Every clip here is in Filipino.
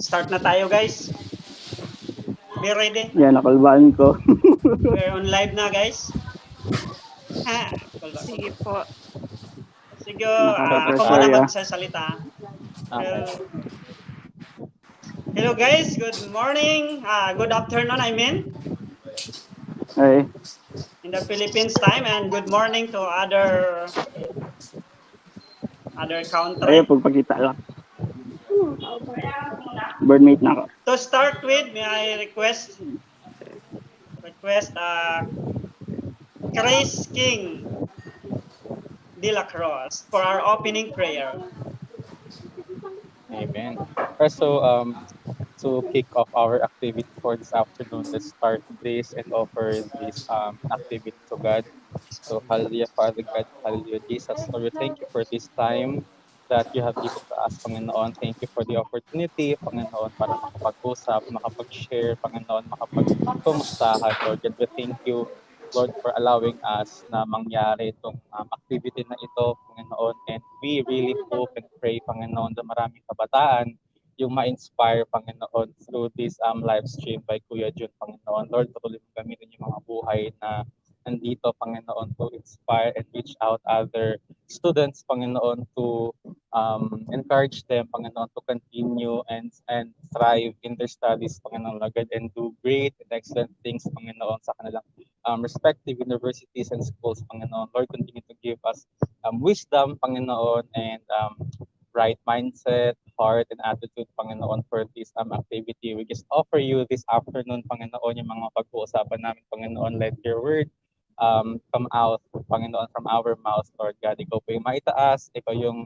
Start na tayo, guys. Be ready. Yan, nakalbahan ko. We're on live na, guys. Ha, Sige po. sige, ako muna magsasalita. Hello, guys. Good morning. Good afternoon, I mean. Ay, In the Philippines time, and good morning to other country. ay, pagpakita lang. Birdmate na ako. To start with, may I request Chris King de la Cruz for our opening prayer. Amen. Also, to kick off our activity for this afternoon, let's start this and offer this activity to God. So, hallelujah, Father God, hallelujah, Jesus. Lord, we thank you for this time that you have given to us, Panginoon. Thank you for the opportunity, Panginoon, para makapag-usap, makapag-share, Panginoon, makapag-kumustahan. Lord, and we thank you, Lord, for allowing us na mangyari itong activity na ito, Panginoon. And we really hope and pray, Panginoon, na maraming kabataan yung ma-inspire, Panginoon, through this live stream by Kuya Jhunz, Panginoon. Lord, patuloy mo gamitin yung mga buhay na nandito, Panginoon, to inspire and reach out other students, Panginoon, to encourage them, Panginoon, to continue and thrive in their studies, Panginoon, Lord, and do great and excellent things, Panginoon, sa kanilang respective universities and schools, Panginoon. Lord, continue to give us wisdom, Panginoon, and right mindset, heart, and attitude, Panginoon, for this activity. We just offer you this afternoon, Panginoon, yung mga pag-uusapan namin, Panginoon. Let your word come out, Panginoon, from our mouths, Lord God. Ikaw po yung maitaas, ikaw yung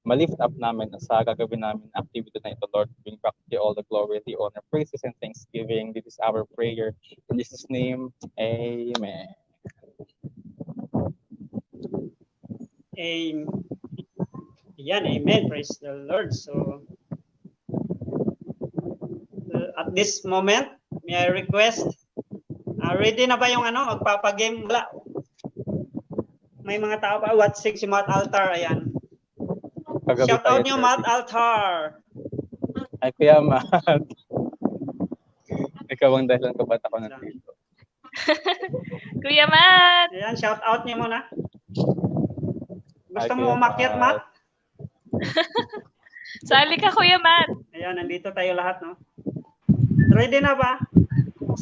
ma-lift up namin sa gagawin namin activity na ito, Lord. Bring back to you all the glory, the honor, praises, and thanksgiving. This is our prayer. In Jesus' name, amen. Yan, amen. Praise the Lord. So, at this moment, may I request, ready na ba yung magpapagame? Wala. May mga tao pa, watching si Matt Altar, ayan. Shout out nyo, Matt Altar. Ay, Kuya Matt. Ikaw ang dahilan ko ba't ako nandito. Kuya Matt! Ayan, shout out nyo muna. Gusto mo umakyat, Matt? Sali ka, Kuya Matt. Ayan, nandito tayo lahat, no? Ready na ba?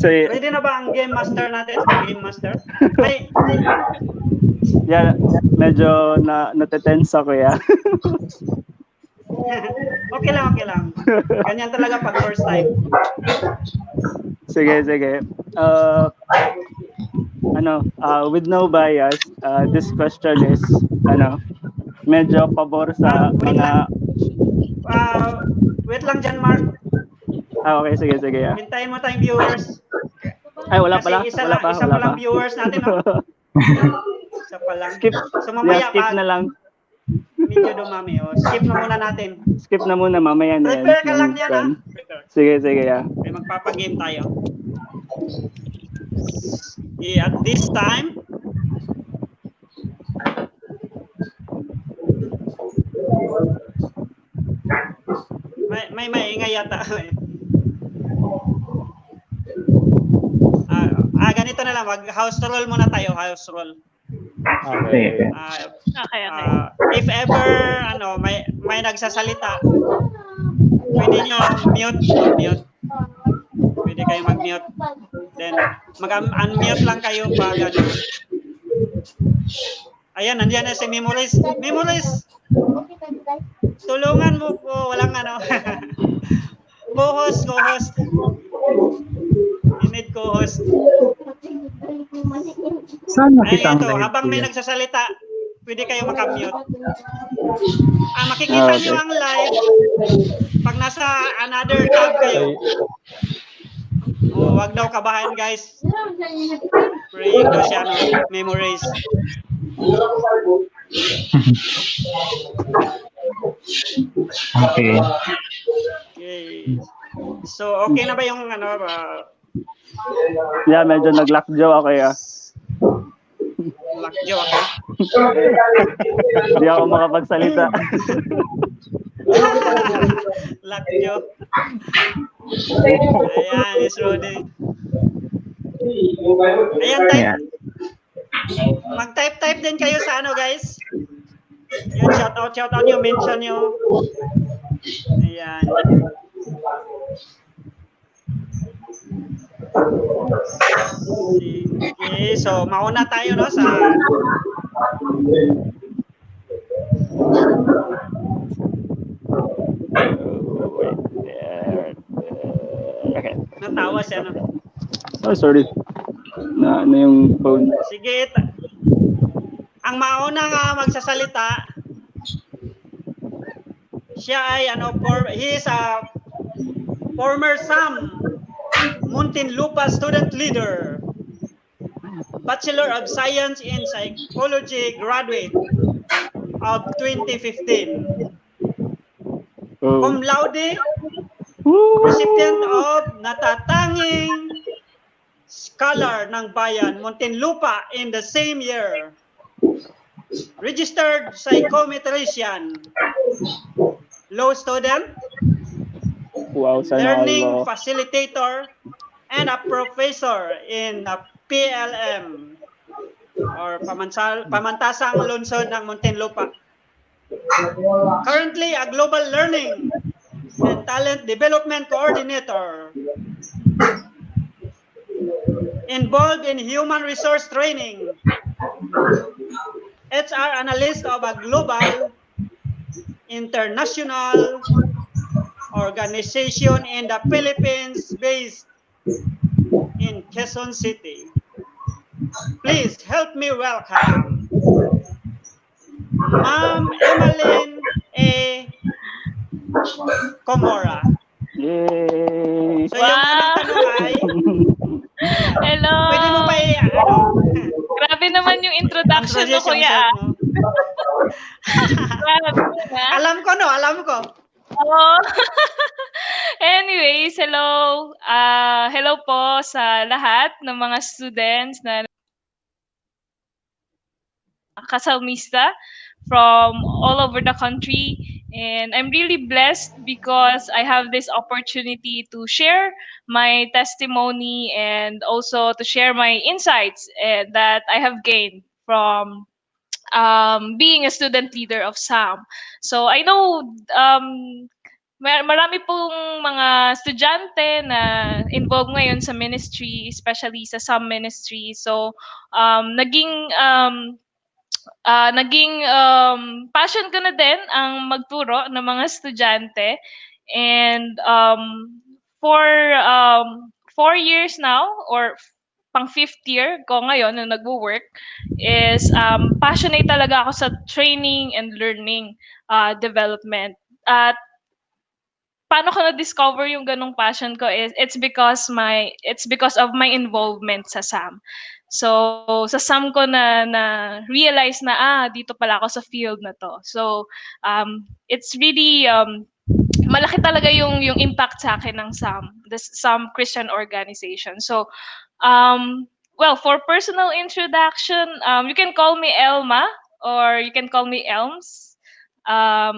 Ready na ba ang game master natin? Game master? May... Yeah, medyo natetense ako, ya. Okay lang. Ganyan talaga pag first time. Sige. With no bias, this question is, medyo pabor sa mga... Wait lang dyan, Mark. Okay, sige. Yeah. Hintayin mo tayong viewers. Ay, wala Kasi pala. Isa pa lang viewers natin, no? Isa pa lang. Skip. So mamaya skip na lang. Medyo dumami. Skip na muna natin. Skip na muna, mamaya na yan. Prepare ka lang yan, ha? Sige, ya. May magpapagame tayo. At this time, may maingay yata. Ganito na lang, house roll muna tayo, house roll. Okay. Okay. If ever may nagsasalita, pwede nyo mute. Pwede kayo mag-mute. Then mag-unmute lang kayo pag Ayan, nandiyan na si Memories. Memories! Tulungan mo po, walang co-host. You need co-host. Saan nakita ang ito, live? habang may nagsasalita, pwede kayo makamute. Makikita nyo ang live pag nasa another tab kayo. Wag daw kabahan, guys. Praying daw siya, Memories. Okay. So, okay na ba yung Yeah, medyo nag-lockjaw ako, ya. Lockjaw ako? Hindi ako makapagsalita. Lakjo. Ayan, Miss Rudy. Ayan, Ayan. mag-type din kayo sa ano, guys. Yun, shout out nyo, mention nyo. Ayan. Sige, so mauna tayo no sa Wait there. Okay. natawa siya no. Oh, sorry. Na yung phone. Sige, ang mauna nga magsasalita, siya ay he is a former SAM Muntinlupa student leader, Bachelor of Science in Psychology graduate of 2015. Cum Laude, recipient of natatanging scholar ng bayan, Muntinlupa in the same year. Registered psychometrician, law student, Wow, sana learning all. facilitator, and a professor in PLM or Pamantasang Lungsod ng Muntinlupa. Currently a global learning and talent development coordinator, involved in human resource training, HR analyst of a global international organization in the Philippines based in Quezon City. Please help me welcome Ma'am Emeline A. Comora. Yay! So yung unang tanong ay, Hello. pwede mo ba Grabe naman yung introduction mo, kuya. mo? Grabe na. Alam ko. Oh. Anyways, hello. Hello po sa lahat ng mga students na kasalmista from all over the country, and I'm really blessed because I have this opportunity to share my testimony and also to share my insights that I have gained from being a student leader of SAM. So I know marami pong mga estudyante na involved ngayon sa ministry, especially sa SAM ministry. So passion ko na din ang magturo ng mga estudyante, and for 4 years now, or pang 5th year ko ngayon na nagwo-work, is passionate talaga ako sa training and learning development. At paano ko na-discover yung ganong passion ko is it's because of my involvement sa SAM. So sa SAM ko na realize na dito pala ako sa field na to. So it's really malaki talaga yung impact sa akin ng SAM, the SAM Christian organization. So well, for personal introduction, you can call me Elma or you can call me Elms.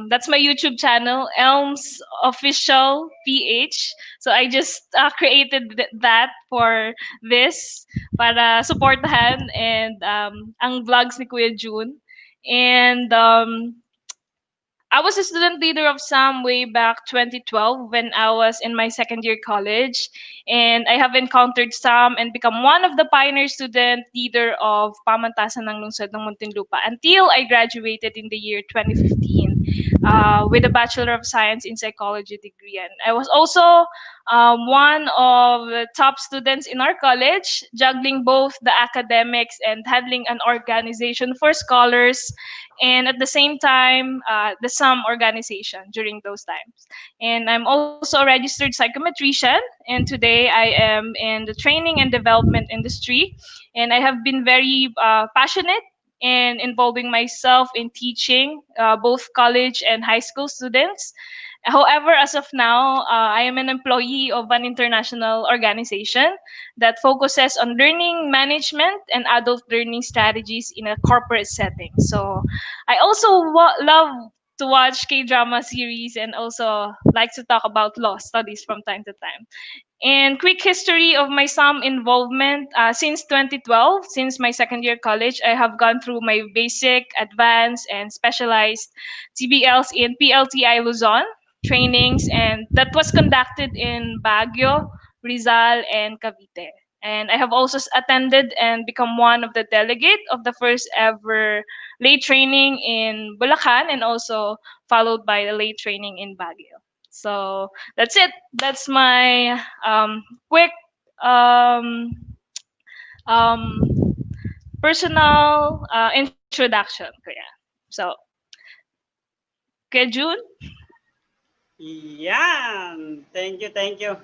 That's my YouTube channel, Elms Official PH. So I just created that for this, para supportahan and ang vlogs ni Kuya June. And I was a student leader of SAM way back 2012 when I was in my second year college, and I have encountered SAM and become one of the pioneer student leader of Pamantasan ng Lungsod ng Muntinlupa until I graduated in the year 2015 with a Bachelor of Science in Psychology degree. And I was also one of the top students in our college, juggling both the academics and handling an organization for scholars, and at the same time the SAM organization during those times. And I'm also a registered psychometrician, and today I am in the training and development industry, and I have been very passionate in involving myself in teaching both college and high school students. However, as of now, I am an employee of an international organization that focuses on learning management and adult learning strategies in a corporate setting. So I also love to watch K-drama series and also like to talk about law studies from time to time. And quick history of my SAM involvement since 2012, since my second year college, I have gone through my basic, advanced, and specialized TBLs in PLTI Luzon trainings, and that was conducted in Baguio, Rizal, and Cavite. And I have also attended and become one of the delegate of the first ever lay training in Bulacan, and also followed by the lay training in Baguio. So that's it. That's my quick um, um, personal introduction, Kuya. So, Kuya June? Yan. Thank you, thank you.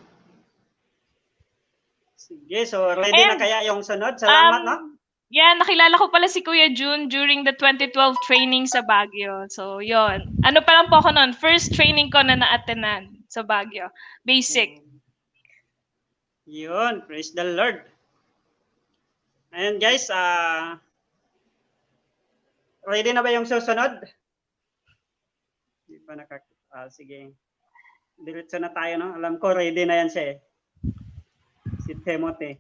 Sige, so ready na And kaya yung sunod? Salamat, no? yeah, nakilala ko pala si Kuya June during the 2012 training sa Baguio. So, yon. Ano pa lang po ako noon? First training ko na na-attenan sa Baguio. Basic. Yun, praise the Lord. Ayan guys, ready na ba yung susunod? Hindi pa sige. Diretso na tayo, no? Alam ko ready na yan siya eh. Si Timothy.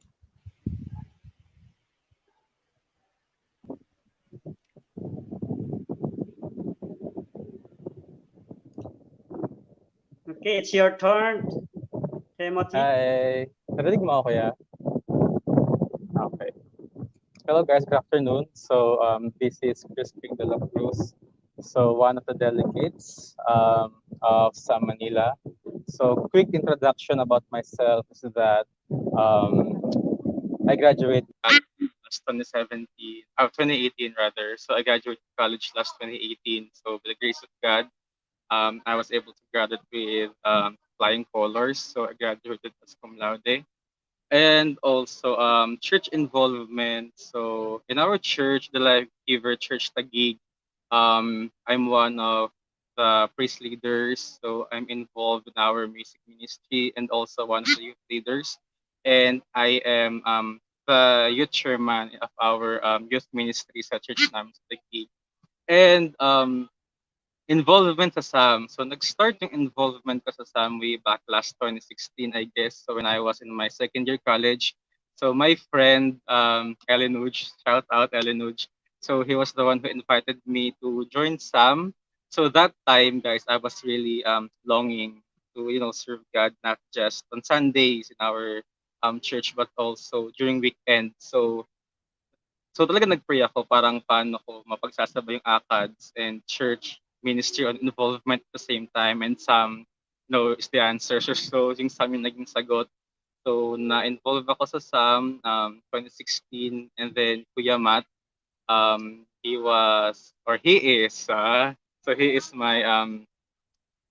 Okay, it's your turn, Timothy. Hi. Narinig mo ako, Kuya? Okay. Hello guys, good afternoon. So this is Crispin de la Cruz. So one of the delegates of Sam Manila. So quick introduction about myself is that I graduated last 2018 rather. So I graduated college last 2018. So by the grace of God, I was able to graduate with flying colors. So I graduated as Cum Laude. And also church involvement. So in our church, the Life Giver Church Taguig, I'm one of the praise leaders. So I'm involved in our music ministry and also one of the youth leaders. And I am the youth chairman of our youth ministry sa Church namin sa Taguig. And involvement sa SAM. So nag-start yung involvement ko sa SAM way back last 2016, I guess. So when I was in my second year college. So my friend, Ellen Uj, shout out Ellen Uj. So he was the one who invited me to join SAM. So that time, guys, I was really longing to, serve God, not just on Sundays in our church, but also during weekend. So talaga nag-pray ako parang paano ko mapagsasabay yung ACADS and church ministry on involvement at the same time, and some is the answer. So yung SAM yung naging sagot. So na-involve ako sa SAM 2016, and then Kuya Matt, he is my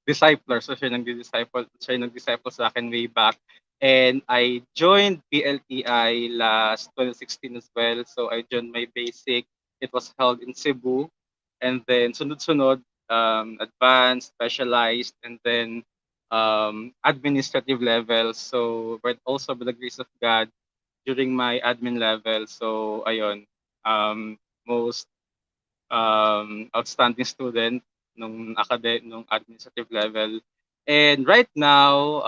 discipler. So siya nag-disciple sa akin way back. And I joined PLTI last 2016 as well. So I joined my basic. It was held in Cebu. And then sunod-sunod, advanced, specialized, and then administrative level. So, but also by the grace of God, during my admin level. So, ayun, most outstanding student nung administrative level. And right now,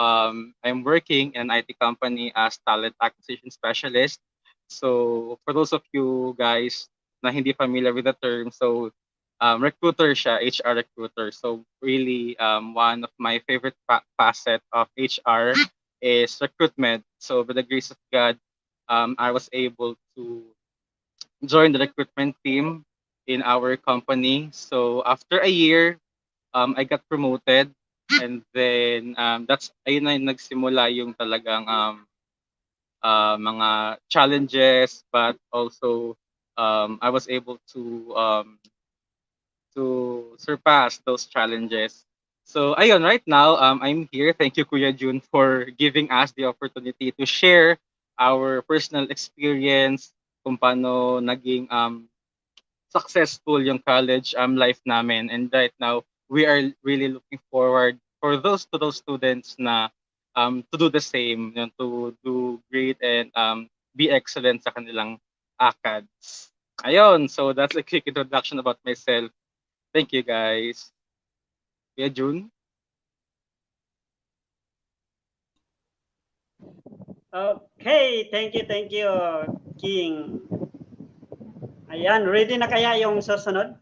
I'm working in an IT company as talent acquisition specialist. So for those of you guys na hindi familiar with the term, so recruiter siya, HR recruiter. So really, one of my favorite facet of HR is recruitment. So by the grace of God, I was able to join the recruitment team in our company. So after a year, I got promoted, and then ayun na yung nagsimula yung talagang mga challenges, but also I was able to surpass those challenges. So ayun, right now I'm here. Thank you, Kuya June, for giving us the opportunity to share our personal experience kung paano naging successful yung college life namin. And right now, we are really looking forward for those students na to do the same, to do great and be excellent sa kanilang ACADS. Ayun, so that's a quick introduction about myself. Thank you, guys. Kuya June? Okay, thank you, King. Ayan, ready na kaya yung susunod?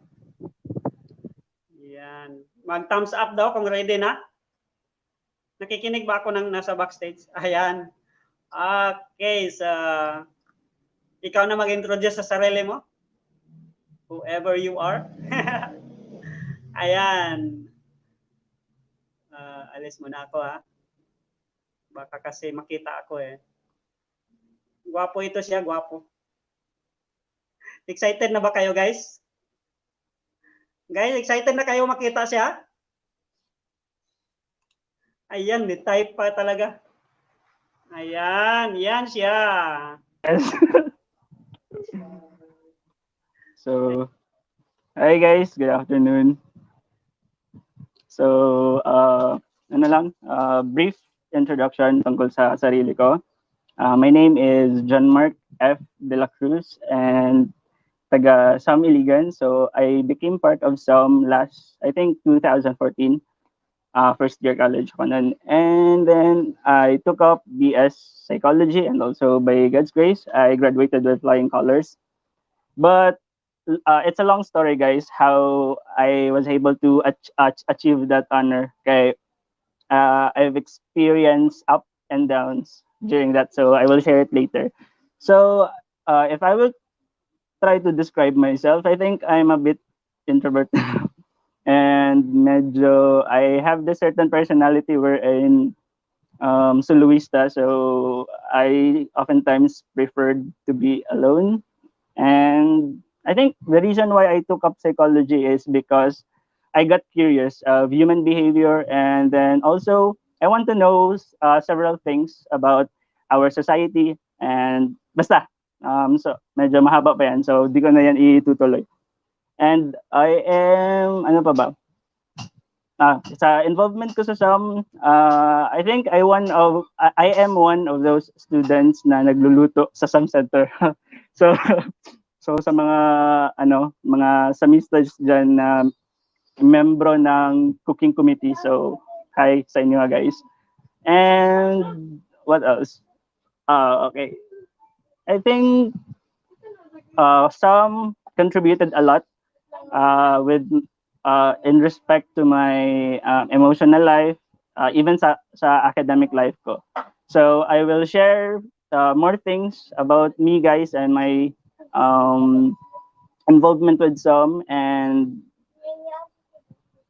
Ayan. Mag-thumbs up daw kung ready na. Nakikinig ba ako ng nasa backstage? Ayan. Okay, so ikaw na mag-introduce sa sarili mo. Whoever you are. Ayan. Alis muna ako ha. Baka kasi makita ako eh. Gwapo ito siya, gwapo. Excited na ba kayo guys? Guys, excited na kayo makita siya? Ayan, type pa talaga. Ayan, yan siya. Yes. So, hi guys, good afternoon. So, ano lang, brief introduction tungkol sa sarili ko. My name is John Mark F. De La Cruz and taga SAM Iligan. So, I became part of SAM last, I think, 2014. First year college ko nun. And then I took up BS Psychology and also by God's grace, I graduated with flying colors. But it's a long story, guys, how I was able to achieve that honor. Okay, I've experienced up and downs during that, so I will share it later. So if I will try to describe myself, I think I'm a bit introvert and medyo I have this certain personality wherein soloista, so I oftentimes preferred to be alone. And I think the reason why I took up psychology is because I got curious of human behavior, and then also I want to know several things about our society. And basta, so medyo mahaba pa yan, so di ko na yan itutuloy. And I am, ano pa ba? Sa involvement ko sa SAM, I think I am one of those students na nagluluto sa SAM Center. So so sa mga mga samistas diyan na membro ng cooking committee. So hi sa inyo guys. And what else? Okay. I think SAM contributed a lot with in respect to my emotional life, even sa academic life ko. So I will share more things about me, guys, and my involvement with some and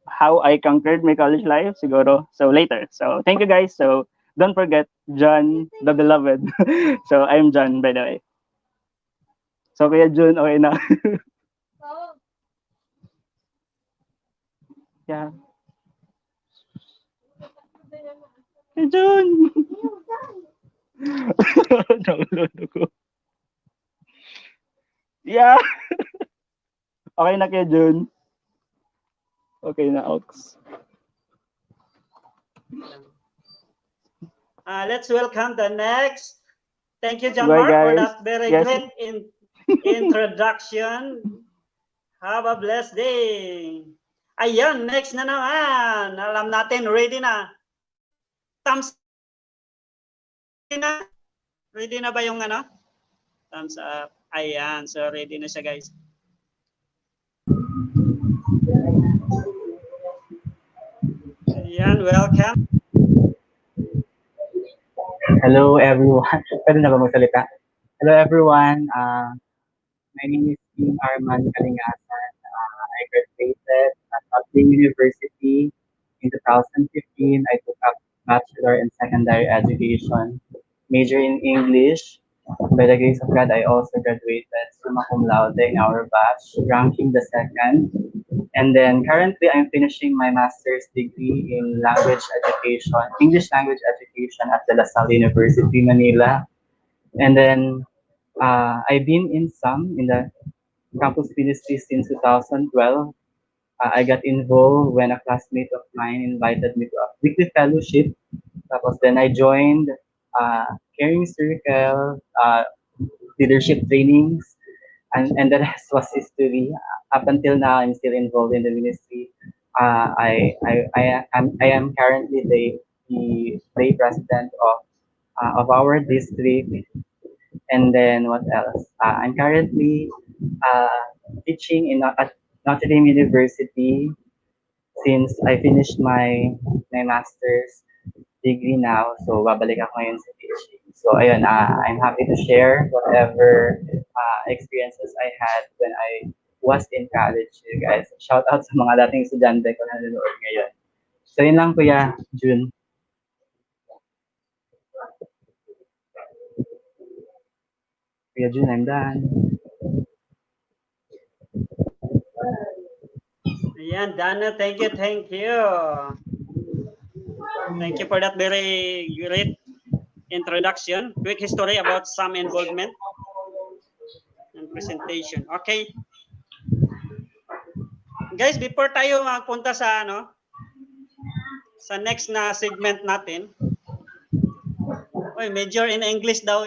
how I conquered my college life, siguro. So later. So thank you, guys. So don't forget John, the beloved. So I'm John, by the way. So kaya June, okay na. Yeah. Hey, June! Download ako. Yeah. Okay na kaya June. Okay na, Ox. Let's welcome the next. Thank you, John Bye, Mark, for guys. that very Yes. great introduction. Have a blessed day. Ayan, next na naman. Alam natin, ready na. Thumbs na. Ready na ba yung ano? Thumbs up. Ayan, so ready na siya, guys. Ayan, welcome. Hello everyone. Pwede na ba magsalita? Hello everyone. My name is King Arman Kalingasan. I graduated at Upton University in 2015. I took up Bachelor in Secondary Education, major in English. By the grace of God, I also graduated summa cum laude in our batch, ranking the second. And then currently, I'm finishing my master's degree in language education, English language education at De La Salle University, Manila. And then I've been in some in the campus ministry since 2012. I got involved when a classmate of mine invited me to a weekly fellowship. Tapos then I joined caring circle, leadership trainings, and the rest was history. Up until now, I'm still involved in the ministry. I am currently the play president of our district. And then what else? I'm currently uh, teaching at Notre Dame University since I finished my master's degree now. So babalik ako ngayon sa teaching. So ayun, I'm happy to share whatever experiences I had when I was in college, you guys. Shout out sa mga dating estudyante ko na nanonood ngayon. So yun lang, Kuya Jun. Kuya Jun, I'm done. Ayan, Dana, thank you, thank you. Thank you for that very great introduction. Quick history about some involvement and presentation. Okay. Guys, before tayo magpunta sa sa next na segment natin. Oy, major in English daw.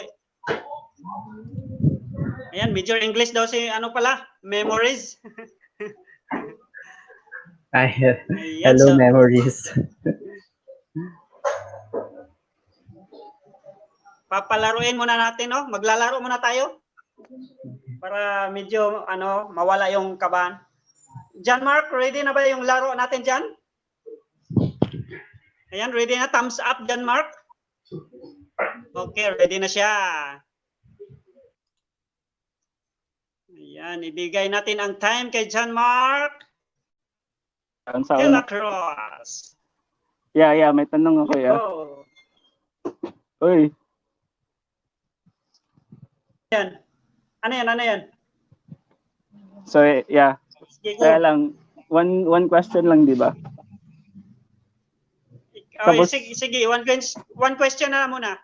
Ayan, major English daw si pala, memories. Ayan, so, hello, memories. Papalaruin muna natin, no? Maglalaro muna tayo. Para medyo mawala yung kabahan. John Mark, ready na ba yung laro natin dyan? Ayan, ready na? Thumbs up, John Mark. Okay, ready na siya. Ayan, ibigay natin ang time kay John Mark. Cross. Yeah, may tanong ako, ya. Uy. Yan. Ano yan? So, yeah. Kaya lang, one question lang, di ba? Tapos, sige, one question na muna.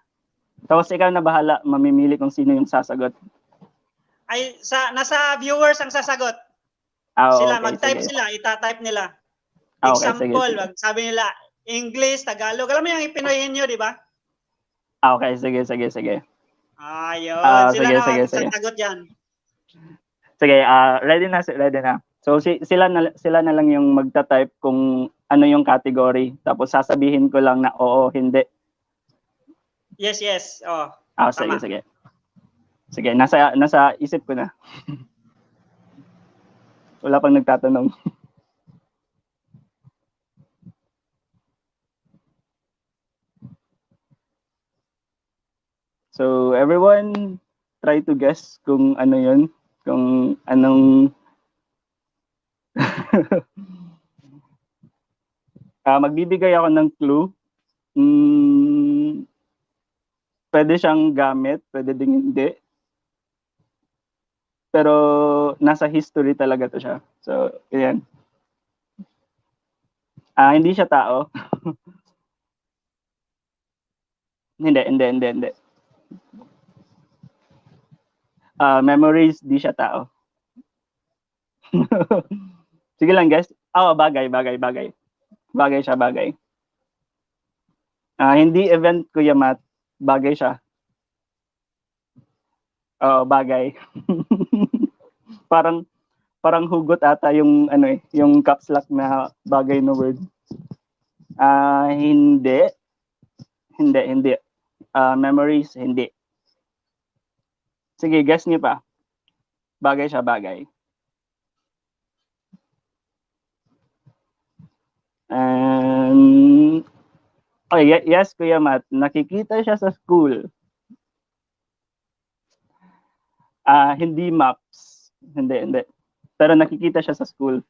Tapos ikaw na bahala, mamimili kung sino yung sasagot. Ay, nasa viewers ang sasagot. Sila, okay, mag-type sige. sila, itatype nila. Okay, Example, sige. sabi nila, English, Tagalog. Alam mo yung ipinoyin nyo, di ba? Okay, sige. Ayun, sila sige. sasagot yan. Sige, ready na. So sila na lang yung magta-type kung ano yung category. Tapos sasabihin ko lang na oo, hindi. Yes. Oh. Sige. Sige, nasa isip ko na. Wala pang nagtatanong. So everyone try to guess kung ano yun, kung anong magbibigay ako ng clue. Pwede siyang gamit, pwede ding hindi. Pero nasa history talaga to siya. So, ayan. Hindi siya tao. Hindi. Memories, di siya tao. Sige lang, guys. Bagay. Bagay siya. Hindi event, Kuya Matt. Bagay siya. Bagay. parang hugot ata yung yung caps lock na bagay na word. Hindi. Memories, hindi. Sige, guess niyo pa. Bagay siya, bagay. And yes, Kuya Matt, nakikita siya sa school. Hindi maps. Hindi. Pero nakikita siya sa school.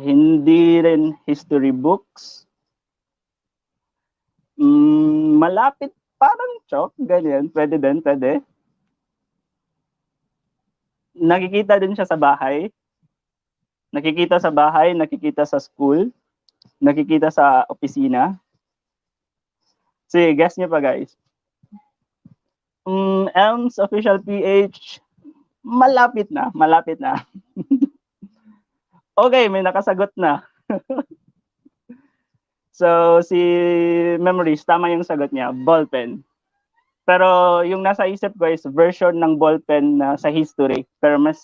Hindi rin history books. Malapit, parang chalk, ganyan. Pwede din. Nakikita din siya sa bahay. Nakikita sa bahay, nakikita sa school, nakikita sa opisina. Sige, guess niyo pa, guys. Elms official PH, malapit na. Okay, may nakasagot na. So, si Memories, tama yung sagot niya, ballpen. Pero yung nasa isip ko is version ng ballpen na sa history. Pero mas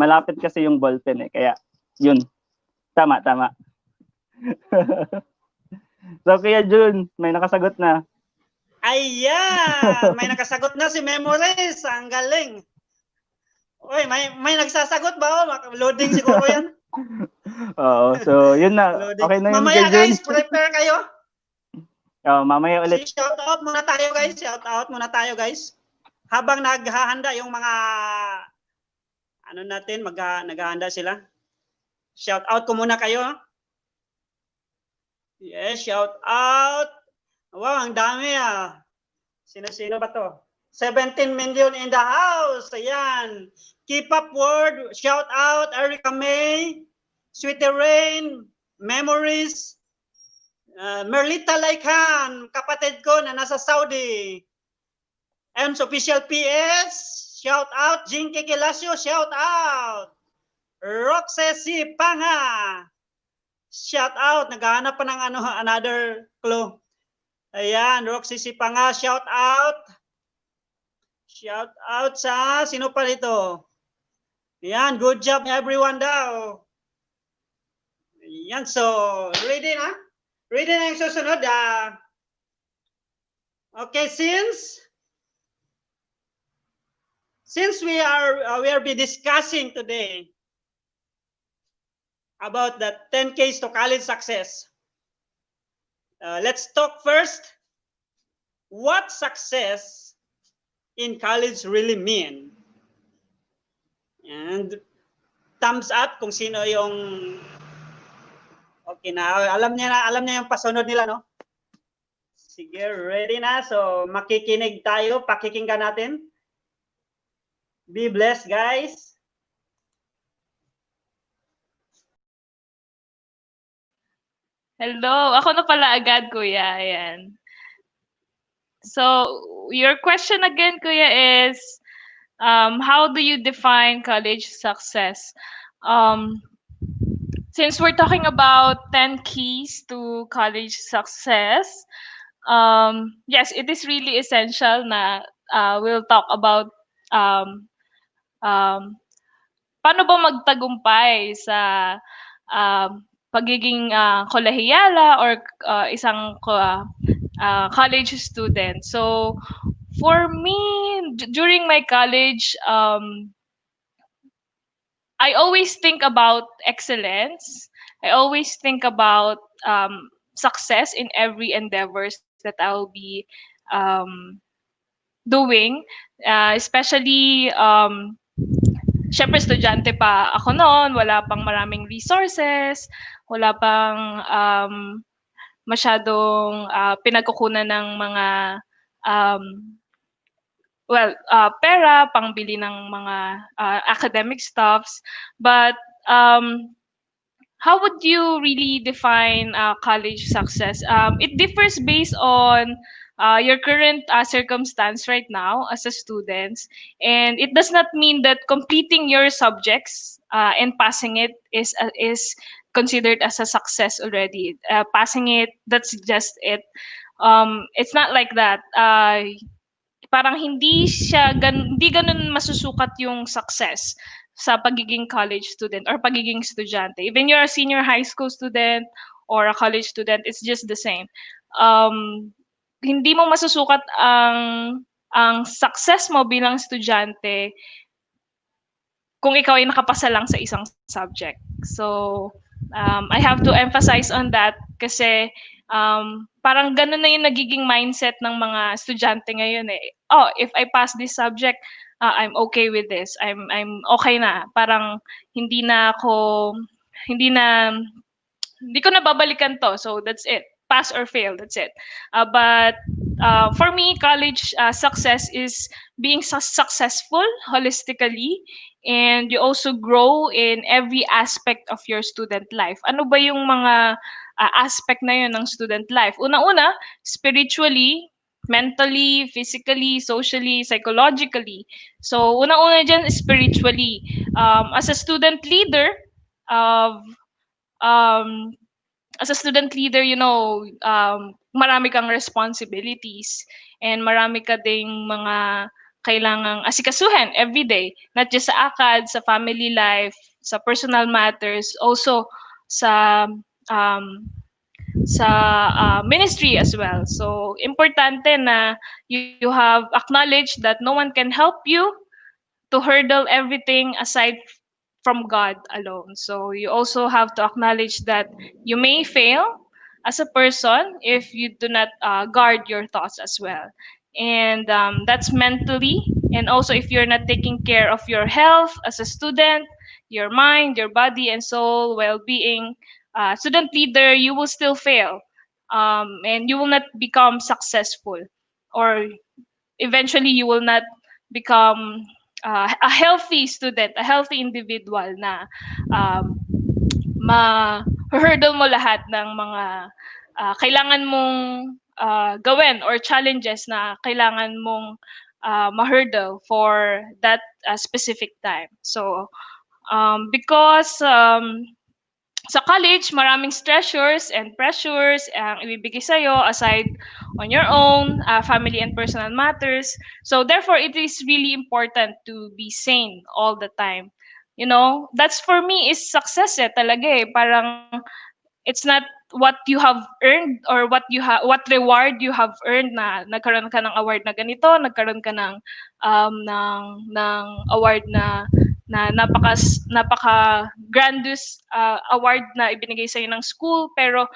Malapit kasi yung ballpen kaya yun. Tama. So Kuya Jun, may nakasagot na. Ayan! May nakasagot na si Memories. Ang galing. Uy, may nagsasagot ba? Loading siguro yan. Oo, so yun na. Loading. Okay na yun Mamaya Kuya Jun. guys, prepare kayo. Mamaya ulit. Shout out muna tayo guys. Habang naghahanda yung mga natin, naghahanda sila. Shout out ko muna kayo. Yes, shout out. Wow, ang dami Sino ba to? 17 million in the house. Ayan. Keep up word. Shout out Erica May, Sweetie Rain, Memories, Merlita Laikhan, kapatid ko na nasa Saudi. Ems Official PS, shout out. Jinky Kilasio, shout out. Roxy Panga, shout out. Naghahanap pa ng another clue. Ayan, Roxy Panga, shout out. Shout out sa sino pa dito? Ayan, good job everyone daw. Ayan, so ready na? Ready na yung susunod. Okay, since we will be discussing today about the 10 keys to college success. Let's talk first what success in college really mean. And thumbs up kung sino yung okay na. Alam niya yung pasunod nila, no? Sige, ready na. So, makikinig tayo. Pakikinggan natin. Be blessed, guys. Hello, ako na pala agad, Kuya. Ayan. So, your question again, Kuya, is how do you define college success? Since we're talking about 10 keys to college success, yes, it is really essential na we'll talk about paano ba magtagumpay sa pagiging kolehiyala or isang college student. So, for me, during my college, I always think about excellence. I always think about success in every endeavors that I'll be doing, especially syempre estudyante pa ako noon, wala pang maraming resources, wala pang masyadong pinagkukunan ng mga pera pangbili ng mga academic stuffs. But how would you really define college success? It differs based on your current circumstance right now as a student, and it does not mean that completing your subjects and passing it is considered as a success already. Passing it, that's just it. It's not like that. Parang hindi ganun masusukat yung success sa pagiging college student or pagiging estudyante. Even you're a senior high school student or a college student, it's just the same. Hindi mo masusukat ang success mo bilang estudyante kung ikaw ay nakapasa lang sa isang subject. So, I have to emphasize on that kasi parang ganun na yung nagiging mindset ng mga estudyante ngayon Oh, if I pass this subject, I'm okay with this. I'm okay na. Parang hindi ko na babalikan to. So that's it. Pass or fail, that's it. But for me, college success is being successful holistically, and you also grow in every aspect of your student life. Ano ba yung mga aspect na yun ng student life? Una-una, spiritually, mentally, physically, socially, psychologically. So, una-una dyan, spiritually. As a student leader, marami kang responsibilities and marami ka ding mga kailangang asikasuhin every day, not just sa akad, sa family life, sa personal matters, also sa um, ministry as well. So importante na you have acknowledged that no one can help you to hurdle everything aside from God alone. So you also have to acknowledge that you may fail as a person if you do not guard your thoughts as well. And that's mentally, and also if you're not taking care of your health as a student, your mind, your body, and soul well-being, student leader, you will still fail, and you will not become successful, or eventually you will not become a healthy student, a healthy individual na um, ma-hurdle mo lahat ng mga kailangan mong gawin or challenges na kailangan mong ma-hurdle for that specific time. So, because sa college, maraming stressors and pressures ang ibibigay sa'yo aside on your own, family and personal matters. So therefore, it is really important to be sane all the time. You know, that's for me is success talaga eh. Parang it's not what you have earned or what reward you have earned na nagkaroon ka ng award na ganito, nagkaroon ka ng award na napaka grandiose award na ibinigay sa ng school, pero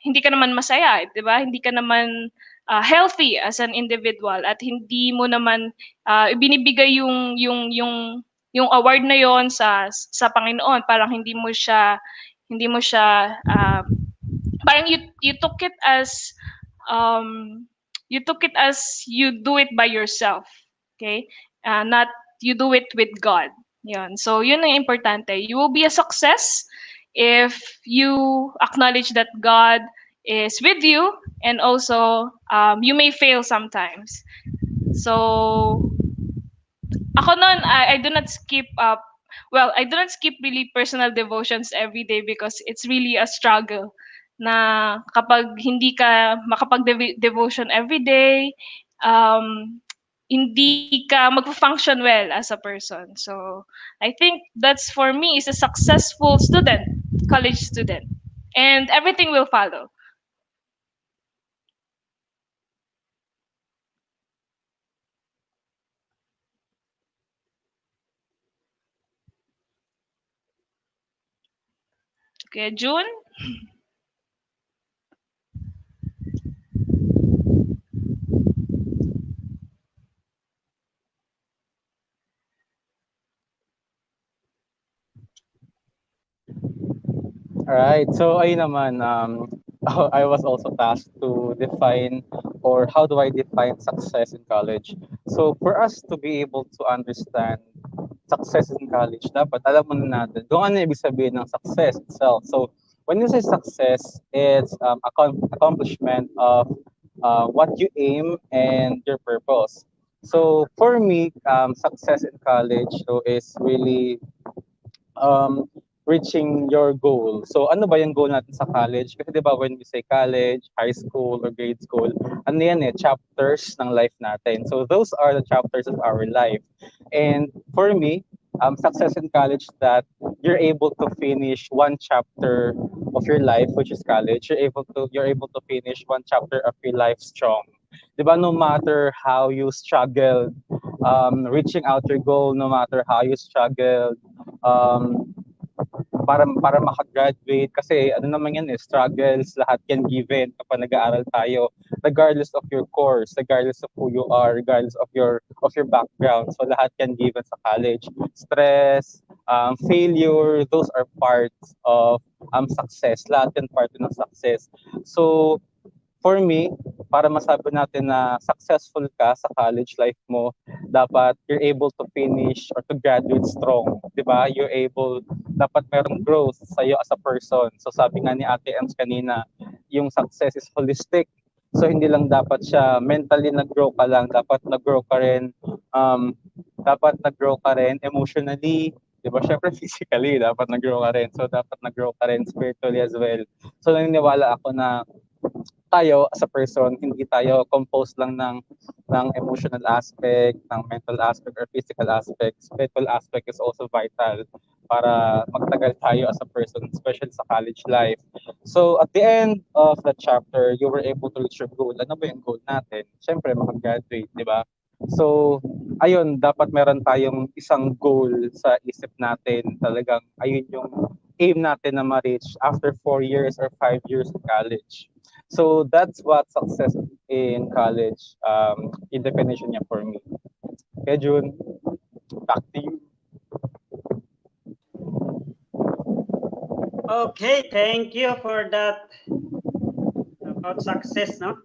hindi ka naman masaya, 'di ba? Hindi ka naman healthy as an individual, at hindi mo naman ibinibigay yung award na yon sa Panginoon. Parang hindi mo siya parang you took it as um, you do it by yourself, okay, not you do it with God. Yun. So yun ang importante, you will be a success if you acknowledge that God is with you, and also you may fail sometimes. So ako noon, I do not skip I do not skip really personal devotions every day, because it's really a struggle na kapag hindi ka makapag-devotion every day, um, hindi ka magfa-function well as a person. So I think that's for me is a successful student, college student, and everything will follow. Okay, June? Alright, so ayun naman, I was also tasked to define, or how do I define success in college? So for us to be able to understand success in college, dapat alam muna natin kung ano ibig sabihin ng success itself. So when you say success, it's accomplishment of what you aim and your purpose. So for me, success in college so is really reaching your goal. So ano ba yung goal natin sa college? Kasi 'di ba when we say college, high school or grade school, ano yan chapters ng life natin. So those are the chapters of our life. And for me, success in college that you're able to finish one chapter of your life, which is college. You're able to finish one chapter of your life strong. 'Di ba, no matter how you struggled reaching out your goal, no matter how you struggled um, para makagraduate, kasi ano naman yan struggles, lahat yan given kapag nag-aaral tayo, regardless of your course, regardless of who you are, regardless of your background. So lahat yan given sa college. Stress, failure, those are parts of success. Lahat yan part ng success. So for me, para masabi natin na successful ka sa college life mo, dapat you're able to finish or to graduate strong, 'di ba? Dapat merong growth sa iyo as a person. So sabi nga ni Ate Ems kanina, yung success is holistic. So hindi lang dapat siya mentally nag-grow ka lang, dapat nag-grow ka rin emotionally, 'di ba? Syempre physically dapat nag-grow ka rin. So dapat nag-grow ka rin spiritually as well. So naniniwala ako na tayo as a person, hindi tayo composed lang ng ng emotional aspect, ng mental aspect or physical aspect. Spiritual aspect is also vital para magtagal tayo as a person, especially sa college life. So at the end of the chapter, you were able to reach your goal. Ano ba yung goal natin? Siyempre, makagraduate, di ba? So, ayun, dapat meron tayong isang goal sa isip natin. Talagang, ayun yung aim natin na ma-reach after 4 years or 5 years of college. So, that's what success in college, in definition niya for me. Okay, June, back to you. Okay, thank you for that about success, no?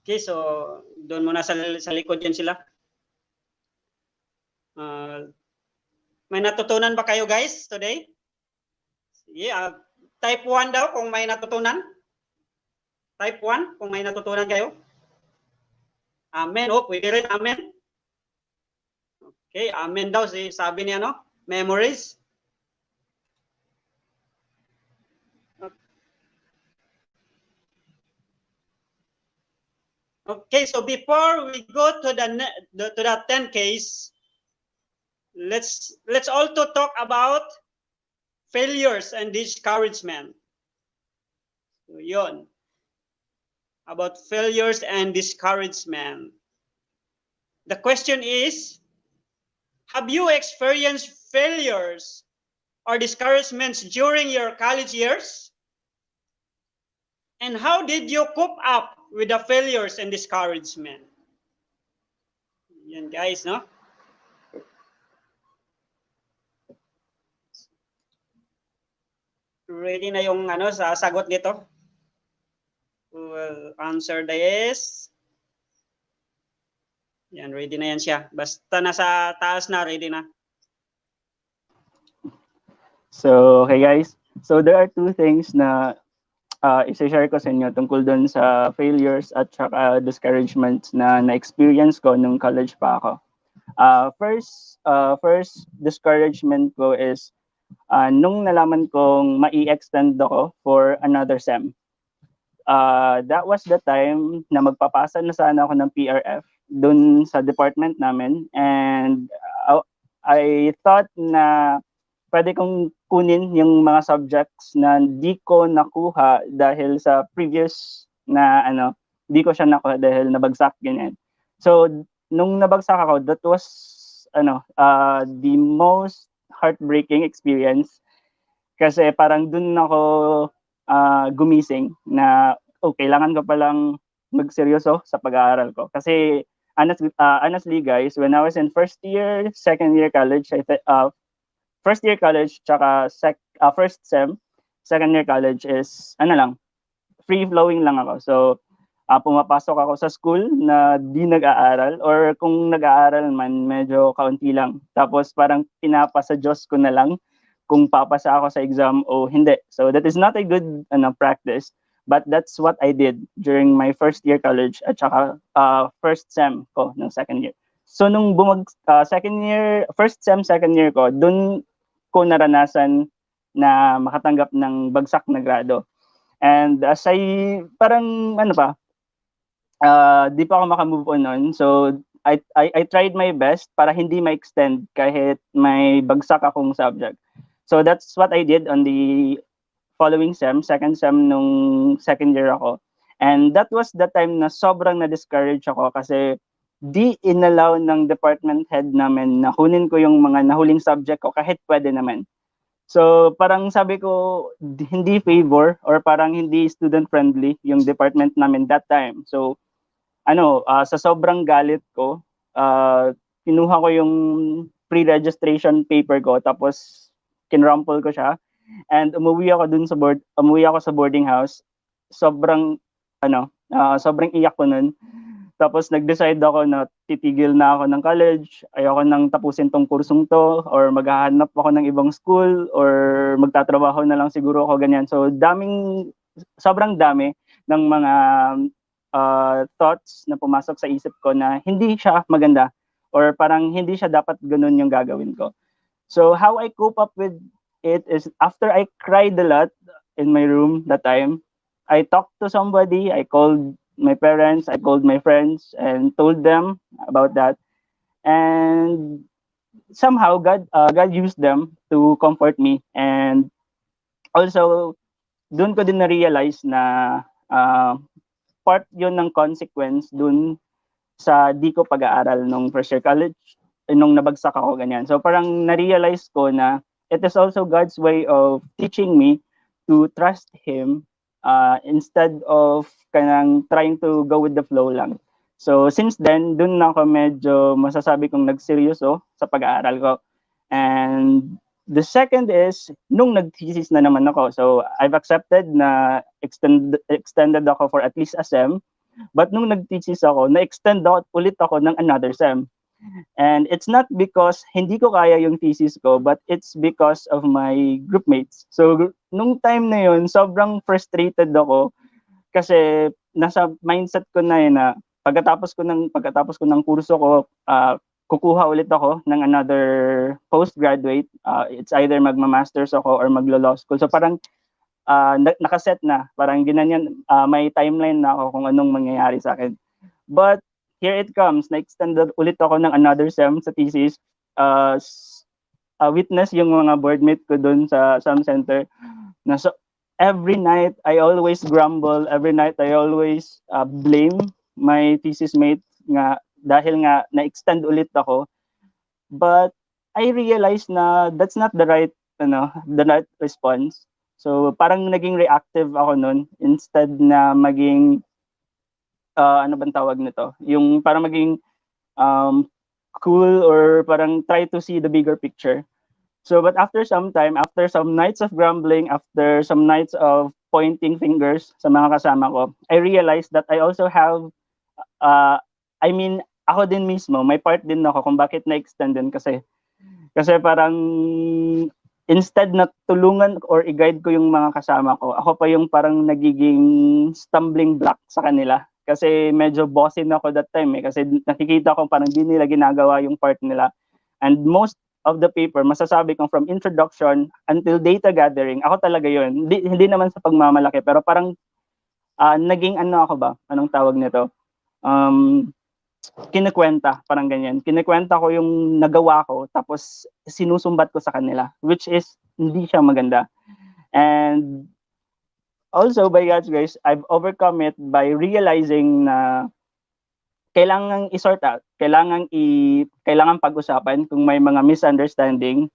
Okay, so doon muna sa likod yan sila. May natutunan ba kayo guys today? Yeah, type 1 daw kung may natutunan. Type 1 kung may natutunan kayo. Amen. Oh, pwede rin amen. Okay, amen daw sabi niya, no? Memories. Okay, so before we go to the 10 case, let's also talk about failures and discouragement. So yun. About failures and discouragement. The question is, have you experienced failures or discouragements during your college years? And how did you cope up with the failures and discouragement? Yan guys, no? Ready na yung sa sagot nito? Who will answer this? Yan, ready na yan siya. Basta nasa taas na, ready na. So, okay guys. So, there are two things na isa-share ko sa inyo tungkol doon sa failures at saka discouragements na na-experience ko nung college pa ako. First discouragement ko is nung nalaman kong mai-extend ako for another SEM. That was the time na magpapasa na sana ako ng PRF dun sa department namin, and I thought na pwede kong kunin yung mga subjects na di ko nakuha dahil sa previous na di ko siya nakuha dahil nabagsak ganyan. So nung nabagsak ako, that was the most heartbreaking experience kasi parang dun ako gumising na kailangan ko palang magseryoso sa pag-aaral ko. Kasi honestly guys, when I was in first year, second year college, first year college tsaka first SEM, second year college is free flowing lang ako. So pumapasok ako sa school na di nag-aaral, or kung nag-aaral man medyo kaunti lang. Tapos parang pinapasa Diyos ko na lang kung papasa ako sa exam o hindi. So that is not a good practice, but that's what I did during my first year college at saka first SEM ko ng second year. So nung first SEM second year ko, dun ko naranasan na makatanggap ng bagsak na grado. And as parang di pa ako makamove on nun. So I tried my best para hindi ma-extend kahit may bagsak akong subject. So that's what I did on the following SEM, second SEM nung second year ako. And that was the time na sobrang na-discourage ako kasi di inalaw ng department head namin na kunin ko yung mga nahuling subject ko kahit pwede naman. So parang sabi ko, hindi favor or parang hindi student friendly yung department namin that time. So sa sobrang galit ko, kinuha ko yung pre-registration paper ko tapos kinrumple ko siya, and umuwi ako sa boarding house. Sobrang iyak ko nun. Tapos nag-decide ako na titigil na ako ng college, ayoko nang tapusin tong kursong to, or maghahanap ako ng ibang school, or magtatrabaho na lang siguro ako ganyan. So sobrang dami ng mga thoughts na pumasok sa isip ko na hindi siya maganda, or parang hindi siya dapat ganun yung gagawin ko. So how I cope up with it is after I cried a lot in my room that time, I talked to somebody, I called my parents, I called my friends, and told them about that. And somehow God used them to comfort me. And also, doon ko din na-realize na uh, part yun ng consequence dun sa di ko pag-aaral nung first year college, nung nabagsak ako, ganyan. So parang na-realize ko na it is also God's way of teaching me to trust Him instead of kanang trying to go with the flow lang. So since then, dun na ako medyo masasabi kong nagseryoso sa pag-aaral ko. And the second is, nung nag-thesis na naman ako, so I've accepted na extended ako for at least a sem. But nung nag-thesis ako, na-extend ulit ako ng another sem. And it's not because hindi ko kaya yung thesis ko, but it's because of my group mates. So nung time na yun, sobrang frustrated ako kasi nasa mindset ko na yun na pagkatapos ko ng kurso ko, kukuha ulit ako ng another postgraduate. It's either magma-masters ako or maglo-law school. So parang nakaset na, parang ginanyan, may timeline na ako kung anong mangyayari sa akin. But here it comes, na-extended ulit ako ng another sem sa thesis. Witness yung mga boardmate ko dun sa SAM Center. Na so, every night, I always grumble. Every night, I always blame my thesis mate nga dahil nga na-extend ulit ako. But I realized na that's not the right response. So parang naging reactive ako nun instead na maging ano bang tawag nito? Yung parang maging cool or parang try to see the bigger picture. So but after some time, after some nights of grumbling, after some nights of pointing fingers sa mga kasama ko, I realized that I also have ako din mismo, may part din ako kung bakit na-extend din kasi parang instead na tulungan or i-guide ko yung mga kasama ko, ako pa yung parang nagiging stumbling block sa kanila. Kasi medyo bossy na ako that time kasi nakikita ko parang di nila ginagawa yung part nila. And most of the paper, masasabi kong from introduction until data gathering, ako talaga yun. Hindi naman sa pagmamalaki, pero parang naging ako ba? Anong tawag nito? Kinikwenta, parang ganyan. Kinikwenta ko yung nagawa ko, tapos sinusumbat ko sa kanila, which is hindi siya maganda. And also, by God's grace, I've overcome it by realizing na kailangang i-sort out, kailangang pag-usapan kung may mga misunderstanding.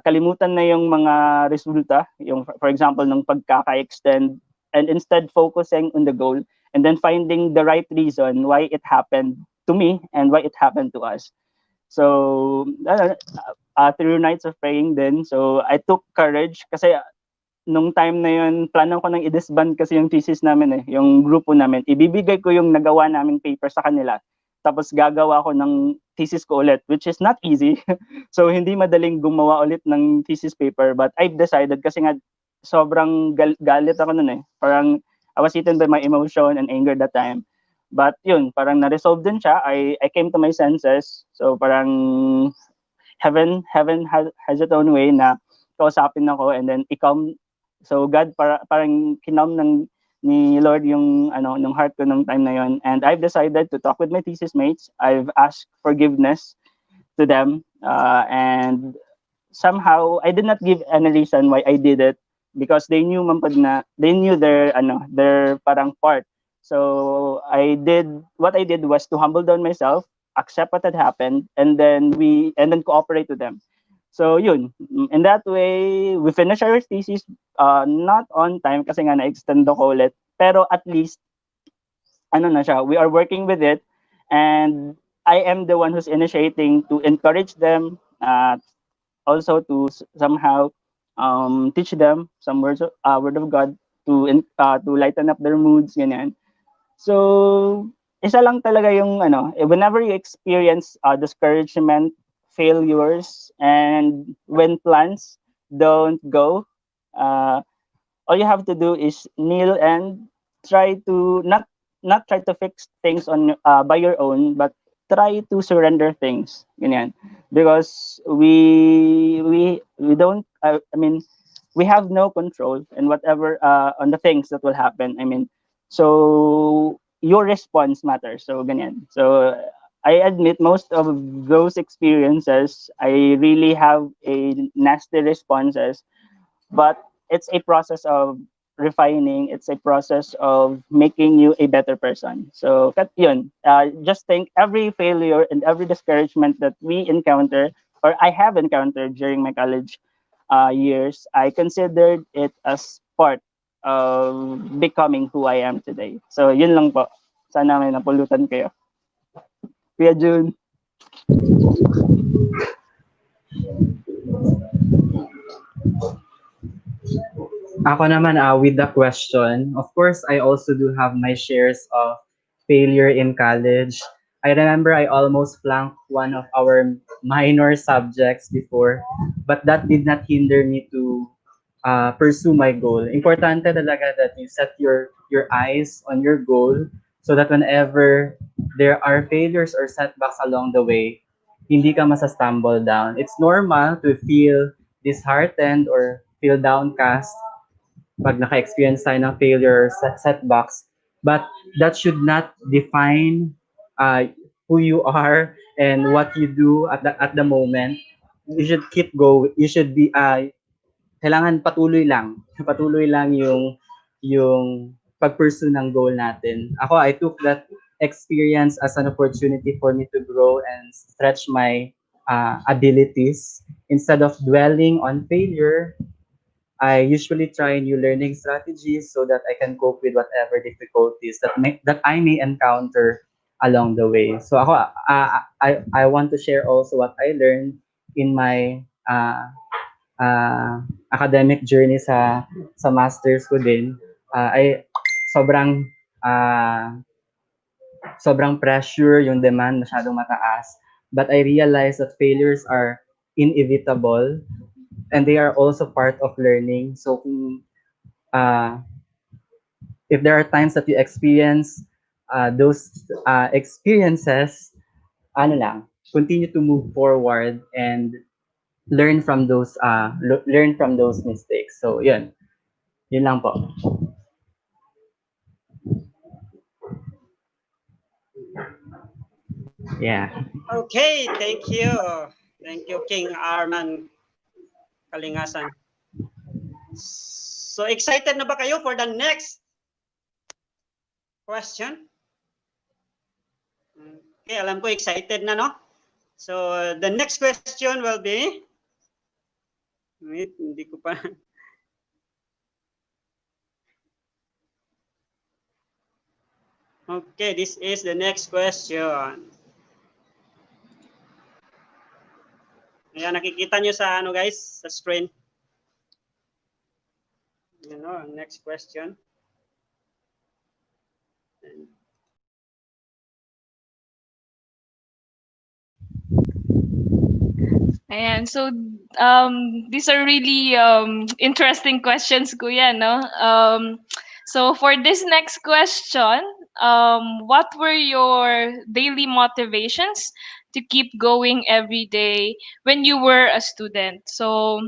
Kalimutan na yung mga resulta, yung for example, ng pagkaka-extend, and instead focusing on the goal and then finding the right reason why it happened to me and why it happened to us. So, through nights of praying then, so I took courage kasi nung time na yun, plano ko nang i-disband kasi yung thesis namin yung grupo namin. Ibibigay ko yung nagawa naming paper sa kanila. Tapos gagawa ko ng thesis ko ulit, which is not easy. So, hindi madaling gumawa ulit ng thesis paper. But I've decided kasi nga sobrang galit ako nun Parang I was eaten by my emotion and anger that time. But yun, parang na-resolve din siya. I came to my senses. So parang heaven has its own way na kausapin ako and then i-calm. So God parang kinalm ni Lord yung ng heart ko nung time na yon. And I've decided to talk with my thesis mates. I've asked forgiveness to them and somehow I did not give any reason why I did it because they knew their parang part. So what I did was to humble down myself, accept what had happened, and then cooperate with them. So yun, in that way, we finished our thesis not on time kasi nga na-extend ako ulit. Pero at least, na siya, we are working with it. And I am the one who's initiating to encourage them, also to somehow teach them some word of God to lighten up their moods, ganyan. So, isa lang talaga yung whenever you experience discouragement, failures, and when plans don't go, all you have to do is kneel and try to not try to fix things on by your own, but try to surrender things, ganyan. Because we don't we have no control and whatever on the things that will happen. I mean, so your response matters. So ganyan. So I admit most of those experiences, I really have a nasty responses, but it's a process of refining. It's a process of making you a better person. So yun, just think every failure and every discouragement that we encounter or I have encountered during my college years, I considered it as part of becoming who I am today. So yun lang po. Sana may napulutan kayo. Kuya Jun. Ako naman, with the question, of course, I also do have my shares of failure in college. I remember I almost flunked one of our minor subjects before, but that did not hinder me to pursue my goal. Importante talaga that you set your eyes on your goal so that whenever there are failures or setbacks along the way, hindi ka masa-stumble down. It's normal to feel disheartened or feel downcast pag naka-experience tayo ng failure or setbacks. But that should not define who you are and what you do at the moment. You should keep going. You should be kailangan patuloy lang. Patuloy lang yung pag-pursue ng goal natin. Ako, I took that experience as an opportunity for me to grow and stretch my abilities. Instead of dwelling on failure, I usually try new learning strategies so that I can cope with whatever difficulties that I may encounter along the way. So ako, I want to share also what I learned in my academic journey sa masters ko din. Ay sobrang uh, sobrang pressure, yung demand masyadong mataas. But I realized that failures are inevitable and they are also part of learning. So kung if there are times that you experience those experiences, ano lang, continue to move forward and learn from those mistakes. So yun lang po. Yeah. Okay, thank you. Thank you, King Arman Kalingasan. So excited na ba kayo for the next question? Okay, alam ko excited na, no? So the next question will be, wait, hindi ko pa. Okay, this is the next question. Ayan, nakikita nyo sa ano guys, sa screen. You know, next question. Ayan, so these are really interesting questions, Kuya, no? So for this next question, what were your daily motivations to keep going every day when you were a student? So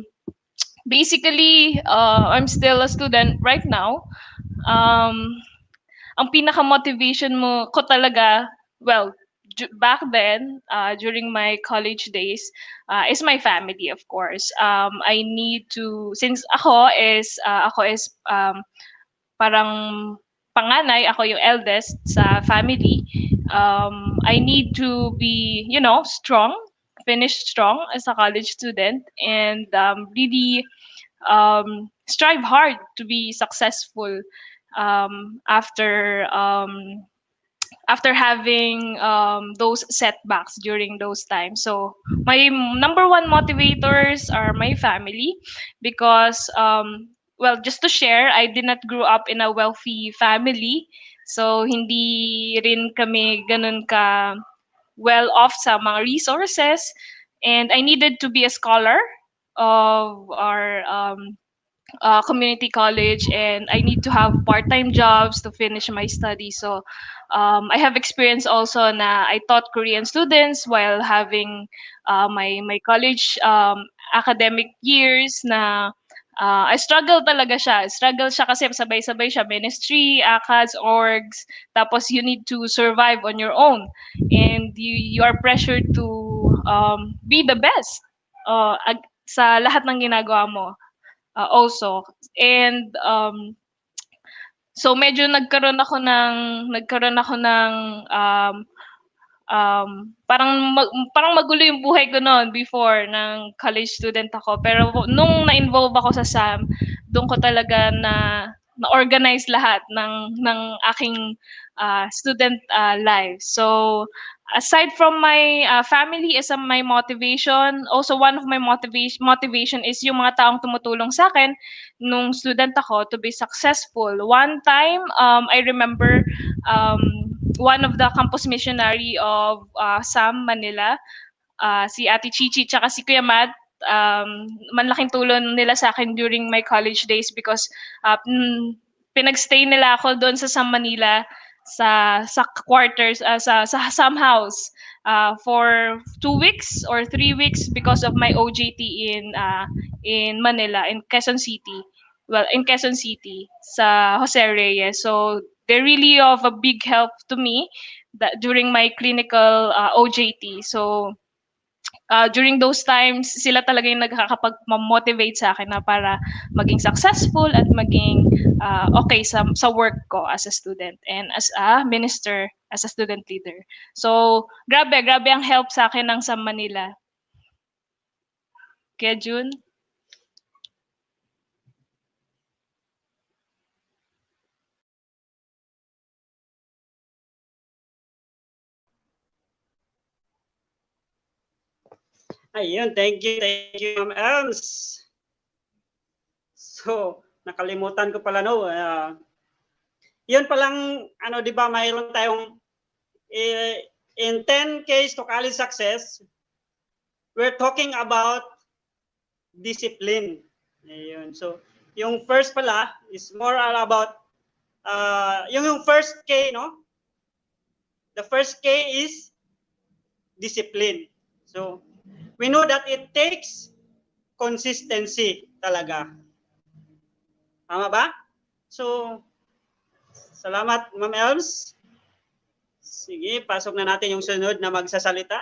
basically, I'm still a student right now. Ang pinaka-motivation mo ko talaga, well, back then, during my college days, is my family, of course. I need to, since ako is parang panganay, ako yung eldest sa family, I need to be, strong, finish strong as a college student, and really strive hard to be successful after having those setbacks during those times. So my number one motivators are my family because well, just to share, I did not grow up in a wealthy family. So hindi rin kami ganun ka well off sa mga resources, and I needed to be a scholar of our community college, and I need to have part-time jobs to finish my studies. So I have experience also na I taught Korean students while having my college academic years na I struggle talaga siya. Struggle siya kasi sabay-sabay siya. Ministry, ACADS, orgs. Tapos you need to survive on your own. And you are pressured to be the best sa lahat ng ginagawa mo also. And so medyo nagkaroon ako ng parang magulo yung buhay ko noon before ng college student ako. Pero nung na-involve ako sa SAM, doon ko talaga na-organize lahat ng aking student life. So aside from my family as my motivation, also one of my motivation is yung mga taong tumutulong sa akin nung student ako to be successful. One time, I remember one of the campus missionary of SAM Manila, si Ate Chichi tsaka si Kuya Matt, malaking tulong nila sa akin during my college days because pinagstay nila ako doon sa SAM Manila sa quarters sa SAM house for 2 weeks or 3 weeks because of my OJT in Manila, in Quezon City. Well, in Quezon City sa Jose Reyes. So they're really of a big help to me during my clinical OJT. So during those times, sila talaga yung nagkakapag-motivate sa akin na para maging successful at maging okay sa work ko as a student and as a minister, as a student leader. So, grabe ang help sa akin ng Sam Manila. Kaya June? Ayun, thank you, Ma'am Elms. So, nakalimutan ko pala, no? Yun palang, di ba, mayroon tayong in 10 keys to college success, we're talking about discipline. Ayun. So, yung first pala is more about, yung first K, no? The first K is discipline. So, we know that it takes consistency talaga. Tama ba? So, salamat, Ma'am Elms. Sige, pasok na natin yung sunod na magsasalita.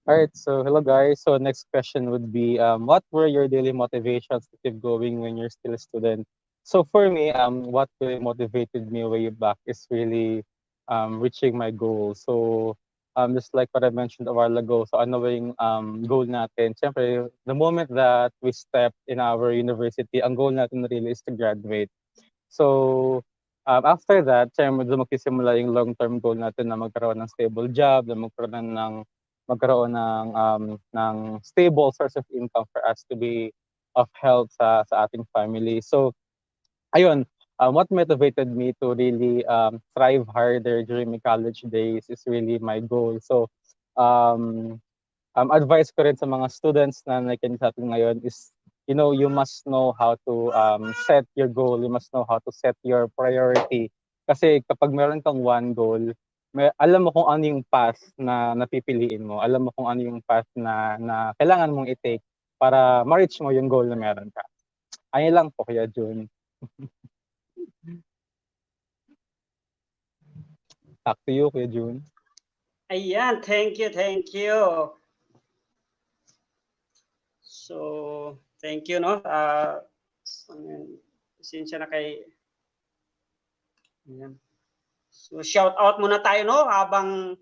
All right, so hello guys. So next question would be, what were your daily motivations to keep going when you're still a student? So for me, what really motivated me way back is really reaching my goal. So just like what I mentioned a while ago, so ano ba yung goal natin? Siyempre, the moment that we step in our university, ang goal natin really is to graduate. So after that, siyempre doon magsisimula yung long-term goal natin na magkaroon ng stable job, na magkaroon ng stable source of income for us to be of help sa ating family. So, ayun, what motivated me to really thrive harder during my college days is really my goal. So, advice ko rin sa mga students na nakikinig sa atin ngayon is, you must know how to set your goal. You must know how to set your priority. Kasi kapag meron kang one goal, alam mo kung ano yung path na napipiliin mo. Alam mo kung ano yung path na kailangan mong i-take para ma-reach mo yung goal na meron ka. Ayun lang po, Kuya June. Back to you, Kuya June. Ayan, thank you. So, thank you, no? Pasensya na kay... Ayan. So, shout out muna tayo, no? Habang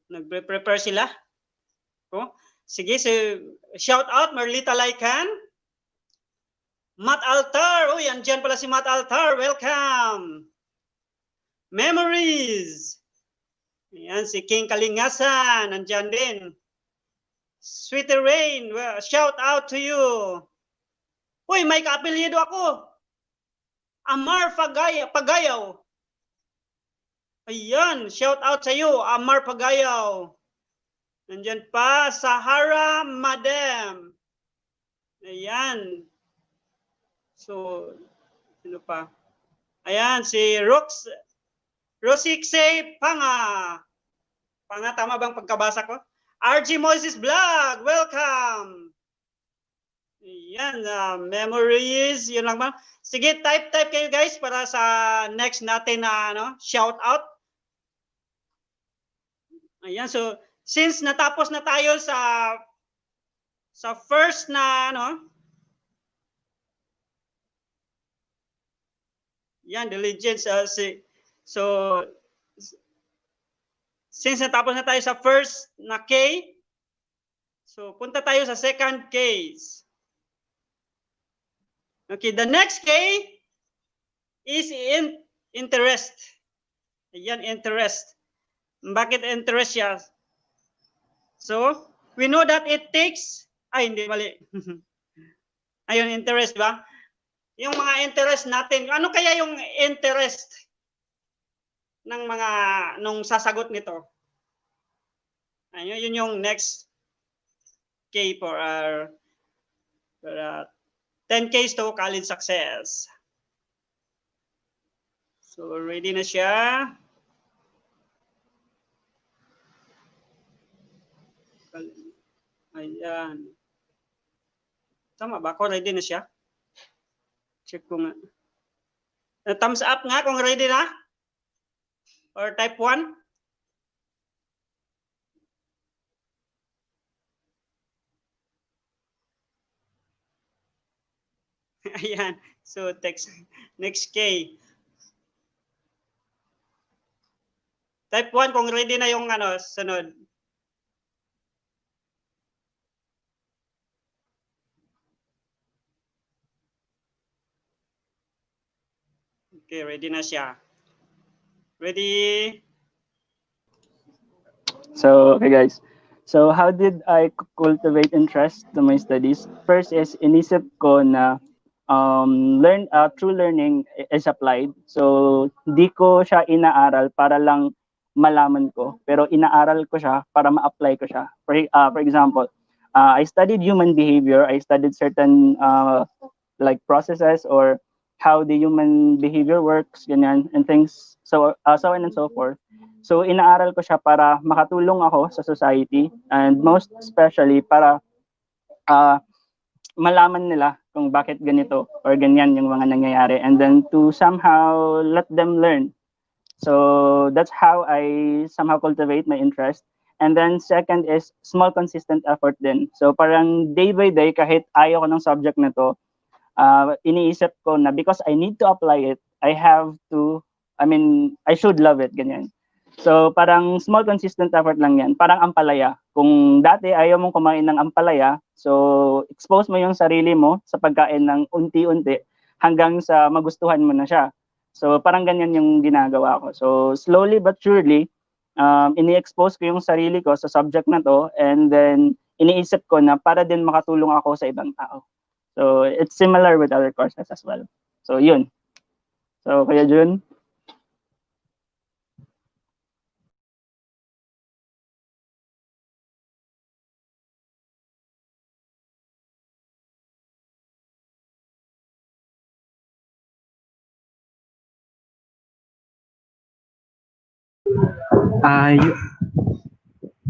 nagpe-prepare sila. Oh, sige, so, shout out, Merlita Laikan. Matt Altar. Oh, andyan pala si Matt Altar. Welcome. Memories. Ayan, si King Kalingasan. Andyan din. Sweetie Rain. Well, shout out to you. Uy, may ka-apelyido ako. Amar Pagayaw. Ayan, shout out sa iyo, Amar Pagayaw. Nandyan pa, Sahara Madam. Ayan. So, sino pa? Ayan, si Rosikse Panga. Panga, tama bang pagkabasa ko? RG Moses Vlog, welcome! Yan, memories, yun lang ba? Sige, type kayo guys para sa next natin na shout out. Ayan, so since natapos na tayo sa first na yan, diligence, so since natapos na tayo sa first na K, so punta tayo sa second case. Okay, the next K is interest. Ayan, interest. Bakit interest siya? So, we know that it takes, hindi, mali. Ayun, interest ba? Yung mga interest natin, ano kaya yung interest ng nung sasagot nito? Ayun, yun yung next K for our 10 Ks to college success. So, ready na siya. Ayan. Tama ba ako? Ready na siya? Check ko nga. Thumbs up nga kung ready na? Or type 1? Ayan. So, next K. Type 1 kung ready na yung sunod. Okay, ready na siya. Ready? So, okay guys. So, how did I cultivate interest to my studies? First is, inisip ko na true learning is applied. So, di ko siya inaaral para lang malaman ko, pero inaaral ko siya para ma-apply ko siya. For example, I studied human behavior. I studied certain like processes or how the human behavior works, ganyan, and things, so on and so forth. So, inaaral ko siya para makatulong ako sa society, and most especially para malaman nila kung bakit ganito or ganyan yung mga nangyayari, and then to somehow let them learn. So, that's how I somehow cultivate my interest. And then second is small consistent effort din. So, parang day by day, kahit ayaw ko ng subject na to, iniisip ko na because I need to apply it, I should love it, ganyan. So, parang small consistent effort lang yan. Parang ampalaya. Kung dati ayaw mong kumain ng ampalaya, so expose mo yung sarili mo sa pagkain ng unti-unti hanggang sa magustuhan mo na siya. So, parang ganyan yung ginagawa ko. So, slowly but surely, ini-expose ko yung sarili ko sa subject na to, and then iniisip ko na para din makatulong ako sa ibang tao. So, it's similar with other courses as well. So, yun. So, Kuya Jun?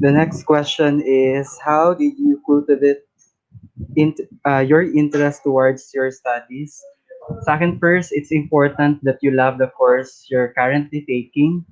The next question is, how did you cultivate your interest towards your studies? Sa akin first, it's important that you love the course you're currently taking.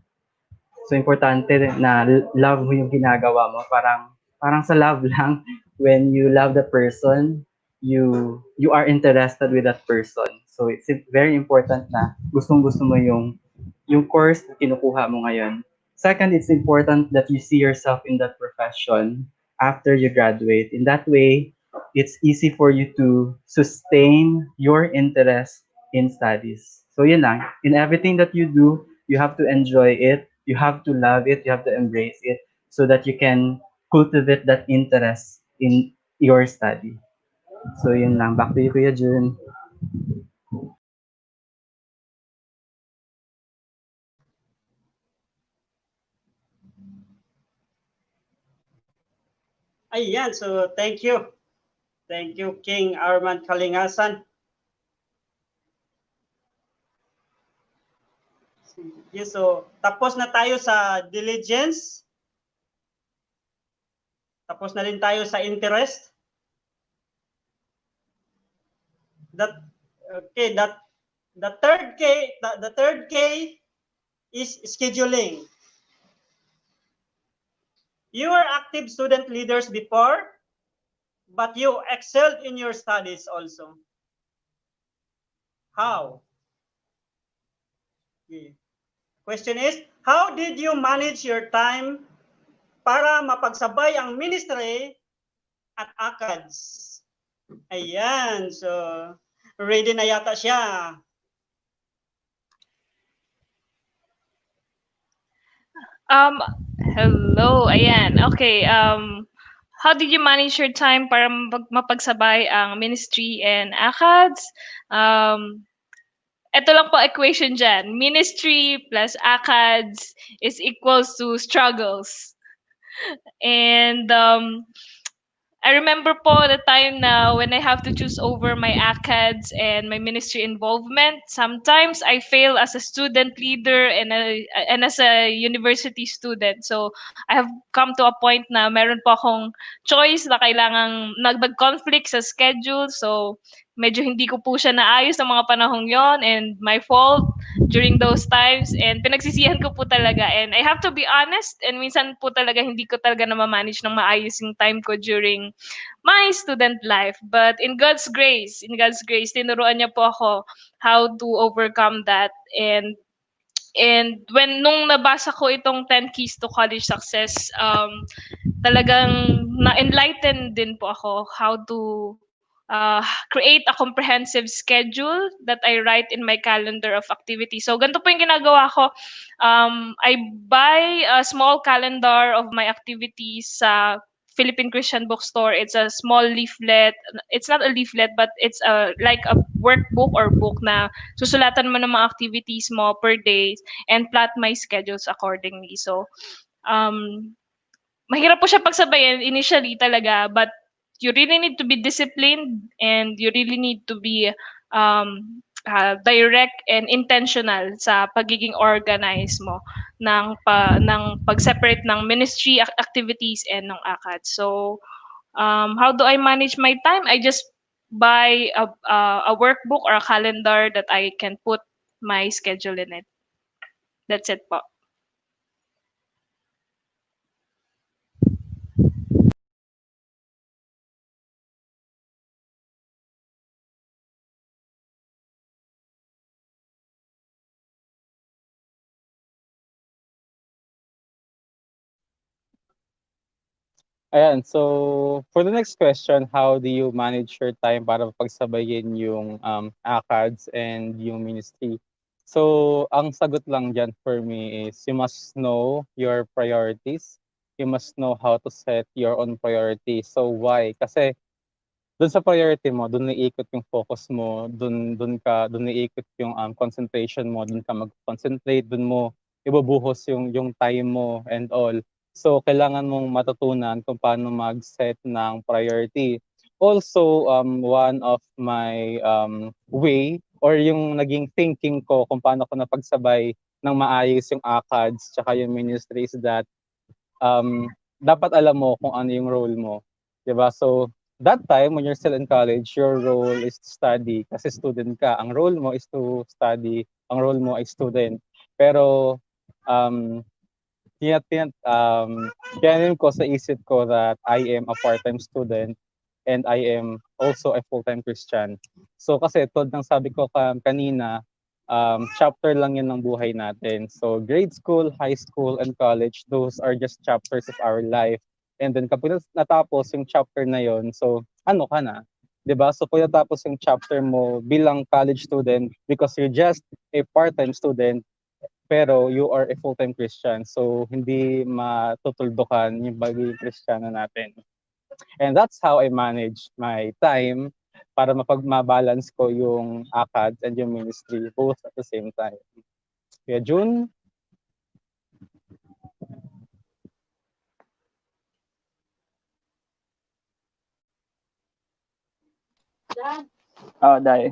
So, importante na love mo yung ginagawa mo. Parang sa love lang, when you love the person, you are interested with that person. So, it's very important na gustong-gusto mo yung course na kinukuha mo ngayon. Second, it's important that you see yourself in that profession after you graduate. In that way, it's easy for you to sustain your interest in studies. So, yun lang. In everything that you do, you have to enjoy it, you have to love it, you have to embrace it so that you can cultivate that interest in your study. So, yun lang. Back to you, Kuya Jun. Ayan, so thank you. Thank you, King Arman Kalingasan. Yes, so tapos na tayo sa diligence. Tapos na rin tayo sa interest. That okay, that the third K is scheduling. You were active student leaders before, but you excelled in your studies also. How? Okay. Question is, how did you manage your time para mapagsabay ang ministry at ACADS? Ayan, so ready na yata siya. Hello, ayan. Okay, how did you manage your time para mapagsabay ang ministry and ACADS? Ito lang po equation dyan. Ministry plus ACADS is equals to struggles. And I remember po the time na when I have to choose over my ACADS and my ministry involvement, sometimes I fail as a student leader and as a university student. So I have come to a point na meron po akong choice na kailangang nag-conflict sa schedule. So medyo hindi ko po siya naayos ng mga panahong yon, and my fault during those times, and pinagsisihan ko po talaga, and I have to be honest, and minsan po talaga hindi ko talaga na manage ng maayos yung time ko during my student life. But in God's grace, tinuruan niya po ako how to overcome that. And when nung nabasa ko itong 10 Keys to College Success, talagang na-enlighten din po ako how to create a comprehensive schedule that I write in my calendar of activities. So, ganito po yung ginagawa ko. I buy a small calendar of my activities sa Philippine Christian Bookstore. It's a small leaflet. It's not a leaflet, but it's like a workbook or book na susulatan mo ng mga activities mo per day and plot my schedules accordingly. So, mahirap po siya pagsabayin initially talaga, but you really need to be disciplined, and you really need to be direct and intentional sa pagiging organized mo ng pag-separate ng ministry activities and ng ACAD. So, how do I manage my time? I just buy a workbook or a calendar that I can put my schedule in it. That's it po. Ayan, so for the next question, how do you manage your time para pagsabayin yung ACADS and yung ministry? So, ang sagot lang dyan for me is you must know your priorities. You must know how to set your own priorities. So, why? Kasi dun sa priority mo, dun naiikot yung focus mo, dun naiikot yung concentration mo, dun ka mag-concentrate, dun mo ibubuhos yung time mo and all. So, kailangan mong matutunan kung paano mag-set ng priority. Also, one of my way or yung naging thinking ko kung paano ko napagsabay ng maayos yung ACADS tsaka yung ministry is that dapat alam mo kung ano yung role mo. Diba? So, that time, when you're still in college, your role is to study kasi student ka. Ang role mo is to study. Ang role mo ay student. Pero, kinanin ko sa isip ko that I am a part-time student and I am also a full-time Christian. So kasi tulad ng sabi ko kanina, chapter lang yun ng buhay natin. So grade school, high school, and college, those are just chapters of our life. And then kapag natapos yung chapter na yon, so ano ka na? 'Di ba? So kung natapos yung chapter mo bilang college student because you're just a part-time student, pero you are a full-time Christian. So hindi matutuldukan yung pagiging Kristiyano natin. And that's how I manage my time para mabalance ko yung ACADS and yung ministry both at the same time. Kaya June? Dai.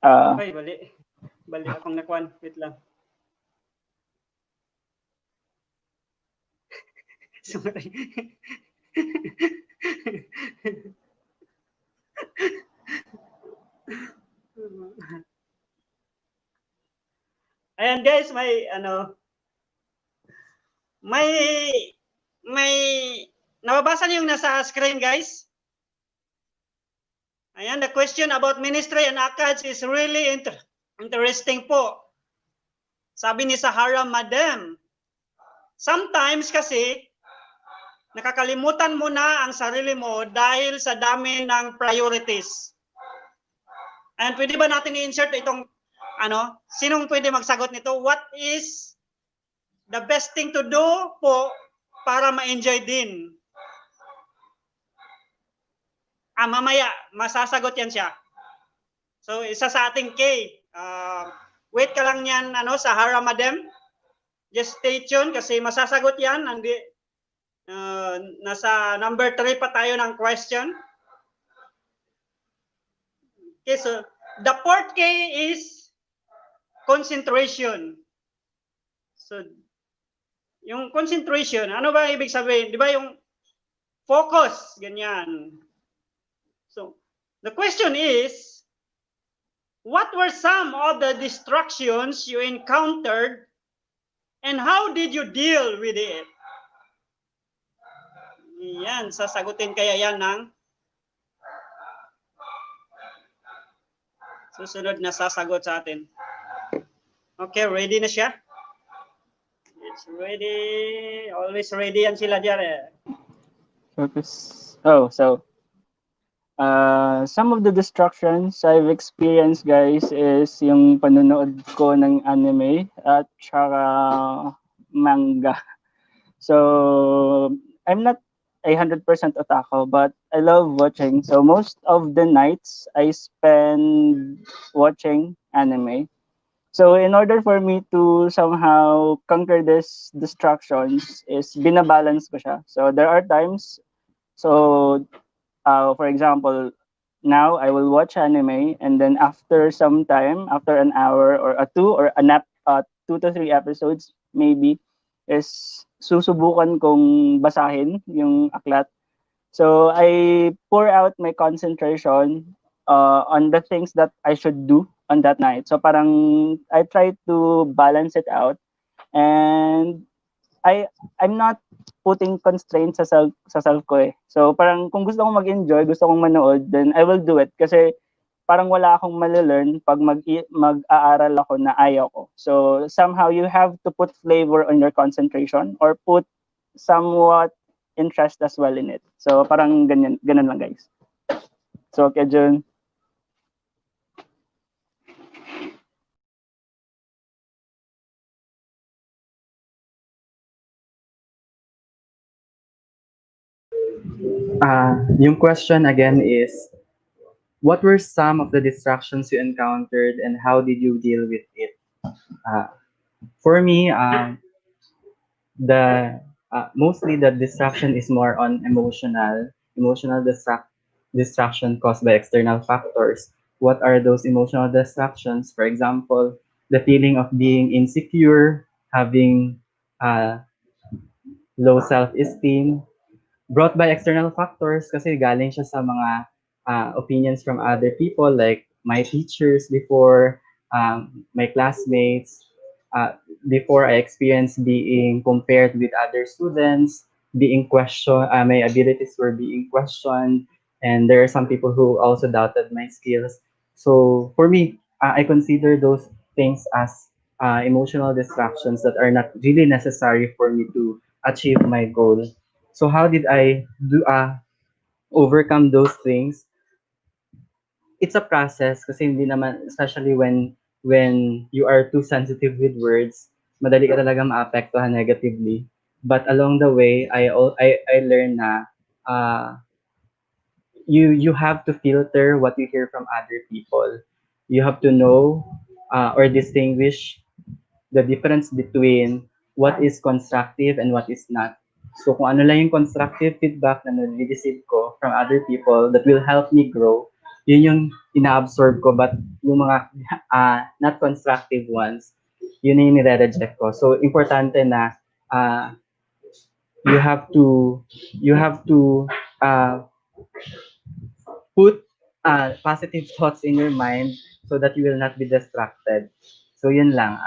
Okay, bali. Bali akong nakuan. Wait lang. Sorry. Ayan guys, may nababasa niyo yung nasa screen guys? Ayan, the question about ministry and ACADS is really interesting po. Sabi ni Sahara Madam, sometimes kasi nakakalimutan mo na ang sarili mo dahil sa dami ng priorities. And pwede ba natin i-insert itong sinong pwede magsagot nito? What is the best thing to do po para ma-enjoy din? Mamaya, masasagot yan siya. So, isa sa ating K. Wait ka lang yan, Sahara Madam. Just stay tuned kasi masasagot yan. Nasa number 3 pa tayo ng question. Okay, so the fourth K is concentration. So, yung concentration, ano ba ibig sabihin? Di ba yung focus, ganyan. So, the question is, what were some of the distractions you encountered and how did you deal with it? Yan, sasagutin kaya yan ng susunod na sasagot sa atin. Okay, ready na siya? It's ready. Always ready yan sila dyan Focus. Some of the distractions I've experienced, guys, is yung panonood ko ng anime at saka manga. So, I'm not 100% otaku, but I love watching. So, most of the nights I spend watching anime. So, in order for me to somehow conquer these distractions, is binabalance ko siya. So, there are times, for example, now I will watch anime and then after some time, after an hour or a 2 to 3 episodes maybe, is susubukan kong basahin yung aklat. So I pour out my concentration on the things that I should do on that night. So parang I try to balance it out, and I'm not putting constraints sa self ko eh. So parang kung gusto kong mag-enjoy, gusto kong manood, then I will do it kasi parang wala akong mali-learn pag mag-aaral ako na ayaw ko. So somehow you have to put flavor on your concentration or put somewhat interest as well in it. So parang ganun lang guys. So okay, Jhunz. Yung question again is, what were some of the distractions you encountered and how did you deal with it? For me, mostly the distraction is more on emotional distraction caused by external factors. What are those emotional distractions? For example, the feeling of being insecure, having low self-esteem, brought by external factors kasi galing siya sa mga opinions from other people like my teachers before, my classmates, before I experienced being compared with other students, being questioned, my abilities were being questioned, and there are some people who also doubted my skills. So for me, I consider those things as emotional distractions that are not really necessary for me to achieve my goal. So how did I overcome those things? It's a process kasi hindi naman, especially when you are too sensitive with words, madali ka talaga maapektuhan negatively. But along the way, I learned na you have to filter what you hear from other people. You have to know or distinguish the difference between what is constructive and what is not. So kung ano lang yung constructive feedback na nare-receive ko from other people that will help me grow, yun yung ina-absorb ko, but yung mga not constructive ones, yun yung nire-reject ko. So importante na you have to put positive thoughts in your mind so that you will not be distracted. So yun lang,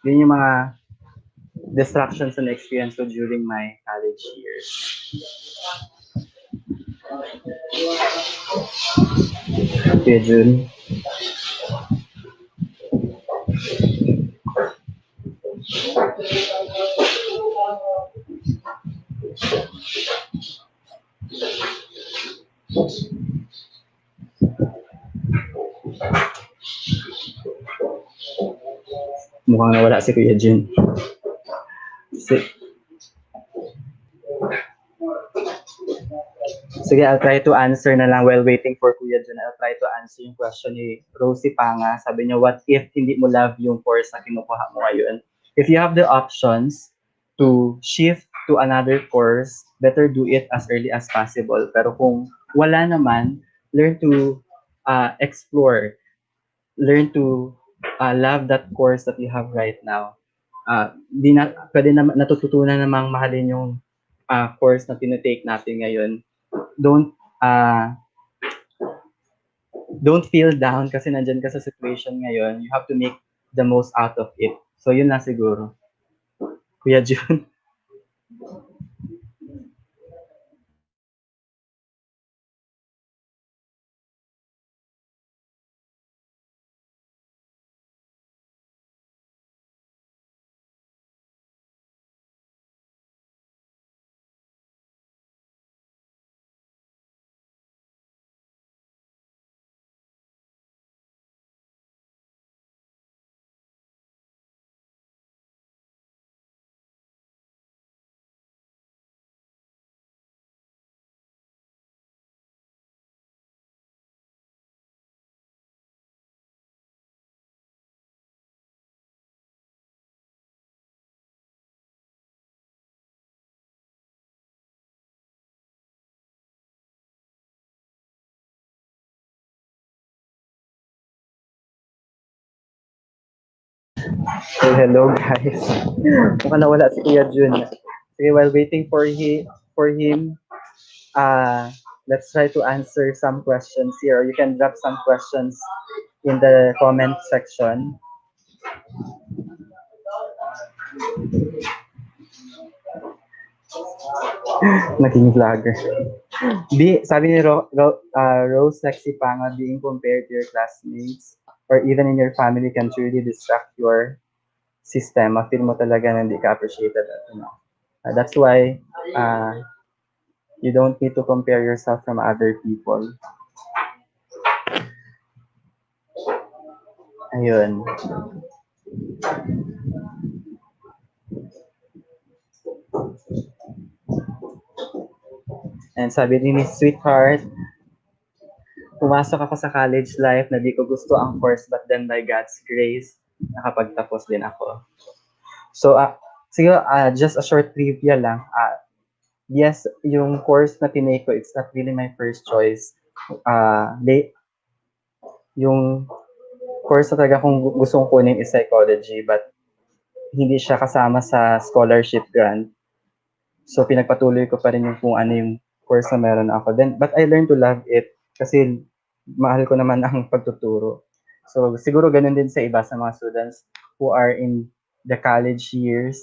yun yung mga distractions and experience ko during my college years. Okay, June. Mukhang nawala si Kuya Jun. Sige, I'll try to answer na lang while waiting for Kuya Jun. I'll try to answer yung question ni Rosie Panga. Sabi niya, what if hindi mo love yung course na kinukuha mo ngayon? If you have the options to shift to another course, better do it as early as possible. Pero kung wala naman, learn to explore. Learn to love that course that you have right now. Pwede na natututunan namang mahalin yung course na tinitake natin ngayon. Don't feel down kasi nandyan ka sa situation ngayon. You have to make the most out of it. So yun lang siguro. Kuya Jun. So, hello guys. Mukhang nawala si Kuya Jun. Sige, while waiting for him, let's try to answer some questions here. You can drop some questions in the comment section. Naging vlogger. Sabi ni Rose Sexy Panga, being compared to your classmates or even in your family can truly distract your system. Feel mo talaga na hindi ka appreciated. That's why you don't need to compare yourself from other people. Ayun. And sabi ni Miss Sweetheart, pumasok ako sa college life na di ko gusto ang course, but then by God's grace, nakapagtapos din ako. So, siguro, just a short trivia lang. Yes, yung course na tinake ko, it's not really my first choice. Yung course na talaga kung gusto kong kunin is psychology, but hindi siya kasama sa scholarship grant. So, pinagpatuloy ko pa rin yung kung ano yung course na meron ako. But I learned to love it kasi mahal ko naman ang pagtuturo. So, siguro ganun din sa iba sa mga students who are in the college years.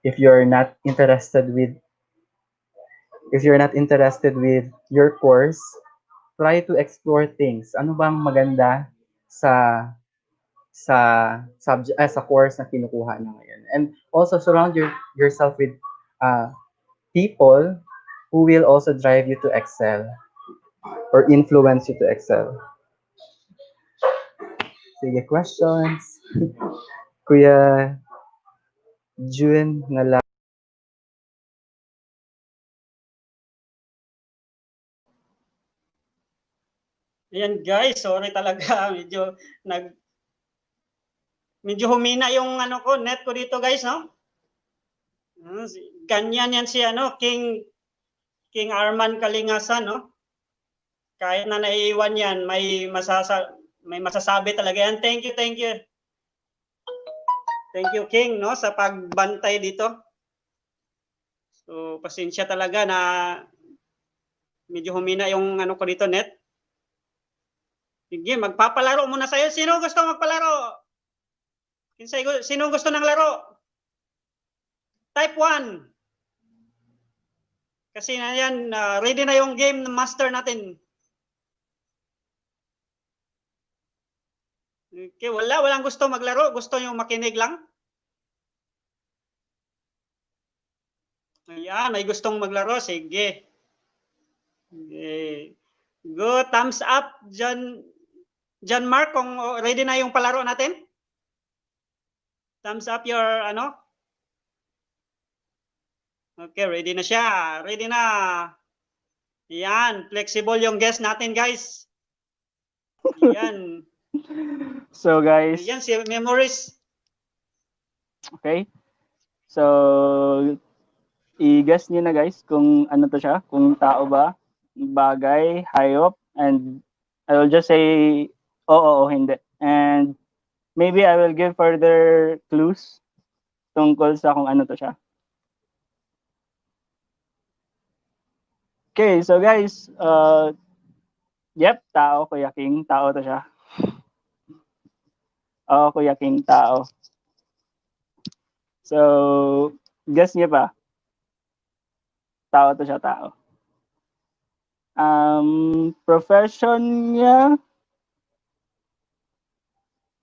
If you're not interested with your course, try to explore things. Ano bang maganda sa subject sa course na kinukuha niyo ngayon? And also surround yourself with people who will also drive you to excel or influence you to excel. Sige, questions. Kuya Jun na lang. Ayan guys, sorry talaga. Medyo humina yung net ko dito guys, no? Ganyan yan si King Arman Kalingasan, no? Kahit na naiiwan yan, may masasabi talaga yan. Thank you, thank you. Thank you, King, no, sa pagbantay dito. So, pasensya talaga na medyo humina yung ano ko dito, net. Sige, magpapalaro muna sa'yo. Sino gusto magpalaro? Sino gusto ng laro? Type 1. Kasi na yan, ready na yung game master natin. Okay, walang gusto maglaro. Gusto nyo makinig lang? Ayan, may gustong maglaro. Sige. Okay. Go, thumbs up, John Mark, kung ready na yung palaro natin. Thumbs up your, ano? Okay, ready na siya. Ready na. Yan, flexible yung guest natin, guys. Yan. So guys, Yan si Memories. okay. So i-guess niyo na guys kung ano to siya, kung tao ba, bagay, hayop, and I will just say oo o hindi. And maybe I will give further clues tungkol sa kung ano to siya. Okay, so guys, yep, tao, Kuya King, tao to siya. Oo, Kuya King, tao. So, guess niyo pa. Tao to siya, tao. Profession niya,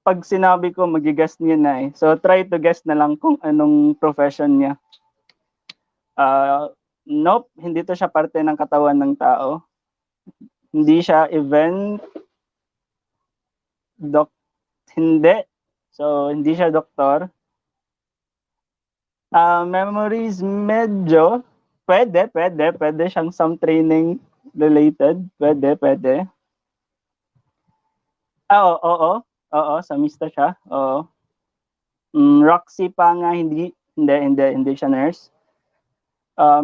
pag sinabi ko, magigas niya na eh. So, try to guess na lang kung anong profession niya. Nope, hindi to siya parte ng katawan ng tao. Hindi siya event, hindi. So, hindi siya doktor. Memories, medyo, pwede siyang some training related. Pwede. Oo, sa mista siya. Oo. Roxy pa nga, hindi siya nurse.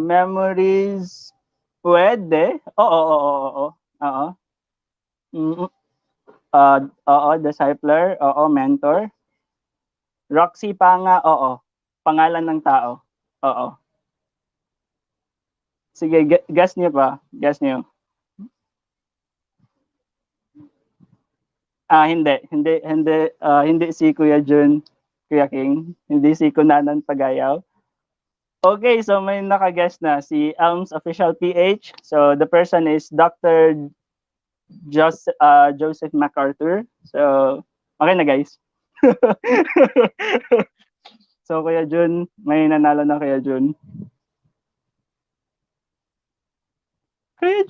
Memories, pwede. Oo. Oo, discipler. Oo, mentor. Roxy pa nga, oo. Pangalan ng tao. Oo. Sige, guess niyo pa. Guess niyo. Hindi si Kuya Jhunz, Kuya King. Hindi si Kunanan Pagayaw. Okay, so may nakaguess na si Elms Official PH. So the person is Dr. Joseph MacArthur. So, okay na guys. So Kuya Jun, may nanalo na Kuya Jun. Kuya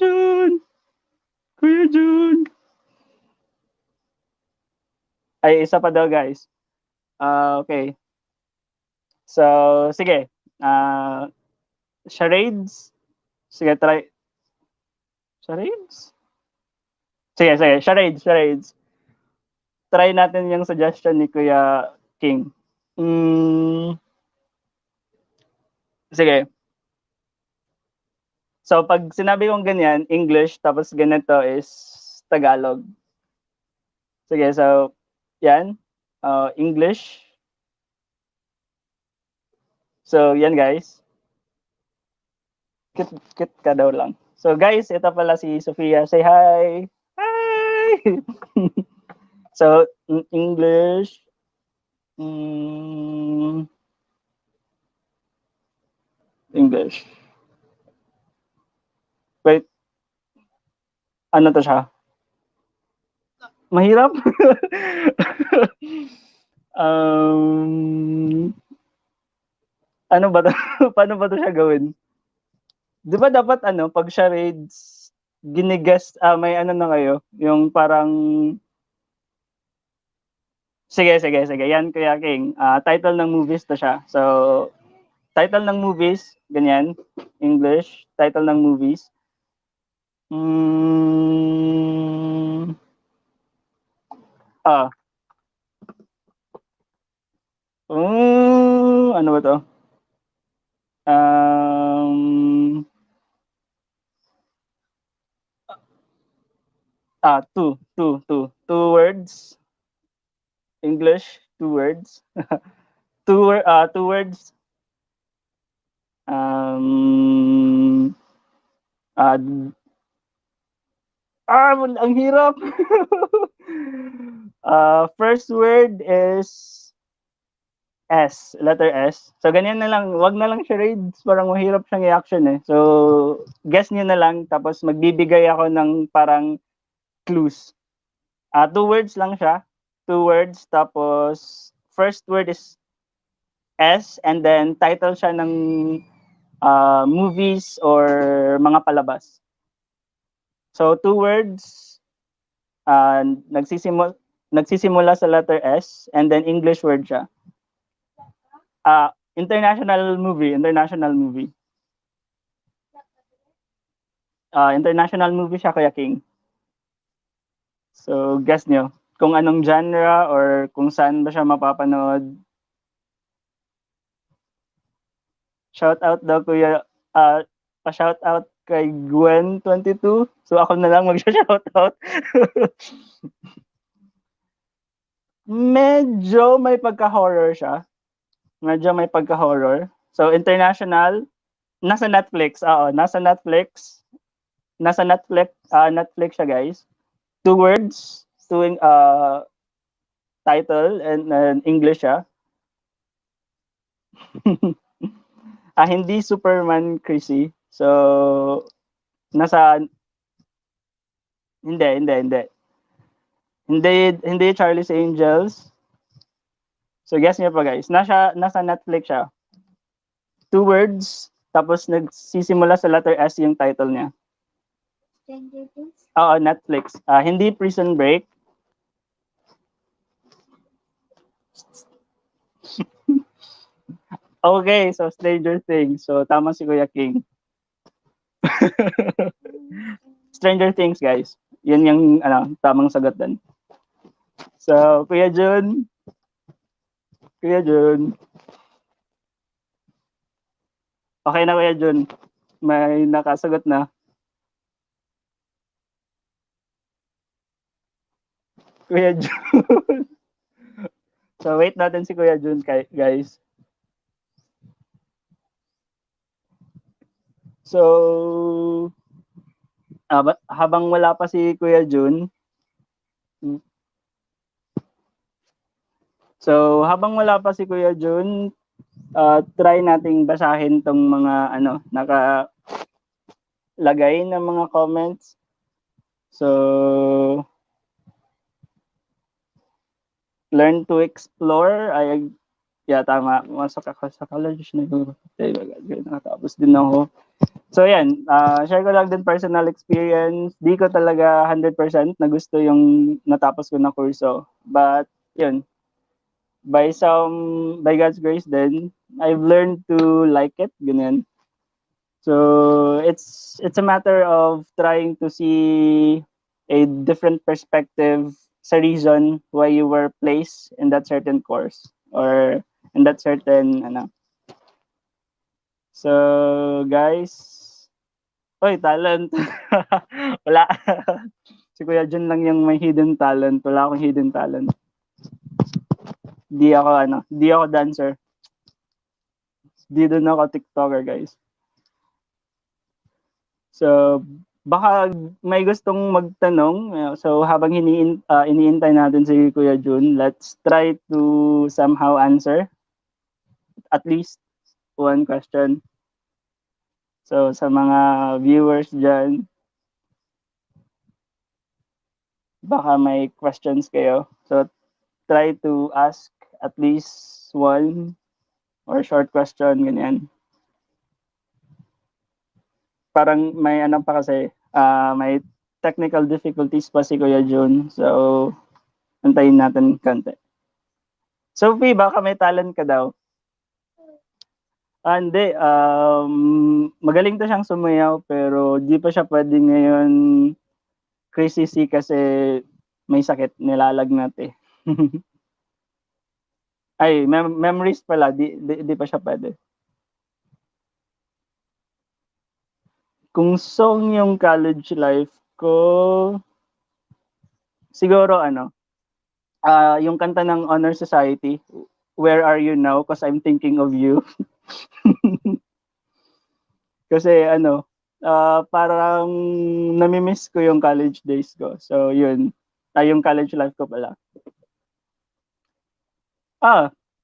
Jun. Ay, isa pa daw guys. Okay. So, sige. Charades. Sige, try. Charades? Sige. Charades. Try natin yung suggestion ni Kuya King. Sige. So, pag sinabi kong ganyan, English, tapos ganito is Tagalog. Sige, so, yan. English. So, yan guys. Cute ka daw lang. So, guys, ito pala si Sofia. Say hi! Hi! So, English. English. Wait. Ano to siya? Mahirap? Ano ba to? Paano ba to siya gawin? Di ba dapat pag charades, ginigas, may ano na kayo, yung parang, sige, yan Kuya King, title ng movies to siya. So, title ng movies, ganyan, English, title ng movies. Ano ba to? Two words. English, two words. Two words. Um, uh, ang hirap. First word is S, letter S. So, ganyan na lang. Wag na lang charades. Parang mahirap siyang i-action eh. So, guess niyo na lang. Tapos, magbibigay ako ng parang clues. Two words lang siya. Two words. Tapos, first word is S. And then, title siya ng movies or mga palabas. So, two words. Nagsisimula sa letter S. And then, English word siya. International movie. International movie siya, Kuya King. So, guess nyo kung anong genre or kung saan ba siya mapapanood. Shout out daw, Kuya. Pa-shout out kay Gwen22. So, ako na lang mag-shout out. Medyo may pagka-horror siya. So, international. Nasa Netflix. Nasa Netflix. Netflix siya, guys. Two words. Title and English siya. Hindi Superman, Chrissy. So, hindi. Hindi Charlie's Angels. So, guess niyo pa, guys. Nasa Netflix siya. Two words, tapos nagsisimula sa letter S yung title niya. Stranger Things? Netflix. Hindi Prison Break. Okay, so Stranger Things. So, tama si Kuya King. Stranger Things, guys. Yun yung tamang sagot din. So, Kuya Jun. Okay na, Kuya Jun. May nakasagot na. Kuya Jun. So, wait natin si Kuya Jun, guys. So, habang wala pa si Kuya Jun, try nating basahin tong mga nakalagay ng mga comments. So, learn to explore. Tama. Masok ako sa college na yun. Nakatapos din ako. So, yan. Share ko lang din personal experience. Di ko talaga 100% na gusto yung natapos ko na kurso. But, yun. By God's grace then, I've learned to like it. Ganyan. So, it's a matter of trying to see a different perspective sa reason why you were placed in that certain course or in that certain So, guys, talent. Wala. Si Kuya Jun lang yung may hidden talent. Wala akong hidden talent. Di ako dancer. Di din ako TikToker, guys. So, baka may gustong magtanong. So, habang iniintay natin si Kuya Jun, let's try to somehow answer at least one question. So, sa mga viewers dyan, baka may questions kayo. So, try to ask at least one or short question, ganyan. Parang may pa kasi, may technical difficulties pa si Kuya Jun. So, antayin natin konti. Sophie, baka may talent ka daw. Hindi. Magaling to siyang sumayaw pero di pa siya pwede ngayon Chrissy C kasi may sakit, nilalagnat eh. Ay, memories pala, di pa siya pwede. Kung song yung college life ko, siguro yung kanta ng Honor Society, Where Are You Now? Because I'm Thinking of You. Kasi parang namimiss ko yung college days ko. So yun, yung college life ko pala.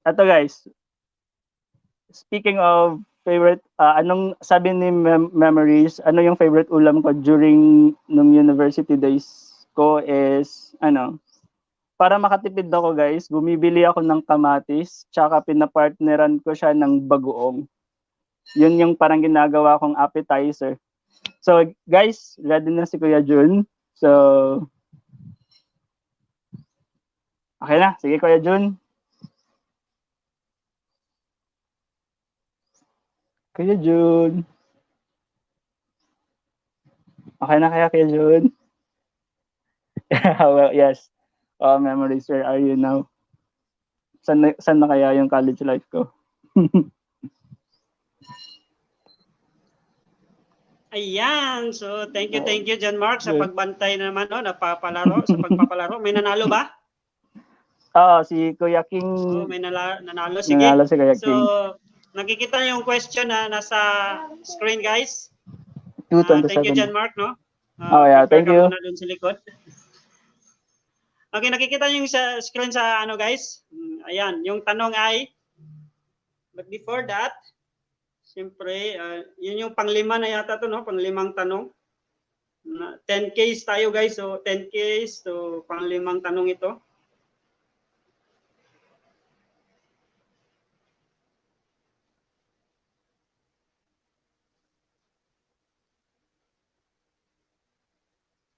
Eto guys, speaking of favorite, anong sabi ni Memories, ano yung favorite ulam ko during nung university days ko is, para makatipid ako guys, bumibili ako ng kamatis, tsaka pinapartneran ko siya ng bagoong. Yun yung parang ginagawa kong appetizer. So guys, ready na si Kuya Jun. So, okay na. Sige Kuya Jun. Kuya Jun. Okay na kaya Kuya Jun? Well, yes. Memories, where are you now? Saan na kaya yung college life ko? Ayan. So, thank you, John Mark, sa pagbantay naman, sa pagpapalaro. May nanalo ba? Si Kuya King. May nanalo. Sige. Nanalo si Kuya King. So, nakikita niyo yung question na nasa screen, guys. 227. Thank you, John Mark, no? Yeah, thank you. Muna dun sa likod. Okay, nakikita niyo yung sa screen sa guys? Ayan, yung tanong ay, but before that, siyempre, yun yung panglima na yata to, no? Panglimang tanong. 10 case tayo, guys. So, 10 case. So, panglimang tanong ito.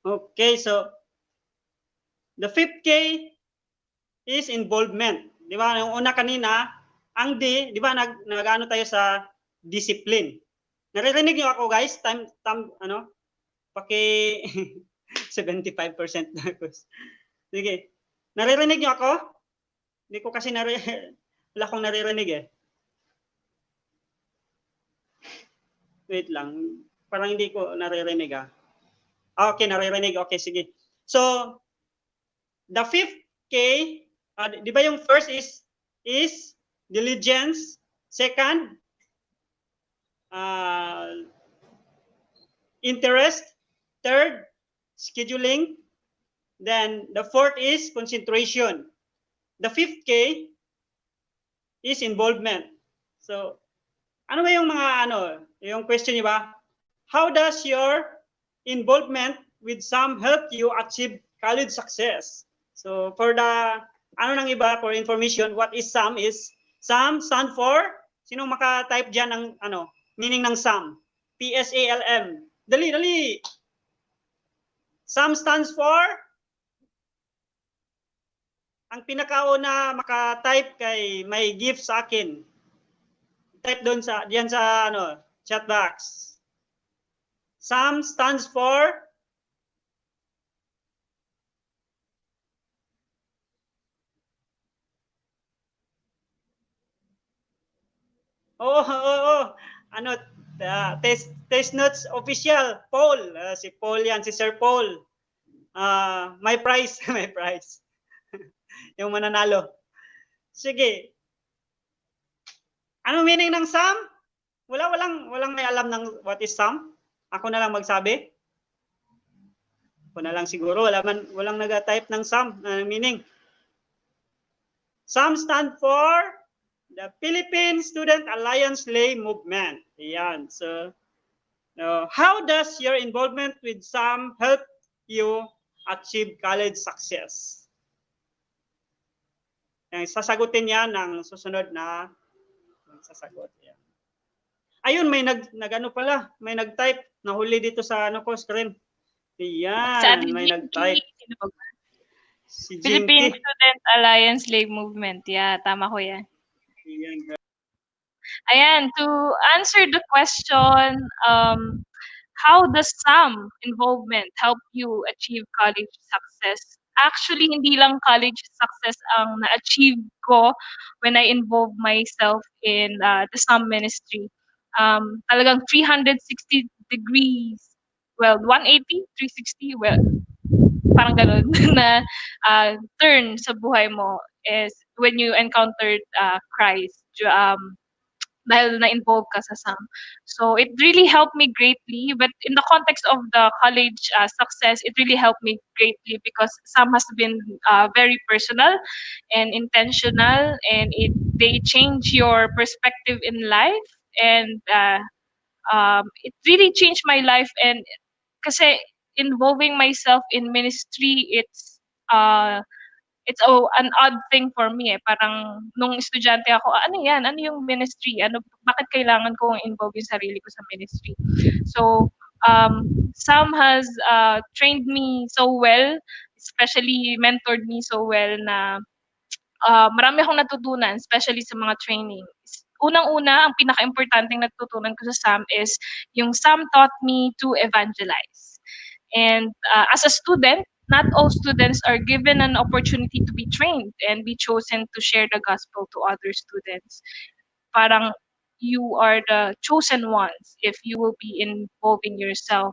Okay, so, the 5th K is involvement. Di ba? Yung una kanina, ang D, di ba, nag-ano tayo sa discipline. Naririnig niyo ako, guys? Paki 75% na ako. Sige. Naririnig niyo ako? Hindi ko kasi wala akong naririnig eh. Wait lang. Parang hindi ko naririnig ah. Okay, naririnig. Okay, sige. So, the 5th K, di ba yung first is diligence, second, interest, third, scheduling, then the fourth is concentration. The 5th K is involvement. So, ano ba yung mga yung question niyo ba? How does your involvement with SAM help you achieve college success? So, for the nang iba for information, what is SAM is SAM stand for, sino maka-type diyan ng meaning ng SAM? PSALM. Dali. SAM stands for, ang pinakauna maka-type kay may gift sa akin. Type doon diyan sa chat box. SAM stands for test notes official, Paul. Si Paul yan, si Sir Paul. My prize, my prize. Yung mananalo. Sige. Ano meaning ng SAM? Walang may alam ng what is SAM? Ako na lang magsabi. Ako na lang siguro, walang nag-type ng SAM na meaning. SAM stand for the Philippine Student Alliance Lay Movement. Ayan. So, how does your involvement with SAM help you achieve college success? Sasagutin yan ng susunod na sasagot. Yan. Ayun, may pala, may nag-type, nahuli dito sa screen. Ayan, may nag-type. Si Philippine Student Alliance Lay Movement. Yeah, tama ko yan. Ayan, to answer the question, how does SAM involvement help you achieve college success? Actually, hindi lang college success ang na-achieve ko when I involved myself in the SAM ministry. Talagang 360 degrees, well, 180, 360, well, parang ganun na turn sa buhay mo is when you encountered Christ dahil na-involve ka sa SAM. So it really helped me greatly, but in the context of the college success, it really helped me greatly because SAM has been very personal and intentional, and they change your perspective in life, and it really changed my life. And kasi involving myself in ministry, it's an odd thing for me eh. Parang nung estudyante ako, ano yan? Ano yung ministry? Bakit kailangan kong involve yung sarili ko sa ministry? So, Sam has trained me so well, especially mentored me so well na marami akong natutunan, especially sa mga training. Unang-una, ang pinaka-importanting natutunan ko sa SAM is yung SAM taught me to evangelize. And as a student, not all students are given an opportunity to be trained and be chosen to share the gospel to other students. Parang you are the chosen ones if you will be involving yourself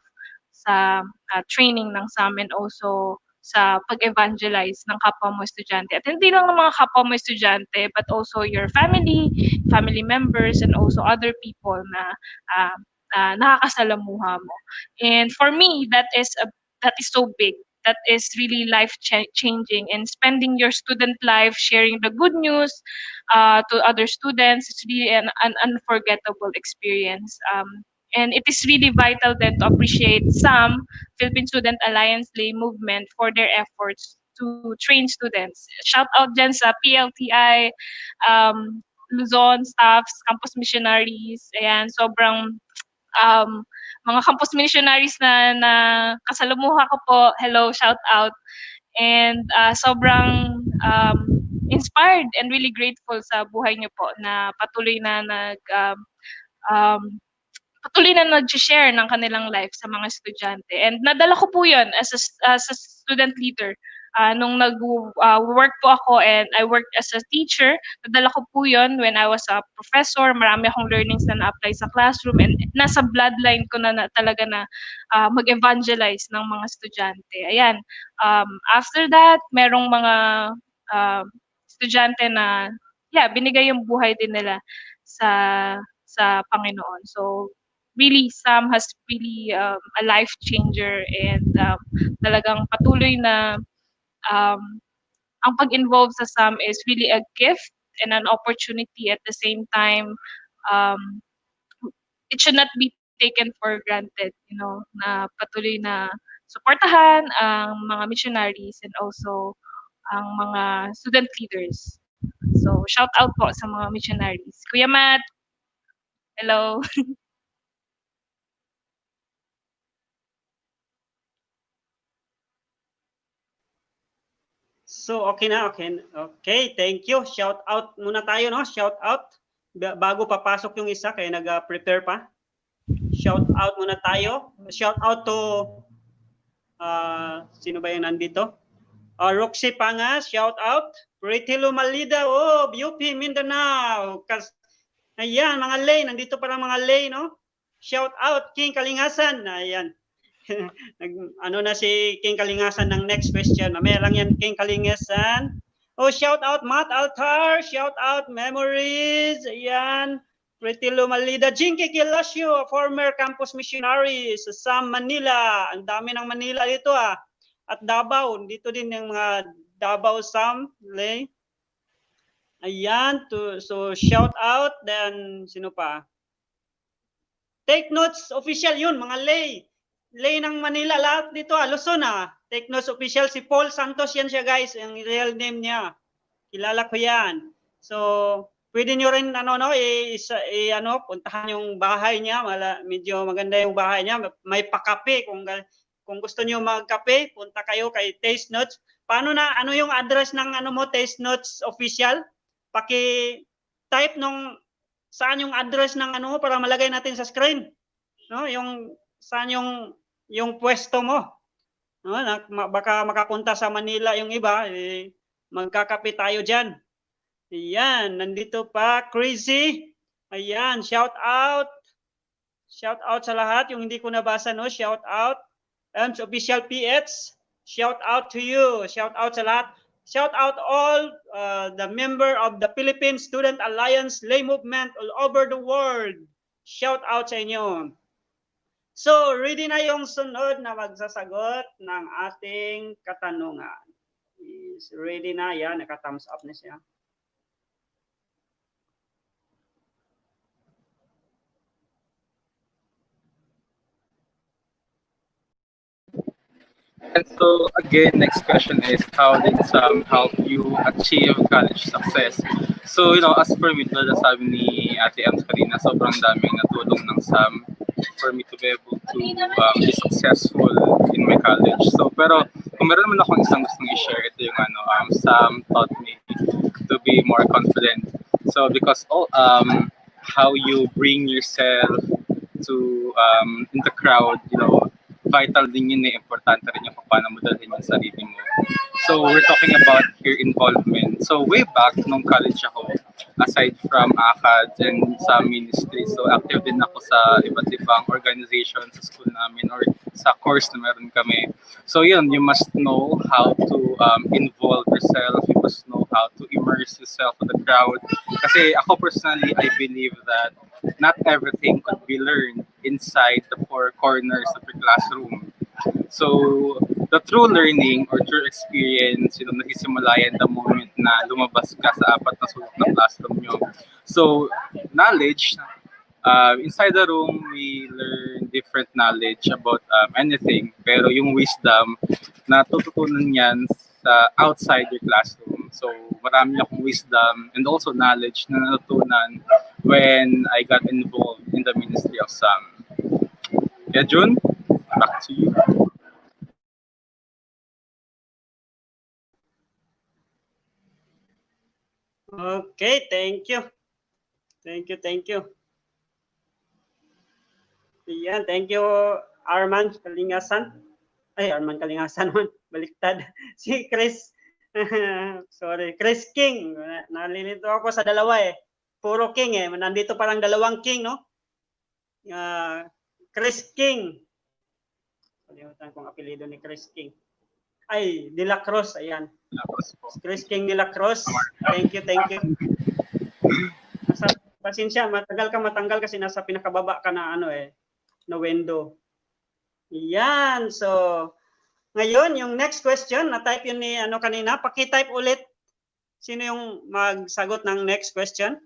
sa training ng SAM and also sa pag-evangelize ng kapwa mo estudyante. At hindi lang ng mga kapwa mo estudyante, but also your family members, and also other people na nakakasalamuha mo. And for me, that is so big. That is really life-changing. And spending your student life sharing the good news to other students is really an unforgettable experience. And it is really vital then to appreciate SAM, Philippine Student Alliance Lay Movement, for their efforts to train students. Shout out dyan sa PLTI, Luzon staffs, campus missionaries. Ayan, sobrang mga campus missionaries na kasalamuha ko po. Hello, shout out. And sobrang inspired and really grateful sa buhay niyo po na patuloy na nag-share ng kanilang life sa mga estudyante. And nadala ko po 'yon as a student leader. Nung nag-work po ako and I worked as a teacher, nadala ko po 'yon when I was a professor. Marami akong learnings na na-apply sa classroom, and nasa bloodline ko na talaga na mag-evangelize ng mga estudyante. Ayan. After that, merong mga estudyante na binigay yung buhay din nila sa Panginoon. So really, Sam has really a life changer, and talagang patuloy na ang pag-involve sa SAM is really a gift and an opportunity at the same time. It should not be taken for granted, na patuloy na suportahan ang mga missionaries and also ang mga student leaders. So, shout out po sa mga missionaries. Kuya Matt, hello. So, okay na, okay. Okay, thank you. Shout out muna tayo, no? Shout out. Bago papasok yung isa, kaya nag-prepare pa. Shout out muna tayo. Shout out to, sino ba yung nandito? Roxy Pangas, shout out. Pretty Lumalida, UP Mindanao. Ayan, mga lay, nandito pala mga lay, no? Shout out, King Kalingasan. Ayan. Ano na si King Kalingasan ng next question. Mamaya lang yan, King Kalingasan. Shout out Matt Altar, shout out Memories. Ayan. Pretty Lumalida. Jinky Kilasio, former campus missionary sa SAM Manila. Ang dami ng Manila dito At Davao, dito din yung mga Davao SAM. Ayan, so shout out. Then, sino pa? Take notes, official yun, mga lay. Lay ng Manila, lahat dito, Luzon Take notes, official, si Paul Santos yan siya guys, yung real name niya. Kilala ko yan. So, pwede nyo rin, puntahan yung bahay niya. Medyo maganda yung bahay niya. May pakape. Kung gusto nyo magkape, punta kayo kay Taste Notes. Paano ano yung address ng Taste Notes official? Paki-type saan yung address ng para malagay natin sa screen. No, yung saan yung pwesto mo. No, baka makapunta sa Manila yung iba, magkakape tayo diyan. Ayan, nandito pa Crazy. Ayan, shout out. Shout out sa lahat yung hindi ko nabasa, no? Shout out. Official PH. Shout out to you. Shout out sa lahat. Shout out all the member of the Philippine Student Alliance Lay Movement all over the world. Shout out sa inyo. So, ready na yung sunod na magsasagot ng ating katanungan. Is ready na. Yan, naka-thumbs up na siya. And so again, next question is, how did SAM help you achieve college success? So, as for me, tulad na sabi ni Ate Ems kanina, sobrang daming natulong ng SAM for me to be able to be successful in my college. So, pero kung meron naman akong isang gustong i-share, ito yung SAM taught me to be more confident. So, because how you bring yourself to in the crowd, vital din yun eh, importante rin yung kung paano mo dalhin yung sarili mo. So, we're talking about your involvement. So, way back nung college ako, aside from ACADS and sa ministry, so active din ako sa iba't ibang organization sa school namin or sa course na meron kami. So, yun, you must know how to involve yourself, you must know how to immerse yourself in the crowd. Kasi ako personally, I believe that not everything could be learned inside the four corners of your classroom. So, the true learning or true experience, nagsisimula yan the moment na lumabas ka sa apat na sulok ng classroom nyo. So, knowledge, inside the room, we learn different knowledge about anything. Pero yung wisdom, natututunan yan sa outside your classroom. So, marami akong wisdom and also knowledge na natutunan when I got involved in the Ministry of SAM. Yeah, Jhun, back to you. Okay, thank you. Thank you. Yan, thank you, Arman Kalingasan. Ay, Arman Kalingasan man. Baliktad. Si Chris. Sorry, Chris King. Nalilito ako sa dalawa eh. Puro King eh. Nandito parang dalawang King, no? Chris King. Kalimutan kong apelido ni Chris King. Ay, De La Cruz. Ayan. Chris King De La Cruz. Thank you. Pasensya, matagal ka matanggal kasi nasa pinakababa ka na na window. Yan. So, ngayon, yung next question, na-type yun ni kanina. Paki-type ulit. Sino yung magsagot ng next question?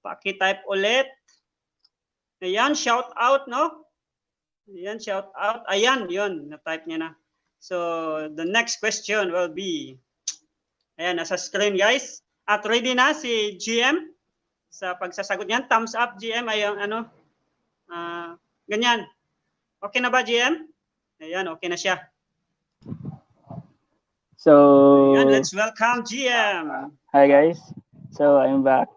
Paki-type ulit. Ayan, shout out, no? Ayan, shout out. Ayan, yun. Na-type niya na. So, the next question will be, ayan, nasa screen, guys. At ready na si GM sa pagsasagot niyan. Thumbs up, GM. Ayan, ganyan. Okay na ba, GM? Ayan, okay na siya. So, ayan, let's welcome GM. Hi guys. So, I'm back.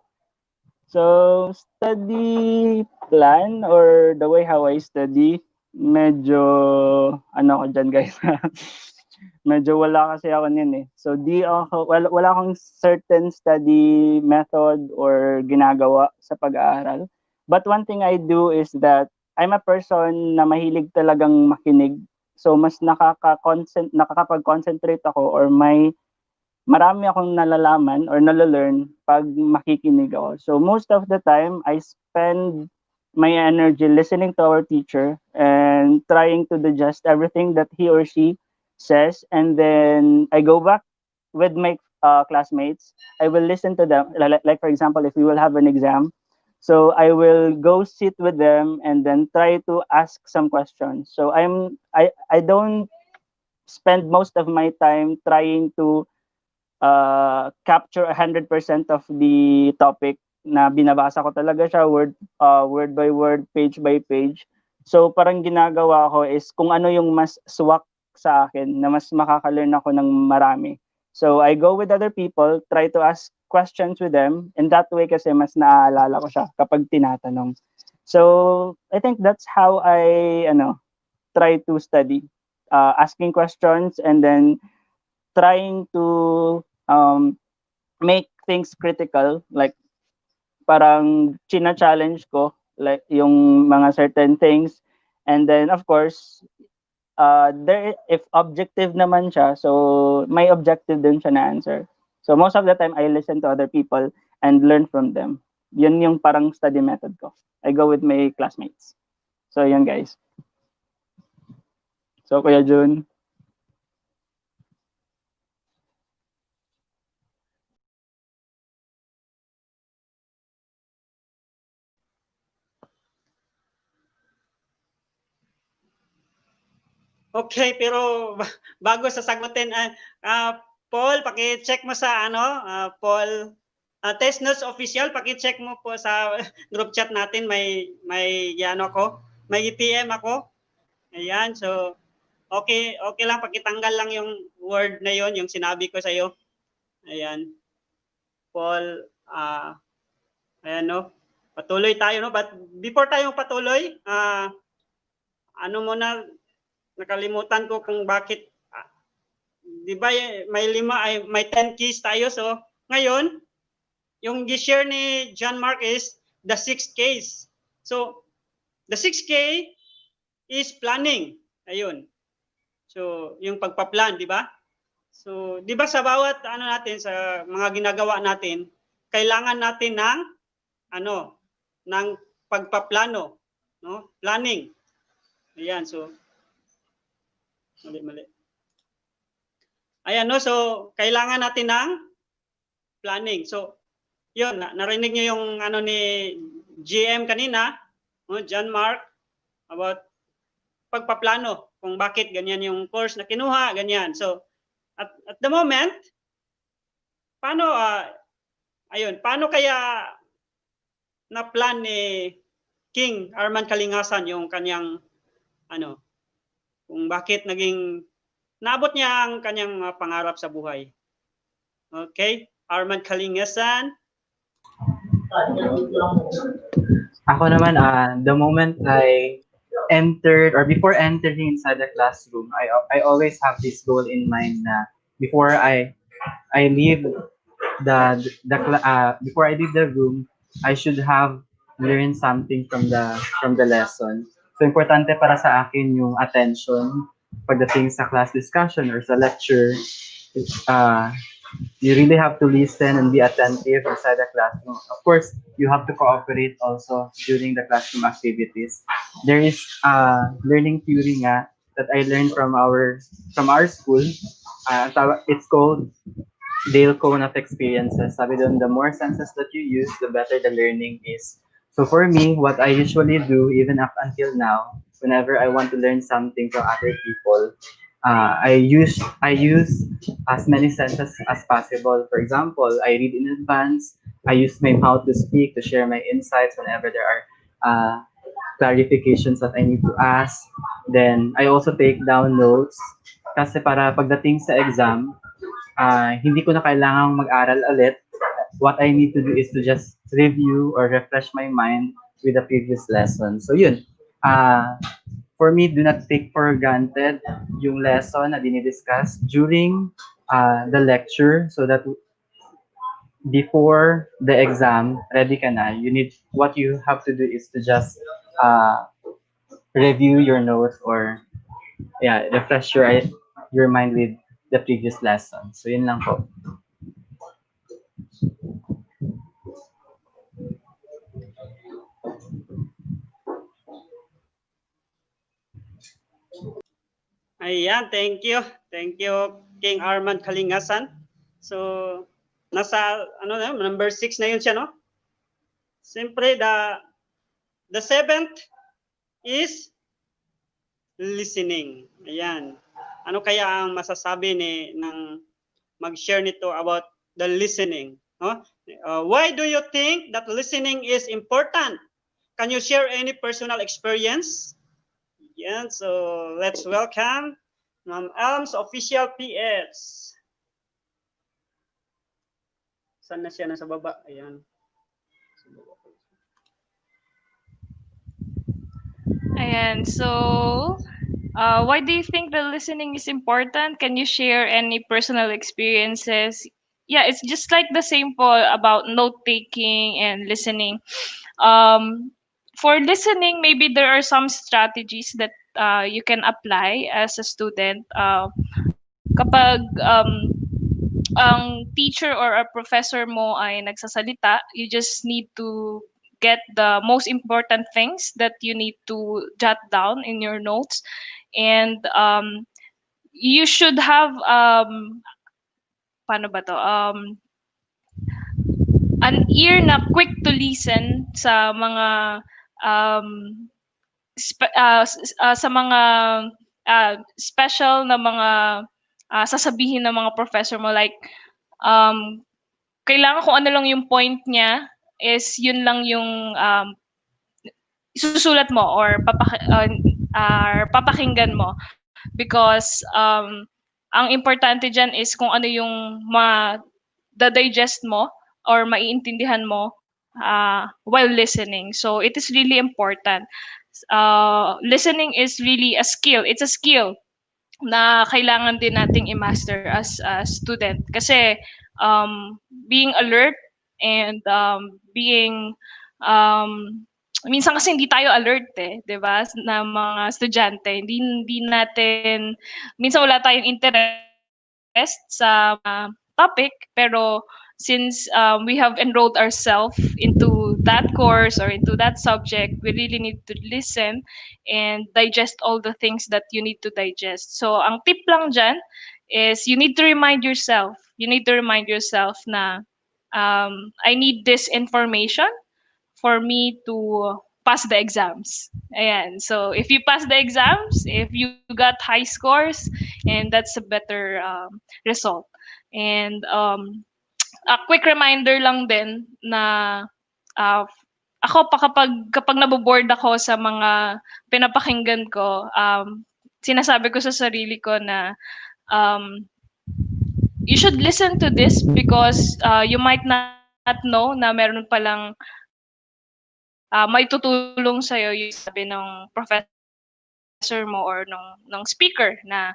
So, study plan or the way how I study, medyo, ko dyan guys. Medyo wala kasi ako niyan eh. So, wala akong certain study method or ginagawa sa pag-aaral. But one thing I do is that I'm a person na mahilig talagang makinig. So, mas nakakapag-concentrate ako or marami akong nalalaman or nalalearn pag makikinig ako. So, most of the time, I spend my energy listening to our teacher and trying to digest everything that he or she says. And then I go back with my classmates. I will listen to them. Like, for example, if we will have an exam, so I will go sit with them and then try to ask some questions. So I don't spend most of my time trying to capture 100% of the topic na binabasa ko talaga siya word by word, page by page. So parang ginagawa ko is kung ano yung mas swak sa akin na mas makaka-learn ako ng marami. So I go with other people, try to ask questions with them, and that way kasi mas naaalala ko siya kapag tinatanong. So I think that's how I try to study, asking questions and then trying to make things critical, like parang china-challenge ko like yung mga certain things, and then of course if objective naman siya, so may objective din siya na answer. So most of the time, I listen to other people and learn from them. Yun yung parang study method ko. I go with my classmates. So yun guys. So Kuya Jun. Okay, pero bago sasagutin, Paul, paki-check mo sa Paul, Test Notes Official, paki-check mo po sa group chat natin, may ako, may PM ako. Ayan, so okay lang, pakitanggal lang yung word na yon, yung sinabi ko sa iyo. Ayan. Paul, ayan no. Patuloy tayo no, but before tayo patuloy, ano muna, nakalimutan ko kung bakit, di ba may 10 keys tayo. So ngayon, yung gi-share ni John Mark is the 6 case. So the 6K is planning. Ayun. So yung pagpa-plan, di ba? So di ba sa bawat natin, sa mga ginagawa natin, kailangan natin ng ng pagpaplano, no? Planning. Ayan, so mali. Ayan, no? So, kailangan natin ng planning. So, yun, narinig niyo yung ni GM kanina, John Mark, about pagpaplano, kung bakit ganyan yung course na kinuha, ganyan. So, at the moment, paano kaya na-plan ni King Arman Kalingasan yung kanyang, kung bakit naabot niya ang kanyang pangarap sa buhay. Okay? Arman Kalingasan. Ako naman, the moment I entered or before entering inside the classroom, I always have this goal in mind na before I leave before I leave the room, I should have learned something from the lesson. So importante para sa akin yung attention pagdating sa class discussion or sa lecture. You really have to listen and be attentive inside the classroom. Of course, you have to cooperate also during the classroom activities. There is learning theory nga that I learned from our school. It's called Dale Cone of Experiences. Sabi doon, the more senses that you use, the better the learning is. So for me, what I usually do, even up until now, whenever I want to learn something from other people, I use as many senses as possible. For example, I read in advance. I use my mouth to speak, to share my insights whenever there are clarifications that I need to ask. Then I also take down notes kasi para pagdating sa exam, hindi ko na kailangang mag-aral ulit. What I need to do is to just review or refresh my mind with the previous lesson. So yun, for me, do not take for granted yung lesson na dinidiscuss during the lecture so that before the exam, ready ka na. What you have to do is to just review your notes or refresh your mind with the previous lesson. So yun lang po. Ayan, thank you. Thank you, King Arman Kalingasan. So, nasa, number 6 na yun siya, no? Siyempre, the 7th is listening. Ayan. Ano kaya ang masasabi ng mag-share nito about the listening? No? Why do you think that listening is important? Can you share any personal experience? Yan, so let's welcome Ma'am Elms Official PS. Saan na siya? Nasa baba. Ayan. Ayan, so why do you think the listening is important? Can you share any personal experiences? Yeah, it's just like the same po about note taking and listening. For listening, maybe there are some strategies that you can apply as a student kapag ang teacher or a professor mo ay nagsasalita, you just need to get the most important things that you need to jot down in your notes, and you should have paano ba to an ear na quick to listen sa mga um, sa mga special na mga sasabihin ng mga professor mo, like kailangan kung ano lang yung point niya is yun lang yung isusulat mo or papakinggan mo, because ang importante dyan is kung ano yung ma-digest mo or maiintindihan mo while listening. So it is really important. Listening is really a skill. It's a skill na kailangan din nating i-master as a student. Kasi being alert and being minsan kasi hindi tayo alert 'di ba? Na mga estudyante, hindi natin minsan wala tayong interest sa topic, pero since we have enrolled ourselves into that course or into that subject, we really need to listen and digest all the things that you need to digest. So ang tip lang dyan is you need to remind yourself. You need to remind yourself na I need this information for me to pass the exams. Ayan. So if you pass the exams, if you got high scores, and that's a better result. And a quick reminder lang din na ako pa kapag naboboard ako sa mga pinapakinggan ko, sinasabi ko sa sarili ko na you should listen to this because you might not know na meron palang may tutulong sa'yo yung sabi ng professor mo or ng speaker na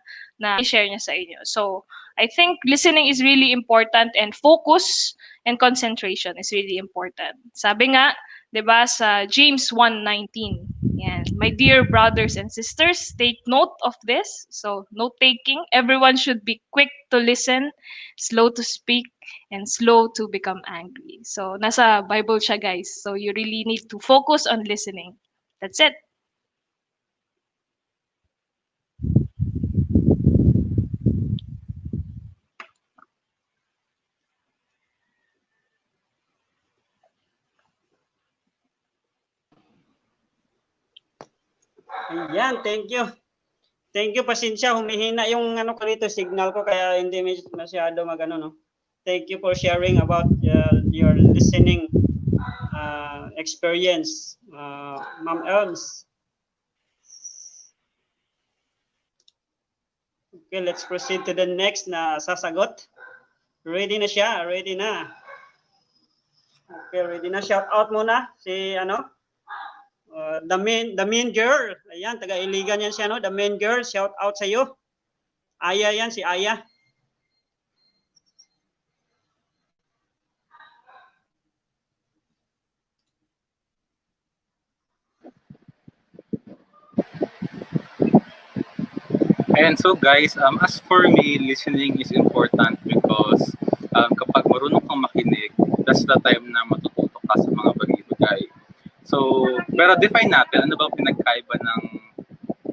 i-share niya sa inyo. So I think listening is really important, and focus and concentration is really important. Sabi nga, 'di ba, sa James 1:19. Yan. My dear brothers and sisters, take note of this. So, note taking, everyone should be quick to listen, slow to speak, and slow to become angry. So, nasa Bible siya, guys. So, you really need to focus on listening. That's it. Ayan, thank you. Thank you, pasensya. Humihina yung ano ko dito, signal ko, kaya hindi masyado magano, no? Thank you for sharing about your listening experience, Ma'am Elms. Okay, let's proceed to the next na sasagot. Ready na siya, ready na. Okay, ready na. Shout out muna si ano? The main girl. Ayan, taga-Iligan yan siya, no? The main girl, shout out sa iyo. Aya yan, si Aya. And so guys, as for me, listening is important because kapag marunong kang makinig, that's the time na matututo ka sa mga bagay-bagay. So, pero define natin, ano ba pinagkaiba ng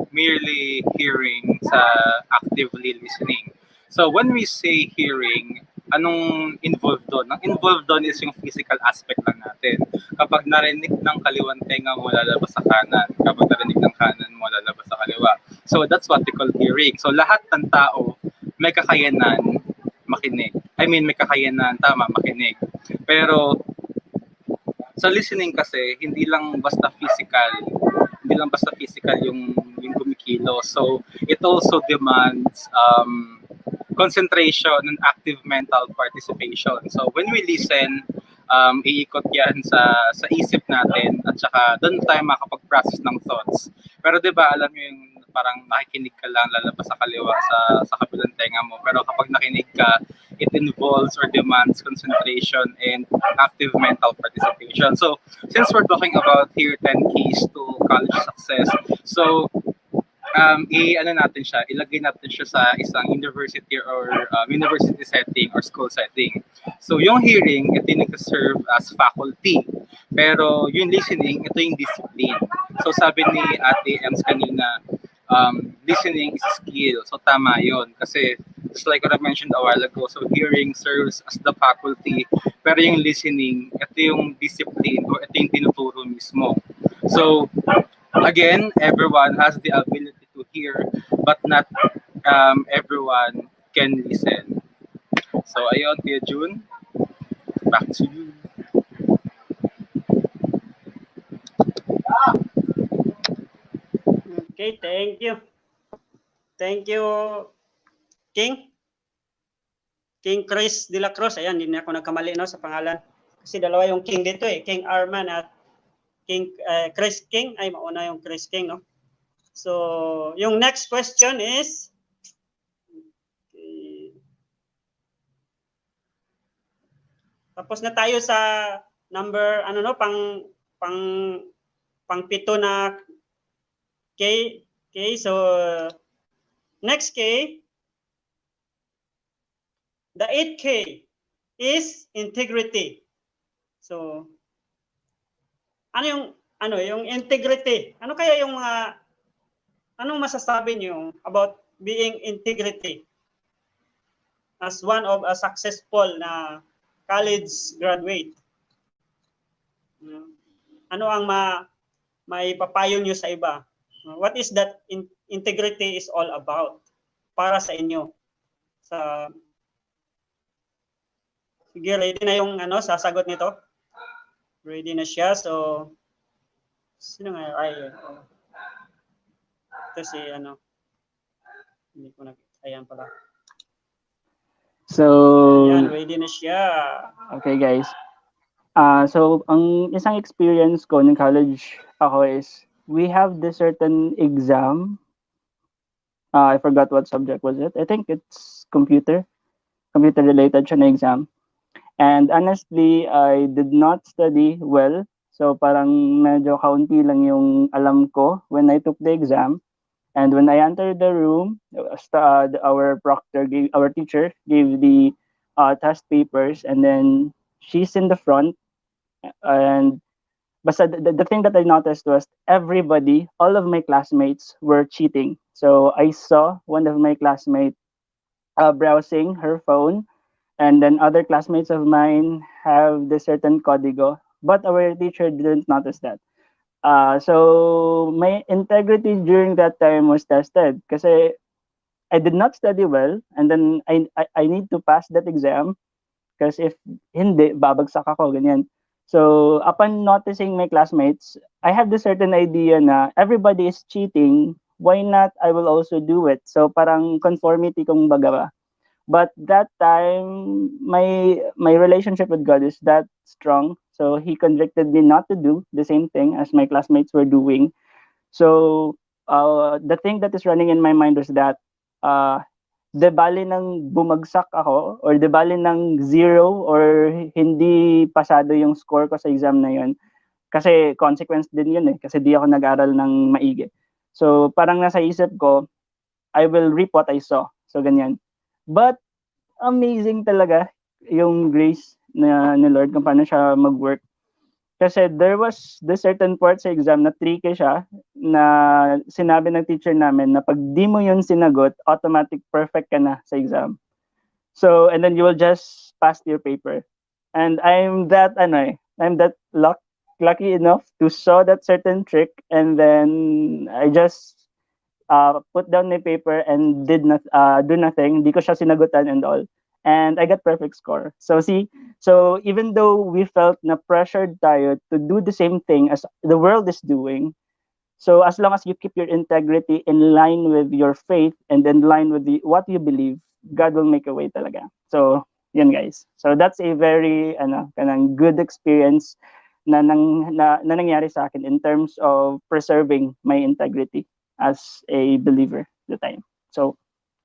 merely hearing sa actively listening? So, when we say hearing, anong involved doon? Ang involved doon is yung physical aspect lang natin. Kapag narinig ng kaliwang tenga mo, lalabas sa kanan. Kapag narinig ng kanan mo, lalabas sa kaliwa. So, that's what we call hearing. So, lahat ng tao may kakayanan makinig. I mean, may kakayanan, makinig. Pero, sa listening kasi, hindi lang basta physical yung kumikilo. So, it also demands concentration and active mental participation. So when we listen, iikot yan sa isip natin at saka doon tayo makapag-process ng thoughts. Pero 'di ba, alam mo yung parang nakikinig ka lang, lalabas sa kaliwa sa kabilang tenga mo. Pero kapag nakinig ka, it involves or demands concentration and active mental participation. So since we're talking about here 10 keys to college success, so ano natin siya, ilagay natin siya sa isang university or university setting or school setting. So yung hearing, ito yung nag-serve as faculty. Pero yung listening, ito yung discipline. So sabi ni Ate Ems kanina, listening is a skill. So tama yon kasi just like what I mentioned a while ago, so hearing serves as the faculty, pero yung listening, ito yung discipline o ito yung tinuturo mismo. So again, everyone has the ability to hear, but not everyone can listen. So ayun, Kuya June, back to you. Okay, thank you. Thank you, King. King Chris de la Cruz. Ayan, hindi na ako nagkamali no, sa pangalan. Kasi dalawa yung King dito eh. King Arman at King Chris King. Ay, mauna yung Chris King, no? So, yung next question is, okay. Tapos na tayo sa number, ano no, pang pito na K. Okay, so, next K, the 8K is integrity. So, yung integrity? Ano kaya yung anong masasabi niyo about being integrity as one of a successful na college graduate? Ano ang maipapayo niyo sa iba? What is that integrity is all about para sa inyo? Sige, ready na yung sasagot nito? Ready na siya. So, sino nga? Ito si hindi ko ayan pala. So, ayan, ready na siya. Okay guys. So, ang isang experience ko ng college ako is, we have this certain exam. I forgot what subject was it. I think it's computer related siya na exam. And honestly, I did not study well. So parang medyo kaunti lang yung alam ko when I took the exam. And when I entered the room, our teacher gave the test papers, and then she's in the front. And but the thing that I noticed was everybody, all of my classmates were cheating. So I saw one of my classmates browsing her phone, and then other classmates of mine have this certain código, but our teacher didn't notice that. So my integrity during that time was tested kasi I did not study well, and then I need to pass that exam because if hindi, babagsak ako, ganyan. So upon noticing my classmates, I have this certain idea na everybody is cheating, why not I will also do it? So parang conformity kung baga ba. But that time, my relationship with God is that strong. So he convicted me not to do the same thing as my classmates were doing. So the thing that is running in my mind was that de bali nang bumagsak ako, or de bali nang zero, or hindi pasado yung score ko sa exam na yun. Kasi consequence din yun eh. Kasi di ako nag-aral ng maigi. So parang nasa isip ko, I will reap what I saw. So ganyan. But amazing talaga yung grace ni Lord kung paano siya mag-work. Kasi there was this certain part sa exam na tricky siya, na sinabi ng teacher namin na pag di mo yun sinagot, automatic perfect ka na sa exam. So, and then you will just pass your paper. And I'm that lucky enough to saw that certain trick, and then I just put down my paper and do nothing. Hindi ko siya sinagutan and all. And I got perfect score. So even though we felt na pressured tayo to do the same thing as the world is doing, so as long as you keep your integrity in line with your faith and in line with what you believe, God will make a way talaga. So, yun guys. So that's a very kanang good experience na nangyari sa akin in terms of preserving my integrity as a believer at the time. So,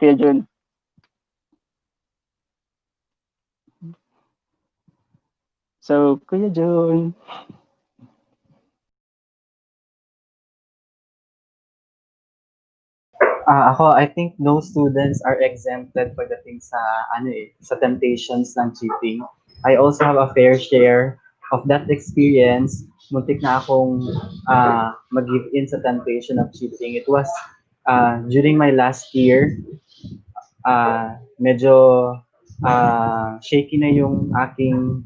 Kuya Jun. So, Kuya Jun. Ako, I think no students are exempted pagdating sa sa temptations ng cheating. I also have a fair share of that experience. Muntik na akong mag-give in sa temptation of cheating. It was during my last year, medyo shaky na yung aking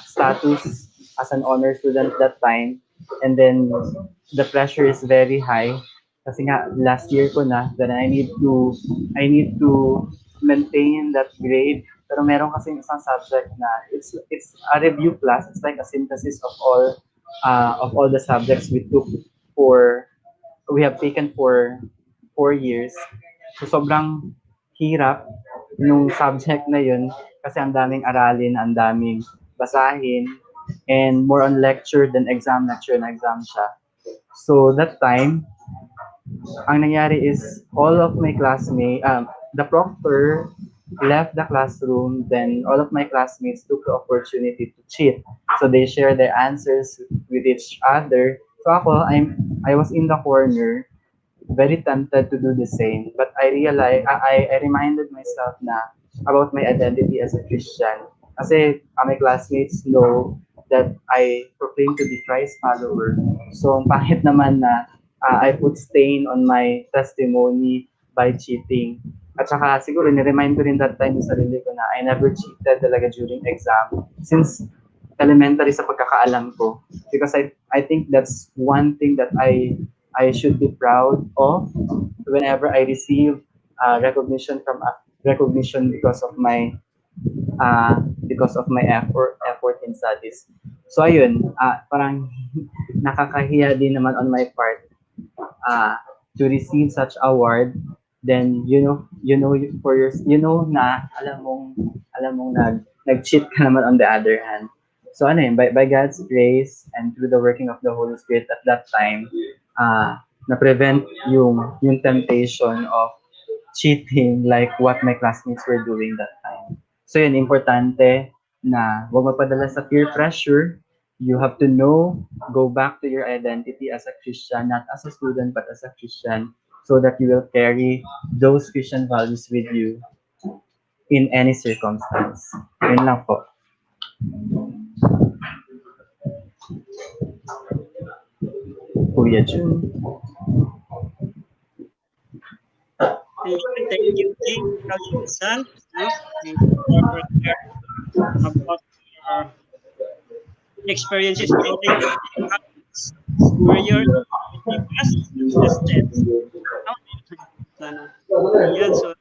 status as an honor student that time. And then the pressure is very high kasi nga last year ko na, then I need to maintain that grade. Pero meron kasi isang subject na it's a review class. It's like a synthesis of all the subjects for we have taken for 4 years. So sobrang hirap nung subject na yun kasi ang daming aralin, ang daming basahin, and more on lecture than lecture na exam siya. So that time, ang nangyari is all of my classmates, the proctor left the classroom, then all of my classmates took the opportunity to cheat. So they share their answers with each other. So I was in the corner, very tempted to do the same. But I realized, I reminded myself na about my identity as a Christian. Kasi my classmates know that I proclaim to be Christ follower. So, ang pangit naman na I put stain on my testimony by cheating. At saka siguro, ni-remind ko rin that time yung sarili ko na I never cheated talaga during exam. Since elementary sa pagkakaalam ko. Because I think that's one thing that I should be proud of whenever I receive recognition because of my effort in studies. So ayun, parang nakakahiya din naman on my part to receive such award. Then na alam mong nag-cheat ka naman on the other hand. So ano yun, by God's grace and through the working of the Holy Spirit at that time, na-prevent yung temptation of cheating like what my classmates were doing that time. So yun, importante na huwag magpadala sa peer pressure. You have to go back to your identity as a Christian, not as a student, but as a Christian, so that you will carry those Christian values with you in any circumstance. Yun lang po. Kuya June. Thank you, King. Son. Thank you for sharing about your experiences during for your tested. Yan, so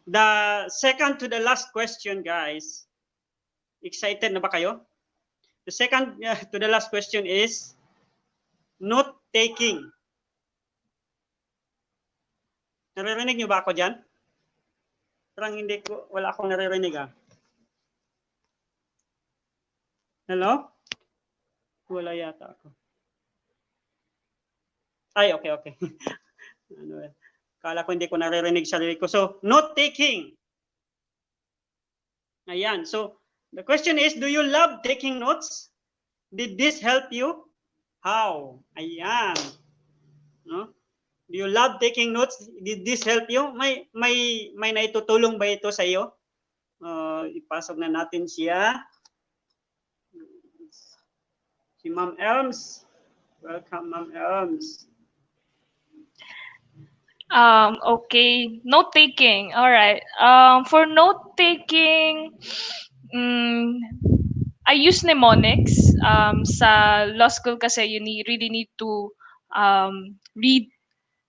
the second to the last question, guys. Excited na ba kayo? The second to the last question is note taking. Naririnig niyo ba ako dyan? Parang wala akong naririnig Hello? Wala yata ako. Ay, okay. Kala ko hindi ko naririnig sarili ko. So, note taking. Ayan. So, the question is, do you love taking notes? Did this help you? How? Ayan. No? Do you love taking notes? Did this help you? May naitutulong ba ito sa iyo? Ipasok na natin siya. Si Ma'am Elms. Welcome, Ma'am Elms. Okay, note taking. All right. For note taking, I use mnemonics. Sa law school kasi really need to read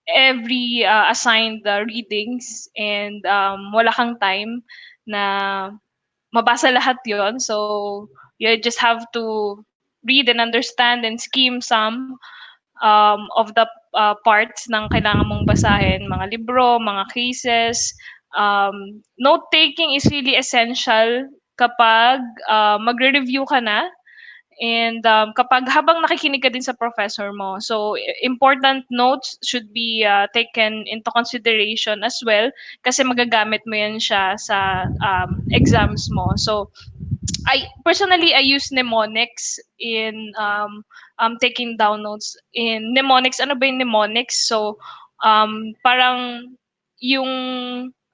every assigned readings, and wala kang time na mabasa lahat yon. So you just have to read and understand and skim some of the parts ng kailangan mong basahin, mga libro, mga cases. Note taking is really essential kapag magre-review ka na, and kapag habang nakikinig ka din sa professor mo. So important notes should be taken into consideration as well, kasi magagamit mo yan siya sa exams mo. So I personally I use mnemonics in taking down notes. In mnemonics, ano ba yung mnemonics? So parang yung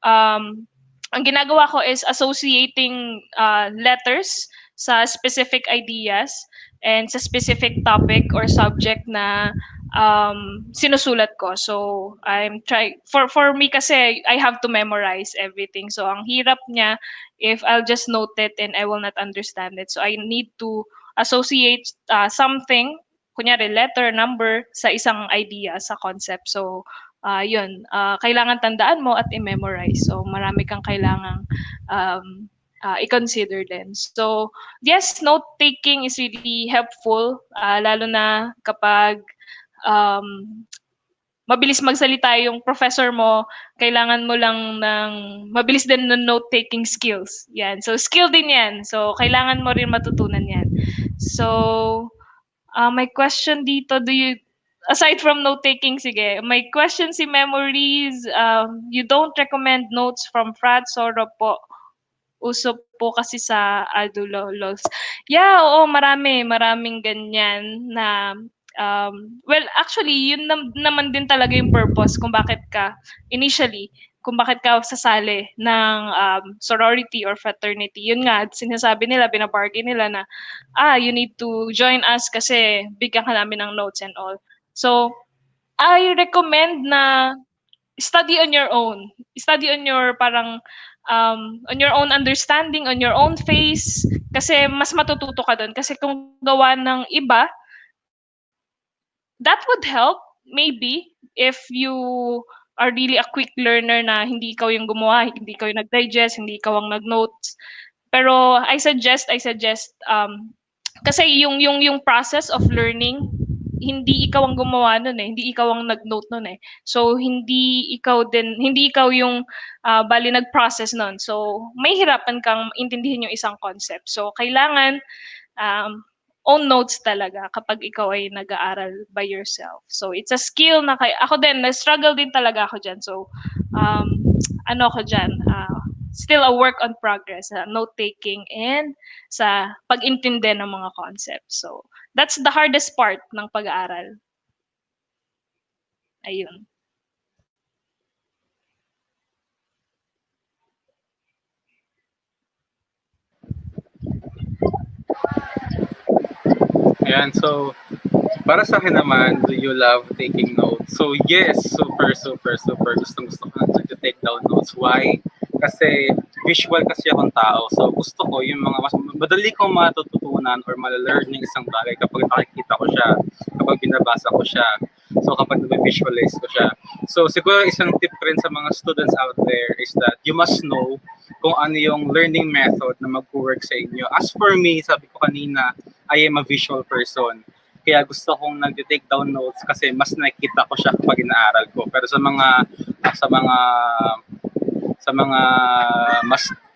um, ang ginagawa ko is associating letters sa specific ideas and sa specific topic or subject na sinusulat ko. So I'm try for me kasi I have to memorize everything. So ang hirap niya if I'll just note it and I will not understand it. So I need to associate something, kunyari letter, number, sa isang idea, sa concept. So yun, kailangan tandaan mo at i-memorize. So marami kang kailangang i-consider din. So yes, note taking is really helpful, lalo na kapag um, mabilis magsalita yung professor mo, kailangan mo lang ng mabilis din ng note-taking skills. Yan. So, skill din yan. So, kailangan mo rin matutunan yan. So, my question dito, aside from note-taking, sige, my question si Memories, you don't recommend notes from Frat Soro po. Uso po kasi sa Adulolos. Yeah, oo, maraming ganyan na well, actually, yun naman din talaga yung purpose kung bakit ka, initially, kung bakit ka sasali ng sorority or fraternity. Yun nga, sinasabi nila, binabargain nila na, you need to join us kasi bigyan ka namin ng notes and all. So, I recommend na study on your own. Study on your parang on your own understanding, on your own pace, kasi mas matututo ka doon. Kasi kung gawa ng iba, that would help maybe if you are really a quick learner na hindi ikaw yung gumawa, hindi ikaw yung nag-digest, hindi ikaw ang nag-notes. Pero I suggest kasi yung process of learning, hindi ikaw ang gumawa nun eh, hindi ikaw ang nag-note nun eh. So hindi ikaw yung bali nag-process nun. So may hirapan kang intindihin yung isang concept. So kailangan own notes talaga kapag ikaw ay nag-aaral by yourself. So it's a skill na ako din, na-struggle din talaga ako dyan. So ano ako dyan, still a work on progress, note-taking and sa pag-intindi ng mga concepts. So that's the hardest part ng pag-aaral. Ayun. Ayan, so para sa akin naman, do you love taking notes? So yes, super gusto ko na take down notes. Why? Kasi visual kasi akong tao. So gusto ko yung mga mas madali kong matututunan or ma-learn yung isang bagay kapag nakikita ko siya, kapag binabasa ko siya. So kapag na-visualize ko siya. So siguro isang tip rin sa mga students out there is that you must know kung ano yung learning method na mag-work sa inyo. As for me, sabi ko kanina, I am a visual person. Kaya gusto kong nag-take down notes kasi mas nakikita ko siya kapag inaaral ko. Pero sa mga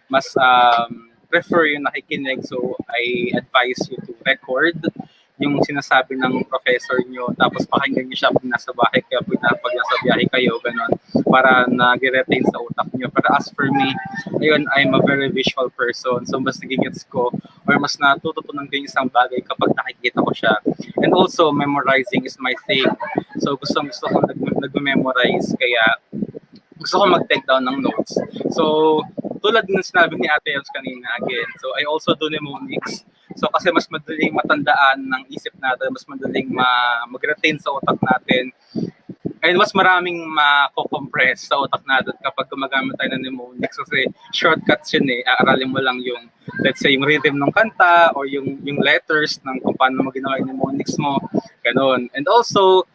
mas prefer yung nakikinig, so I advise you to record yung sinasabi ng professor nyo, tapos pakinggan nyo siya pag nasa bahay kayo, pag nasa biyahe kayo, ganun, para nag-retain sa utak nyo. Pero as for me, ayun, I'm a very visual person, so mas nagigets ko or mas natututunan ko yung isang bagay kapag nakikita ko siya. And also, memorizing is my thing. So gusto ko nag-memorize, kaya gusto ko mag-take down ng notes. So, tulad ng sinabi ni Ate Els kanina again, so I also do mnemonics. So kasi mas madaling matandaan ng isip natin, mas madaling mag-retain sa utak natin. And mas maraming mako-compress sa utak natin kapag gumagamit tayo ng mnemonics kasi shortcuts yun eh. Aaralin mo lang yung, let's say, yung rhythm ng kanta or yung letters ng kung paano mo ginawa yung mnemonics mo. Ganon. And also,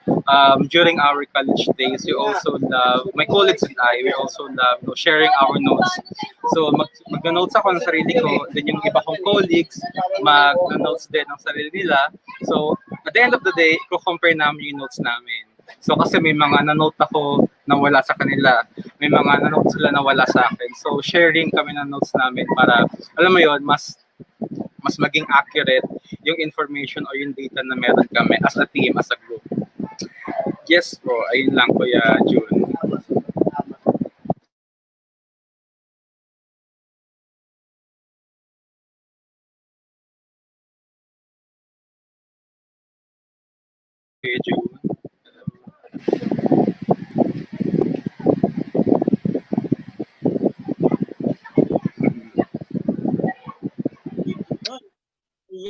during our college days, we also love, my colleagues and I, we also love sharing our notes. So mag-notes ako ng sarili ko, then yung iba kong colleagues, mag-notes din ng sarili nila. So at the end of the day, i-compare namin yung notes namin. So kasi may mga na-note ako na wala sa kanila, may mga na-note sila na wala sa akin. So sharing kami ng notes namin para, alam mo yon, mas maging accurate yung information o yung data na meron kami as a team, as a group. Yes po, ayun lang Kuya June.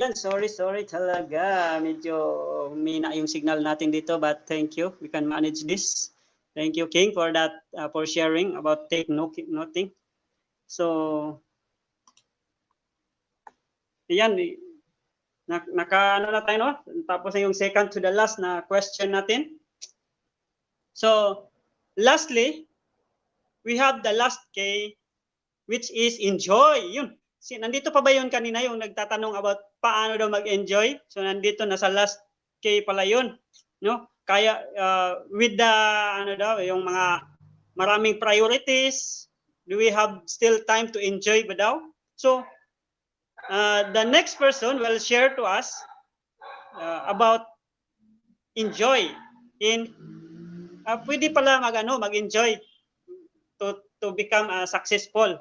Yan, sorry talaga. Medyo mina yung signal natin dito, but thank you. We can manage this. Thank you, King, for that, for sharing about noting. So, yan, ano na tayo, no? Tapos na yung second to the last na question natin. So, lastly, we have the last K, which is enjoy. Yun. Nandito pa ba yun kanina yung nagtatanong about paano daw mag-enjoy? So, nandito, nasa last K pala yun. No? Kaya, with the, ano daw, yung mga maraming priorities, do we have still time to enjoy ba daw? So, the next person will share to us about enjoy in pwede pala mag-enjoy to become successful,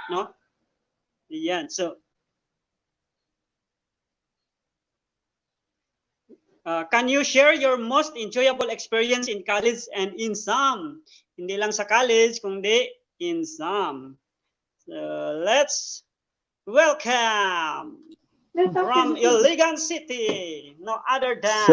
no? Yan. So can you share your most enjoyable experience in college and in SAM? Hindi lang sa college kundi in SAM. So let's welcome from Iligan City, no other than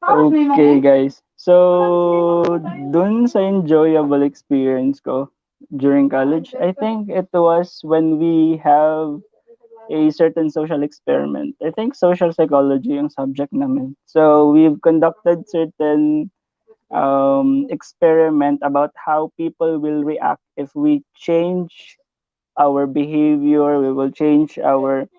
Okay, guys. So, dun sa enjoyable experience ko during college, I think it was when we have a certain social experiment. I think social psychology yung subject namin. So, we've conducted certain experiment about how people will react if we change our behavior, we will change our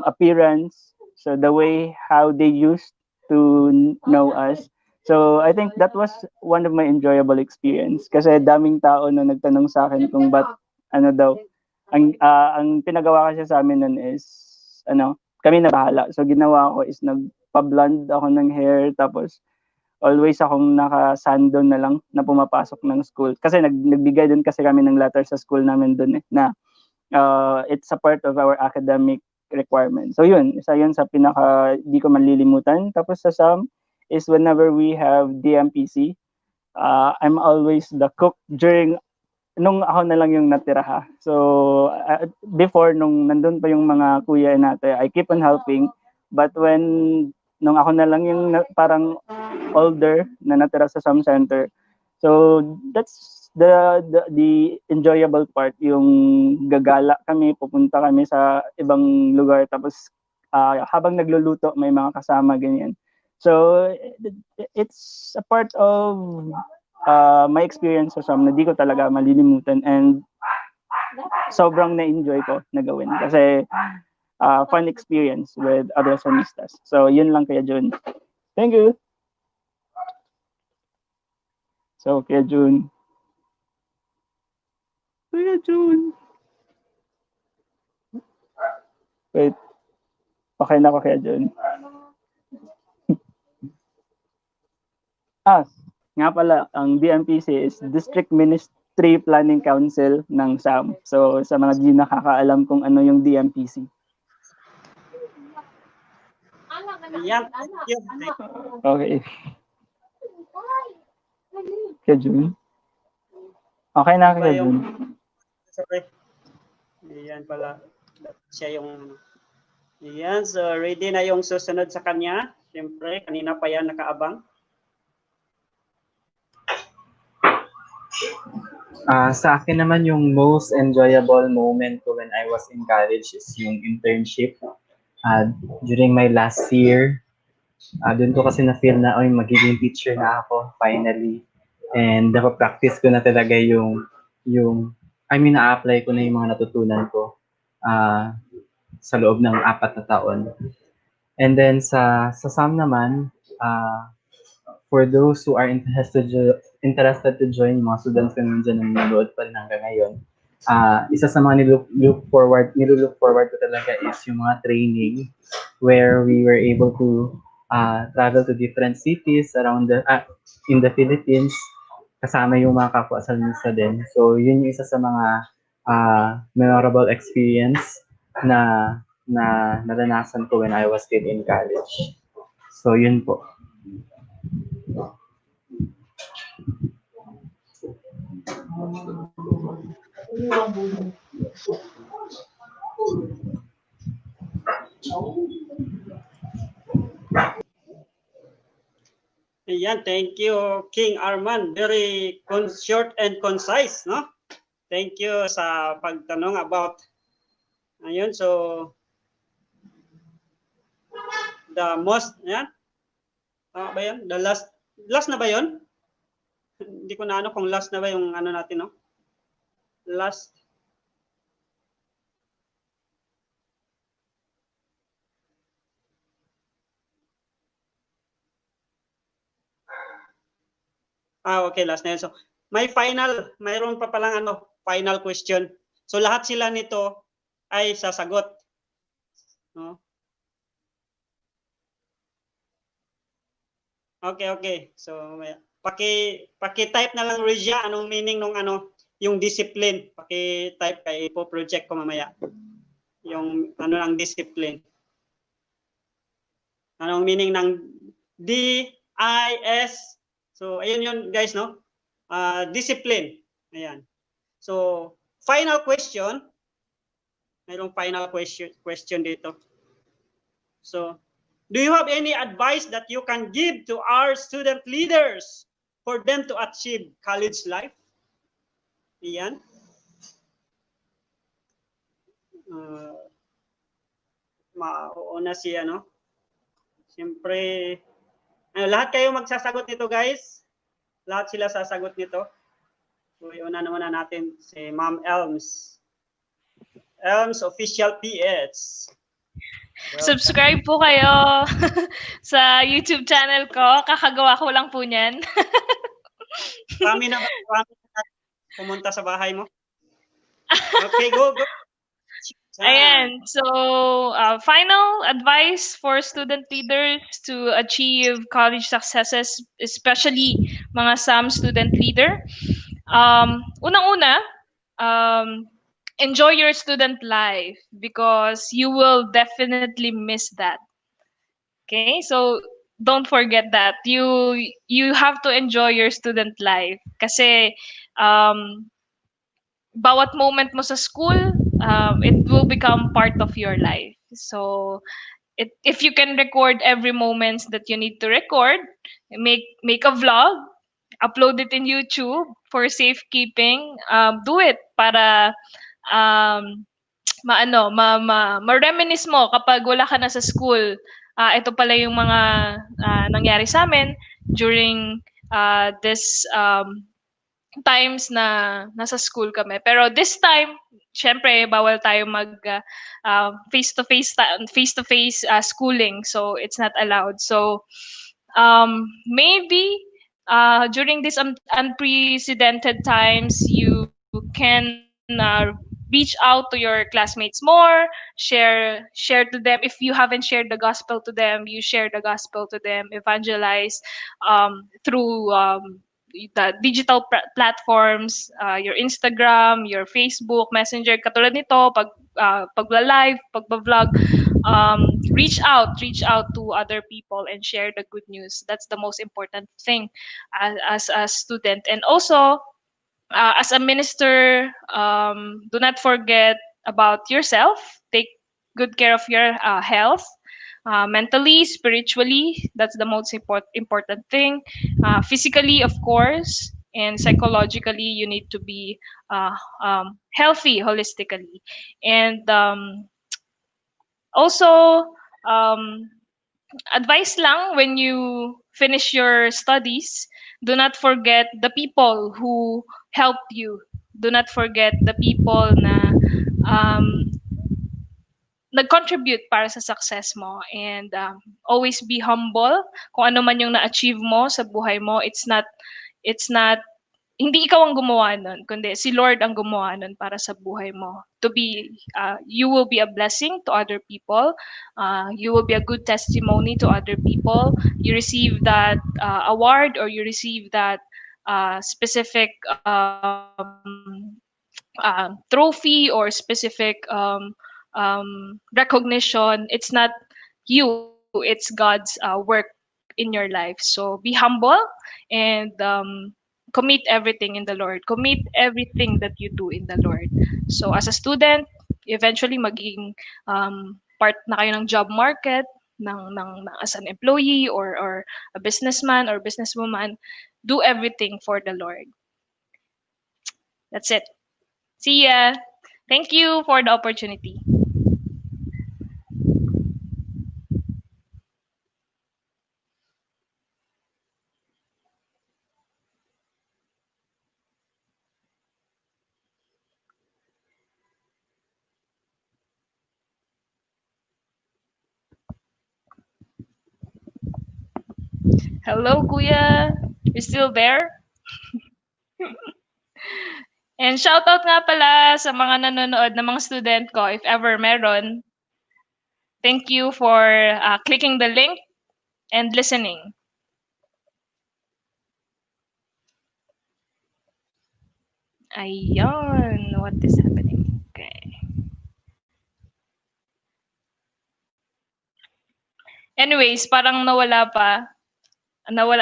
appearance. So the way how they used to know us. So I think that was one of my enjoyable experience kasi daming tao na nagtanong sa akin kung ba't ano daw ang pinagawa kasi sa amin nun is kami na bahala. So ginawa ko is nagpa-blonde ako ng hair tapos always akong naka-sandal na lang na pumapasok ng school kasi nagbigay din kasi kami ng letter sa school namin doon na it's a part of our academic requirement. So yun, isa yun sa pinaka di ko malilimutan. Tapos sa SAM is whenever we have DMPC, I'm always the cook during nung ako na lang yung natira ha. So before nung nandun pa yung mga kuya natin, I keep on helping. But nung ako na lang yung parang older na natira sa SAM Center, so that's the enjoyable part, yung gagala kami, pupunta kami sa ibang lugar tapos habang nagluluto may mga kasama ganyan. So it's a part of my experience sa SAM na di ko talaga malilimutan and sobrang na-enjoy ko na gawin kasi fun experience with other Samistas. So yun lang kaya Jun. Thank you. So kaya Jun. Kuya Jun. Wait. Okay na ako kaya Jun. Nga pala, ang DMPC is District Ministry Planning Council ng SAM. So, sa mga di nakakaalam kung ano yung DMPC. yan. Okay. Kaya Jun. Okay na kaya Jun. Sorry. Yan pala. Siya yung yan. So, ready na yung susunod sa kanya. Siyempre, kanina pa yan nakaabang. Sa akin naman yung most enjoyable moment ko when I was in college is yung internship. During my last year, doon ko kasi na-feel na, magiging teacher na ako finally. And practice ko na talaga na-apply ko na yung mga natutunan ko sa loob ng 4 na taon. And then sa SAM naman, for those who are interested to join, mga students ko naman dyan na nanonood pa rin hanggang ngayon, isa sa mga nilook forward ko talaga is yung mga training where we were able to travel to different cities around in the Philippines, kasama yung mga kapwa Salmista din. So yun yung isa sa mga memorable experience na naranasan ko when I was still in college. So yun po. Ayan, thank you, King Arman. Very short and concise, no? Thank you sa pagtanong about, ayun, so, the most, yan? Tama ba yan? The last na ba yun? Hindi ko na ano kung last na ba yung ano natin, no? Last. Okay, last na yun. So, mayroon pa palang ano, final question. So, lahat sila nito ay sasagot. No? Okay. So, paki-type na lang, Regia, anong meaning nung ano, yung discipline. Paki-type kay ipo-project ko mamaya. Yung ano ng discipline. Anong meaning ng D-I-S? So, ayun yun, guys, no? Discipline. Ayan. So, final question. Mayroong final question dito. So, do you have any advice that you can give to our student leaders for them to achieve college life? Ayan. Mauna si ano. Siyempre, lahat kayo magsasagot nito, guys. Lahat sila sasagot nito. So, iuna naman natin si Ma'am Elms. Elms Official PH. Subscribe po kayo sa YouTube channel ko. Kakagawa ko lang po niyan. Kami na pumunta sa bahay mo. Okay, go. Ayan. So, final advice for student leaders to achieve college successes, especially mga SAM student leader. Unang-una, enjoy your student life because you will definitely miss that. Okay? So, don't forget that. You have to enjoy your student life kasi bawat moment mo sa school, it will become part of your life. So, if you can record every moment that you need to record, make a vlog, upload it in YouTube for safekeeping, do it para ma-reminisce mo kapag wala ka na sa school. Ito pala yung mga nangyari sa amin during this times na nasa school kami. Pero this time, syempre bawal tayo mag face-to-face schooling, so it's not allowed. So maybe during these unprecedented times, you can reach out to your classmates more, share to them. If you haven't shared the gospel to them, you share the gospel to them, evangelize through the digital platforms, your Instagram, your Facebook, Messenger, katulad nito, pagla-live, pagba-vlog, reach out to other people and share the good news. That's the most important thing as a student. And also, as a minister, do not forget about yourself. Take good care of your health. Mentally, spiritually, that's the most important thing. Physically, of course, and psychologically, you need to be healthy holistically. And also, advice lang, when you finish your studies, do not forget the people who helped you. Do not forget the people na nag-contribute para sa success mo, and always be humble. Kung ano man yung na-achieve mo sa buhay mo, it's not hindi ikaw ang gumawa nun, kundi si Lord ang gumawa nun para sa buhay mo. You will be a blessing to other people. You will be a good testimony to other people. You receive that award, or you receive that specific trophy or specific recognition. It's not you, it's God's work in your life. So be humble and commit everything in the Lord. Commit everything that you do in the Lord. So as a student, eventually magiging part na kayo ng job market, as an employee or a businessman or businesswoman, do everything for the Lord. That's it. See ya. Thank you for the opportunity. Hello, Kuya. You still there? And shoutout nga pala sa mga nanonood na mga student ko, if ever meron. Thank you for clicking the link and listening. Ayun, what is happening? Okay. Anyways, parang nawala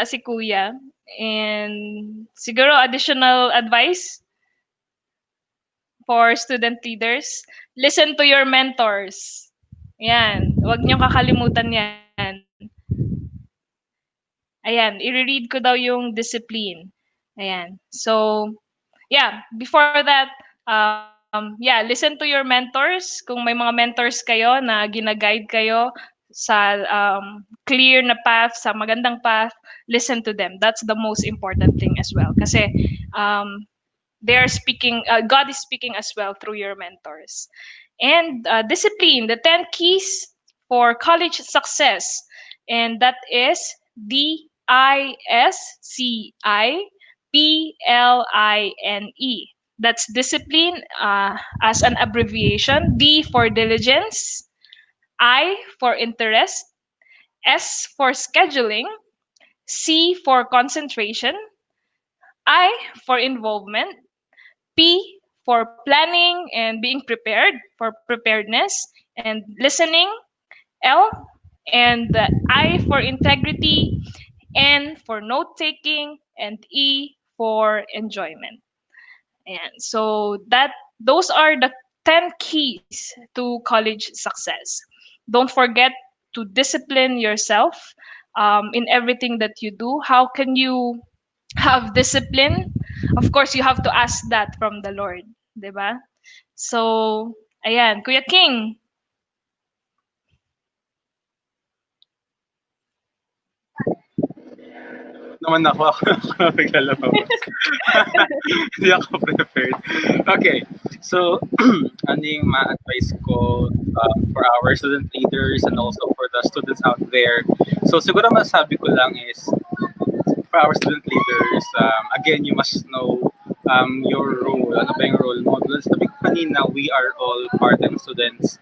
si Kuya. And siguro additional advice for student leaders, listen to your mentors. Yan, huwag niyong kakalimutan yan. Ayan, i-read ko daw yung discipline. Ayan. So, yeah, before that, listen to your mentors. Kung may mga mentors kayo na gina-guide kayo sa clear na path, sa magandang path, listen to them. That's the most important thing as well. Kasi they are speaking, God is speaking as well through your mentors. And discipline, the 10 keys for college success. And that is DISCIPLINE. That's discipline as an abbreviation. D for diligence, I for interest, S for scheduling, C for concentration, I for involvement, P for planning and being prepared, for preparedness and listening, L and I for integrity, N for note taking, and E for enjoyment. And so those are the 10 keys to college success. Don't forget to discipline yourself in everything that you do. How can you have discipline? Of course, you have to ask that from the Lord, diba? So, ayan, Kuya King. Naman ako naglalabas. Hindi ako prepared. Okay, so ano yung ma-advise ko for our student leaders and also for the students out there. So siguro masabi ko lang is for our student leaders, again, you must know your role. Ano ba yung role mo? Sabi ko kanina, we are all part-time students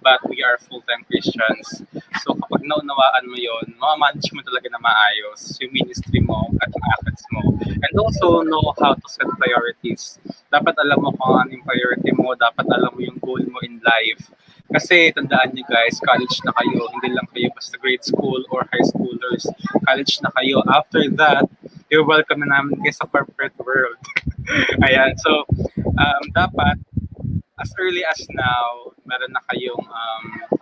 but we are full-time Christians. So kapag naunawaan mo yon, mamamanage mo talaga na maayos yung ministry mo at yung acts mo. And also know how to set priorities. Dapat alam mo kung ano yung priority mo, dapat alam mo yung goal mo in life. Kasi tandaan niyo guys, college na kayo, hindi lang kayo basta grade school or high schoolers. College na kayo. After that, you're welcome na namin kayo sa corporate world. Ayan, so dapat as early as now, meron na kayong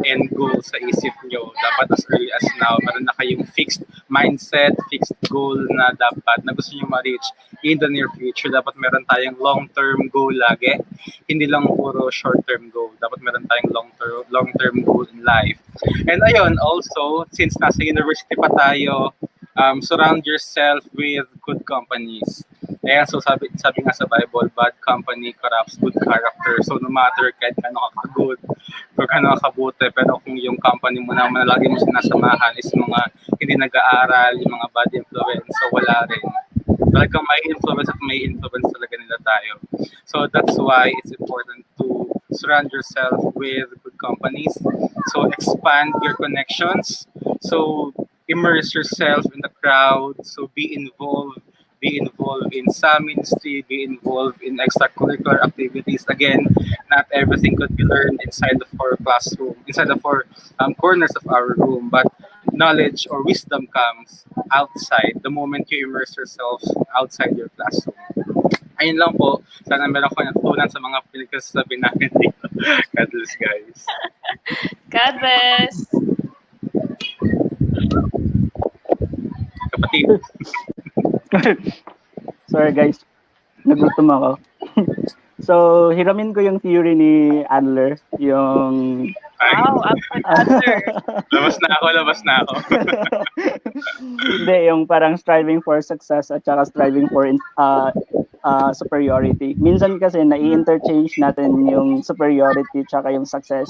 end goal sa isip nyo. Dapat as early as now, meron na kayong fixed mindset, fixed goal na dapat na gusto nyo ma-reach in the near future. Dapat meron tayong long-term goal lagi. Hindi lang puro short-term goal. Dapat meron tayong long-term goal in life. And ayun, also, since nasa university pa tayo, surround yourself with good companies. Ayan, so sabi nga sa Bible, bad company corrupts good character. So no matter kahit kano ka-good or kano ka-kabuti, pero kung yung company mo na lagi mo sinasamahan is mga hindi nag-aaral, yung mga bad influence, so wala rin. Talagang may influence talaga nila tayo. So that's why it's important to surround yourself with good companies. So expand your connections. So immerse yourself in the crowd. So be involved in some ministry, be involved in extracurricular activities. Again, not everything could be learned inside the four corners of our room, but knowledge or wisdom comes outside the moment you immerse yourself outside your classroom. Ayun lang po. Sana meron ko natutunan sa mga pinagsasabi namin dito. God bless, guys. God bless. Kapatid. Sorry guys, nagutom ako. So, hiramin ko yung theory ni Adler, yung... Ay, Wow, Alfred Adler. labas na ako. Hindi, yung parang striving for success at saka striving for superiority. Minsan kasi nai-interchange natin yung superiority tsaka yung success.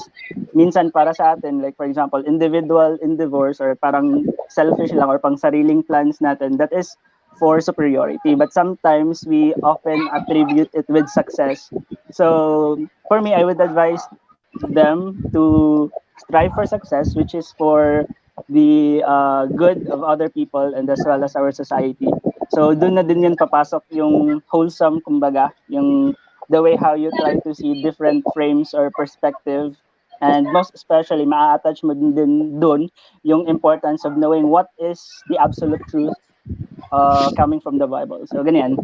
Minsan para sa atin, like for example, individual endeavors or parang selfish lang or pang sariling plans natin, that is for superiority. But sometimes we often attribute it with success. So for me, I would advise them to strive for success, which is for the good of other people and as well as our society. So doon na din yun papasok yung wholesome, kumbaga, yung the way how you try to see different frames or perspective. And most especially, maa-attach mo din doon yung importance of knowing what is the absolute truth coming from the Bible. So ganyan.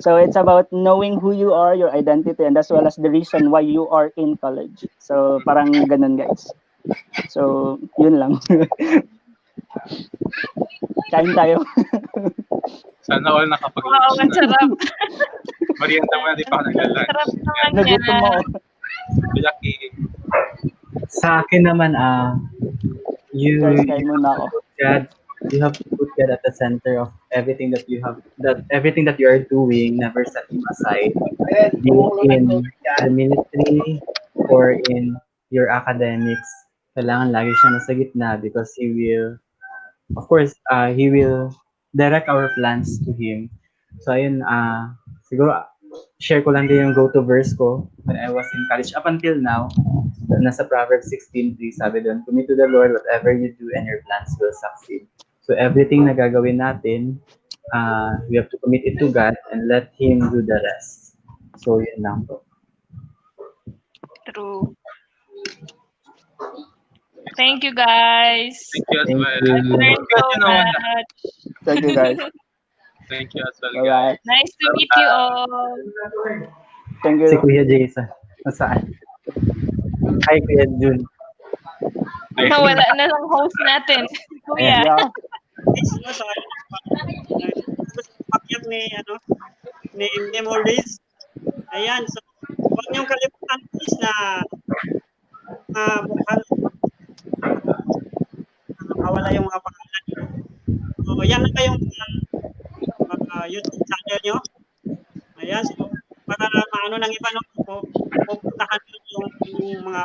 So it's about knowing who you are, your identity, and as well as the reason why you are in college. So parang ganun guys. So yun lang. Kain tayo. Sana all nakapag-lunch Wow, ang na. sarap. Merienda mo na, di pa ako nagla-lunch. Sarap naman Nagutom yan. ako. Lucky. Sa akin naman, you Guys, kain muna ako. God, you have to put God at the center of everything that you have, that everything that you are doing, never set him aside. Be it in the ministry or in your academics, kailangan lagi siya nasa gitna because he will, of course, he will direct our plans to him. So ayun, siguro share ko lang din yung go-to verse ko when I was in college up until now. Nasa Proverbs 16:3, sabi doon, commit to the Lord whatever you do and your plans will succeed. So everything na gagawin natin, we have to commit it to God and let Him do the rest. So yun lang po. True. Thank you, guys. Thank you as Thank well. you. I've learned so much. Thank you guys. Thank you as well, guys. Bye-bye. Nice to meet you all. Thank Si you. Kuya Jason, nasaan? Hi, Kuya Jun. Wala na lang host natin. Kuya. Yeah. Pakyat ni memories. Ayan, so huwag niyong kalimutan please na mukhang nakawala yung mga pangalan niyo. So, yan na kayong YouTube channel niyo. Ayan, so para maano ng iba, no, pupuntahan yung mga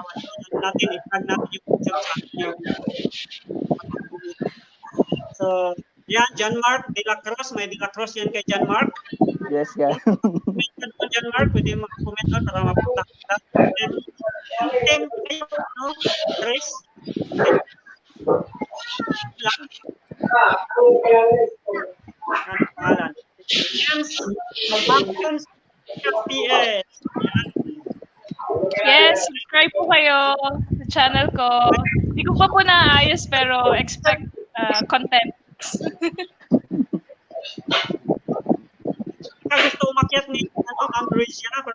natin, i-tag natin yung YouTube channel niyo. So, yan, John Mark De La Cruz, may De La Cruz yan kay John Mark. Yes, guys. Comment doon John Mark, pwede mag-comment doon para mapunta kita. And kayo, no, Grace? Lang. Ano pangalan? Jhunz FPS. Yan. Yes, subscribe po kayo sa channel ko. Hindi ko pa po naayos pero expect content. Kaya gusto umakyat ni Android siya na,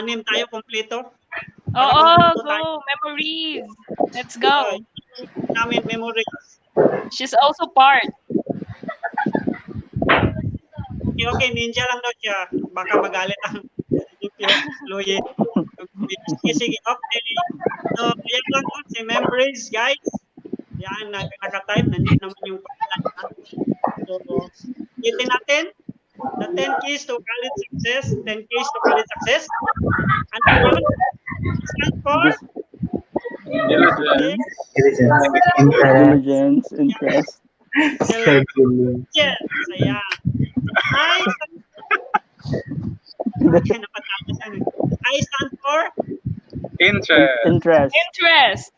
6 tayo kompleto. Oo, go! Memories! Let's go! Namin memories. She's also part. Okay, ninja lang daw siya. Baka magalit ang Luye. Sige, okay. So, yan lang po, si memories, guys. Yan, naka-type. Nandito naman yung pangalan niya. So, itin natin. The 10 keys to college success. 10 keys to college success. Ano yun? Stand for? Diligence, interest. Scheduling. Yes. Ayan. I stand for? Interest. Interest. Interest!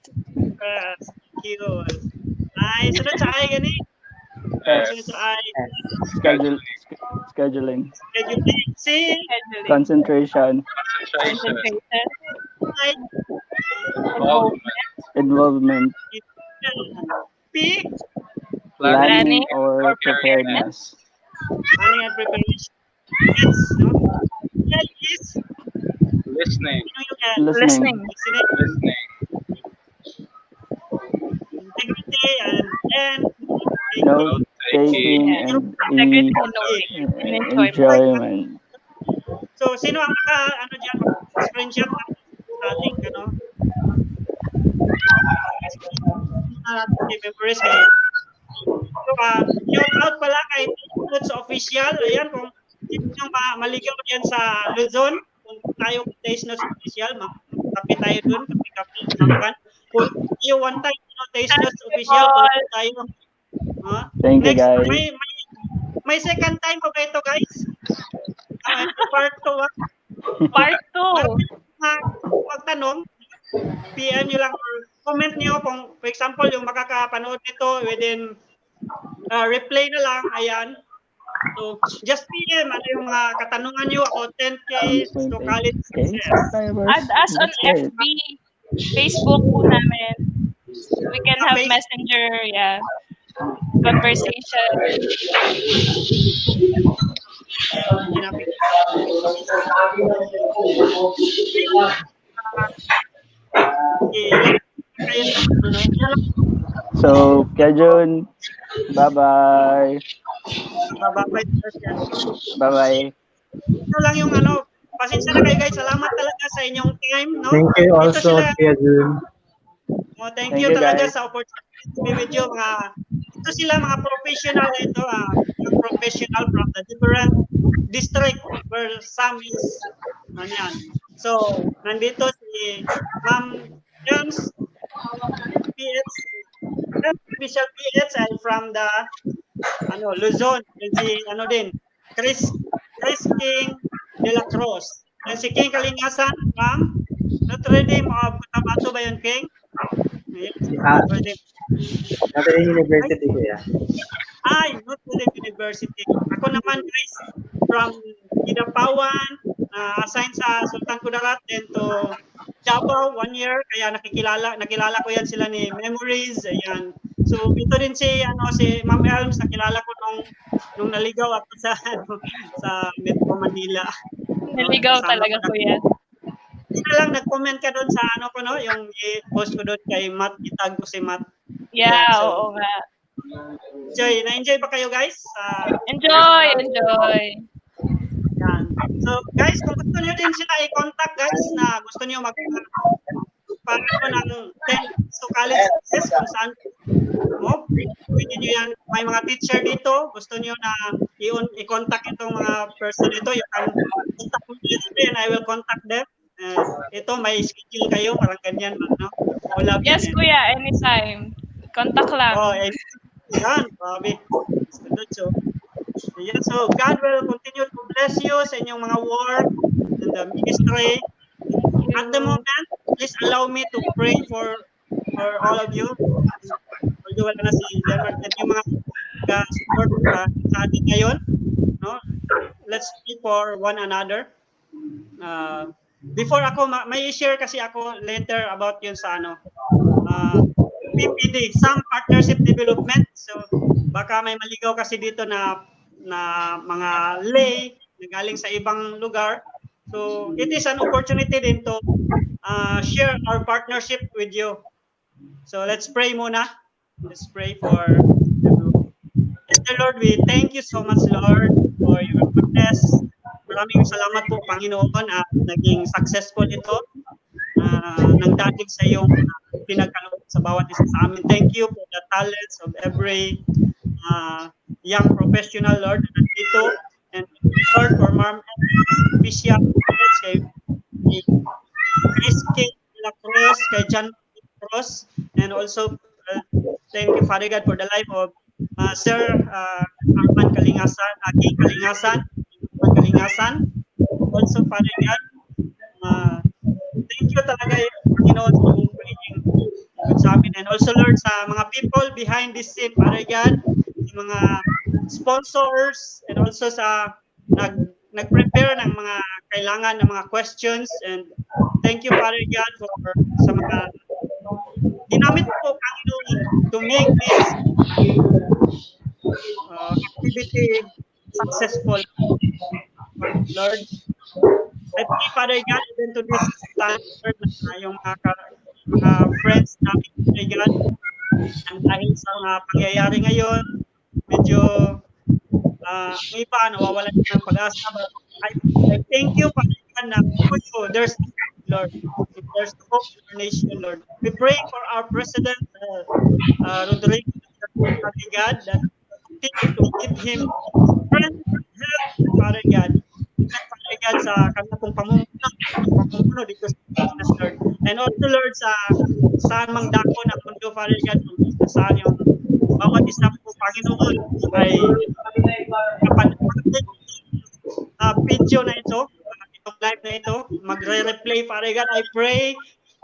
Yes. Yun. Ay, sunod sa I, gani? Sunod sa I. Scheduling. Scheduling. C. Scheduling. Concentration. Concentration. I. Involvement. P. Planning or preparedness. Planning and preparation. Yes. No? L is? Listening. Ano yung L? Listening. Listening. Listening. Listening. Integrity. and Note taking Yeah. and Integrity and noting and enjoyment. enjoyment. So, sino ang ano dyan, screenshot ng ating, natin memories kay so, shout out pala kay Graduates Official. Ayan, kung sino yung maligaw dyan sa Luzon, kung tayo Taste Notes Official, kape tayo dun, kape-kape, sampan. Kung tayo one time, Taste Notes Official, kung tayo. Thank you, Next, guys. may second time pa ba ito, guys? Part 2, Part 2. magtanong, PM nyo lang or comment nyo kung, for example, yung makakapanood nito within replay na lang, ayan. So, just PM, ano yung mga katanungan nyo about 10K to college success. Add us on FB, Facebook po namin. We can have messenger, yeah, conversation. So, Kajun, bye-bye. Bye-bye. Ito lang yung pasensya na kayo guys. Salamat talaga sa inyong time, no? Thank you also, Kuya Jun. Thank you talaga sa opportunity to be with you. Ito sila mga professional ito, mga professional from the different district where some is yan. So, nandito si Ma'am Jhunz, PH, official PH and from the Luzon, si Chris King de la Cruz. And si King Kalingasan from Notre Dame of Cotabato ba yun, King? Notre Dame University ko yan. Notre Dame University. Ako naman guys, from Kidapawan, assigned sa Sultan Kudarat then to Davao 1 year, kaya nakilala ko yan sila ni Memories, ayan. So ito din si Ma'am Elms, nakilala ko nung naligaw ako sa Metro Manila. Naligaw talaga ko yan. Hindi lang nag-comment ka doon sa yung i-post ko doon kay Matt, itag ko si Matt. Yeah, oo nga. Na-enjoy ba kayo guys? Enjoy. Yan. So guys, kung gusto niyo din sila i-contact guys na gusto niyo ng 10 so college success kung saan pwede niyo yan. May mga teacher dito, gusto niyo na i-contact itong mga person ito, you can contact me and I will contact them. Ito, may schedule kayo, parang ganyan, Yes, kuya, anytime. Contact lang. Yan, grabe. So, God will continue to bless you sa inyong mga work in the ministry. At the moment, please allow me to pray for all of you. Although wala na si Jan Martin, yung mga support sa atin ngayon. No? Let's pray for one another. Before ako, may share kasi ako later about yun sa PPD, some partnership development. So, baka may maligaw kasi dito na mga lay na galing sa ibang lugar. So, it is an opportunity din to share our partnership with you. So, let's pray muna. Let's pray for the Lord. We thank you so much, Lord, for your goodness. Maraming salamat po, Panginoon, at naging successful ito. Nang dating sa iyong pinagkaloob sa bawat isa sa amin. Thank you for the talents of every young professional, Lord, na nandito. And Lord, for Ma'am Official, kay Chris King de la Cruz, kay John Cruz, and also thank you, Father God, for the life of Sir Arman Kalingasan, King Kalingasan. Also, Father God, thank you talaga, Panginoon, sa mong pagiging good sa amin. And also, Lord, sa mga people behind this scene, Father God, sa mga sponsors, and also sa nag-prepare ng mga kailangan ng mga questions. And thank you, Father God, for sa mga ginamit po, Panginoon, to make this activity successful. Lord, I pray, Father God, even to this time, Lord, yung mga friends namin, Father God, dahil sa mga pangyayari ngayon, medyo ang iba nawawalan ng pag-asa. But I thank you, Father God, na for you, there's hope, Lord. There's hope in our nation, Lord. We pray for our President, Rodrigo, Father God, that continue to give him strength and health, Father God. And Father God, sa kanya pong pamumuno dito sa Pilipinas, Lord. And also, Lord, sa saan mang dako ng mundo, Father God, kung saan yung bawat isa po, Panginoon, ay kapanood video na ito, itong live na ito, magre-replay, Father God. I pray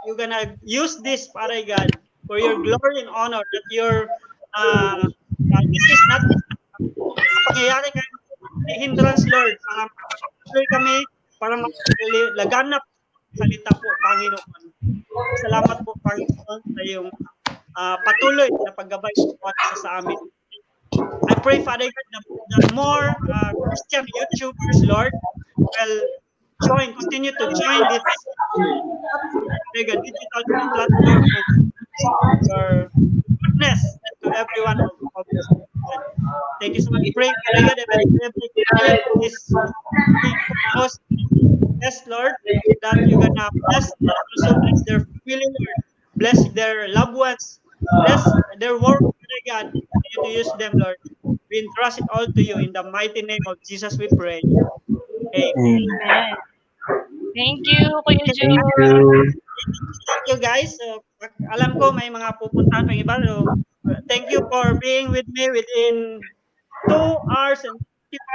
you're gonna use this, Father God, for your glory and honor, that your, this is not pangyayari kayo hindrance, Lord, para makapatuloy kami, para laganap salita po, Panginoon. Salamat po, Panginoon, sa iyong patuloy na paggabay sa amin. I pray, Father God, that more Christian YouTubers, Lord, will continue to join this digital platform and your goodness to everyone of us. Thank you so much. Pray, Father God, every comment is most yes, Lord, that you're gonna bless and also bless their family, Lord. Bless their loved ones. Bless their work, Father God. Continue to use them, Lord. We entrust it all to you in the mighty name of Jesus. We pray. Amen. Amen. Thank you, Kuya Okay, Jun. thank you guys. So, alam ko may mga pupuntahan pang iba. So, thank you for being with me within 2 hours and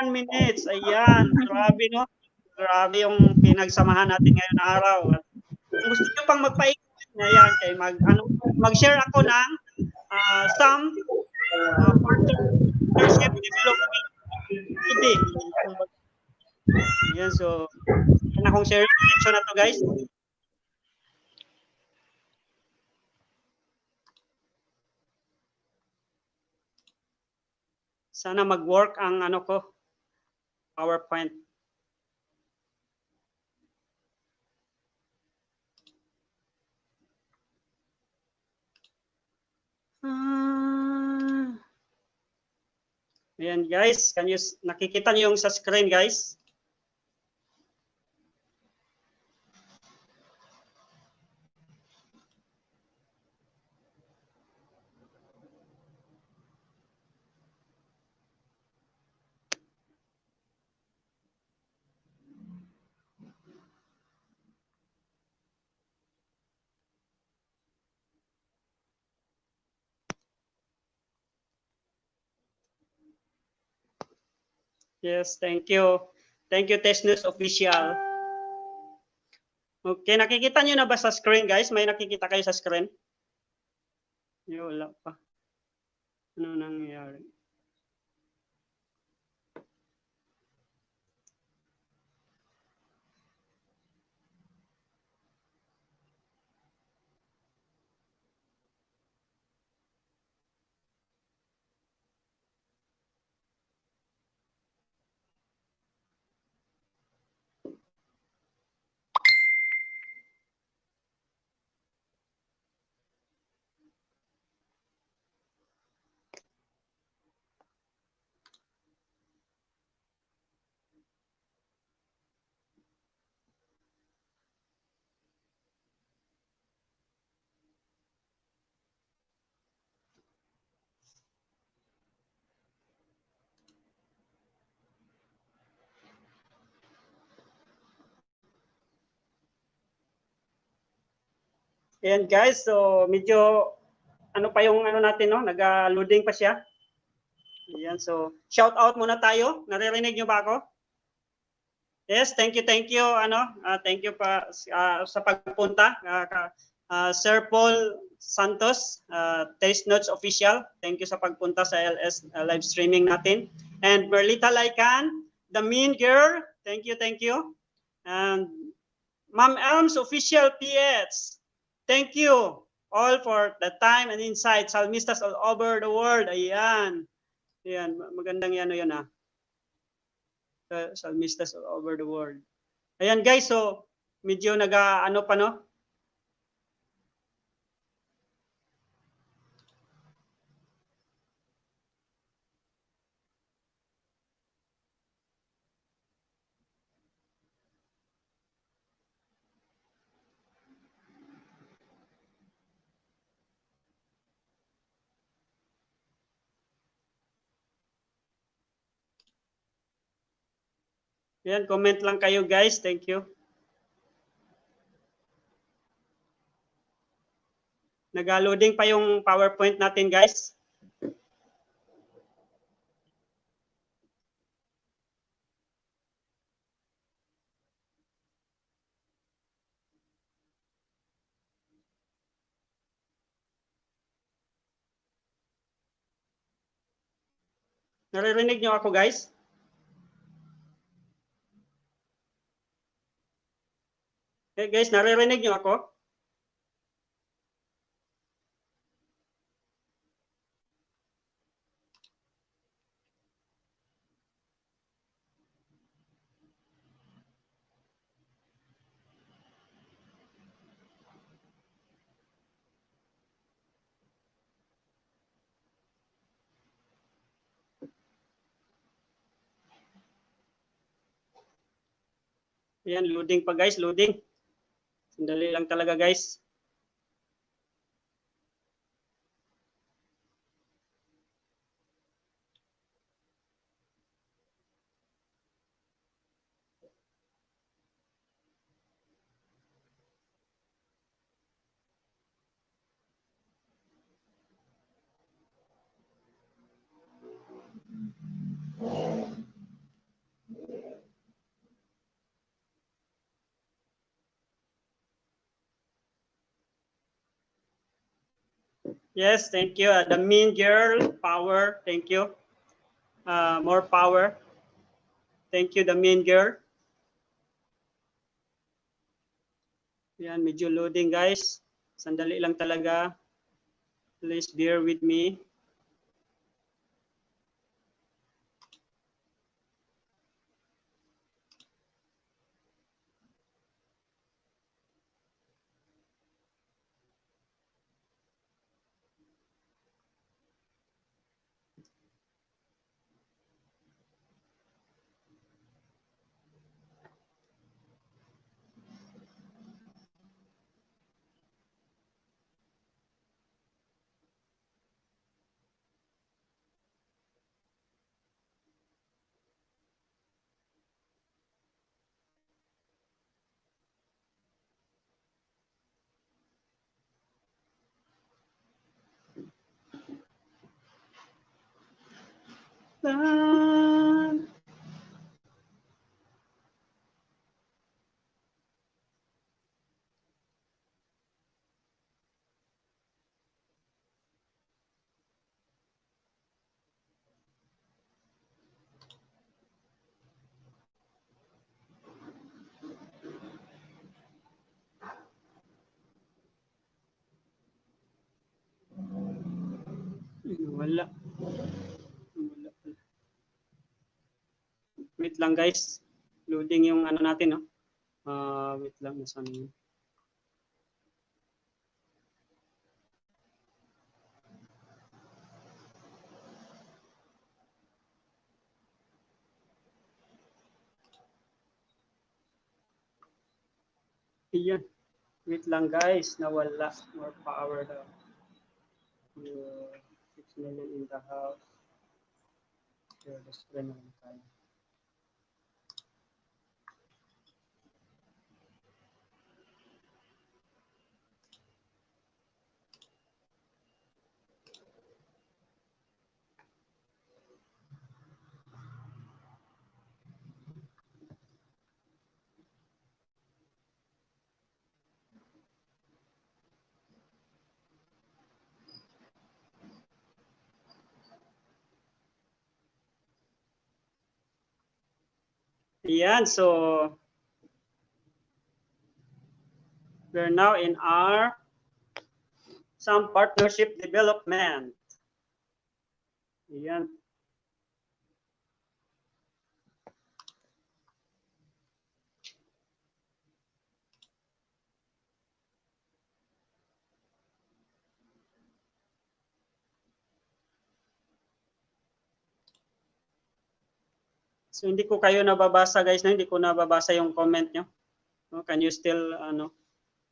51 minutes. Ayan, grabe no. Grabe yung pinagsamahan natin ngayong araw. Kung gusto niyo pang magpaikot, ayan, kay mag-share ako ng some partnership development ID. Ayan, so yan akong sharing section na to, guys. Sana mag-work ang ko, PowerPoint. Ayan guys, nakikita niyo yung sa screen guys? Yes, thank you. Thank you, Test News Official. Okay, nakikita niyo na ba sa screen, guys? May nakikita kayo sa screen? Wala pa. Ano nangyayari? Ayan guys, so medyo pa yung natin, no? Nag-loading pa siya. Ayan, so shout out muna tayo. Naririnig niyo ba ako? Yes, thank you. Thank you pa sa pagpunta. Sir Paul Santos, Taste Notes Official. Thank you sa pagpunta sa LS live streaming natin. And Merlita Laikan, the mean girl. Thank you. And Ma'am Elms Official PH. Thank you all for the time and insight. Salmistas all over the world. Ayan. Ayan, magandang yun Salmistas all over the world. Ayan guys, so medyo pa no? Yan, comment lang kayo guys. Thank you. Nag-loading pa yung PowerPoint natin guys. Naririnig nyo ako guys? Hey guys, naririnig nyo ako? Ayan, loading pa guys, loading. Sandali lang talaga guys. Yes, thank you. The mean girl, power, thank you. More power. Thank you, the mean girl. Yan, medyo loading guys. Sandali lang talaga. Please bear with me. Wala. Wait lang guys. Loading yung ano natin, no? Wait lang. Nasaan yun? Iyan. Wait lang guys. Nawala. More power daw. 6 million in the house. Share the screen naman tayo. Ayan, so we're now in our some partnership development. Ayan. So hindi ko kayo nababasa guys, no? Hindi ko nababasa yung comment nyo. No? Can you still, ano?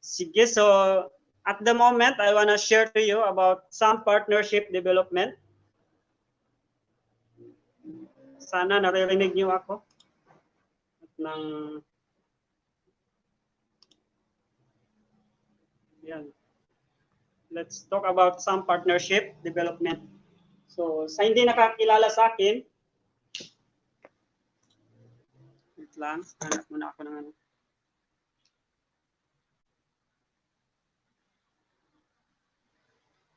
Sige, so at the moment, I wanna share to you about some partnership development. Sana naririnig niyo ako. ng yan. Let's talk about some partnership development. So, sa hindi nakakilala sa akin, wait lang, hanap muna ako ng ano.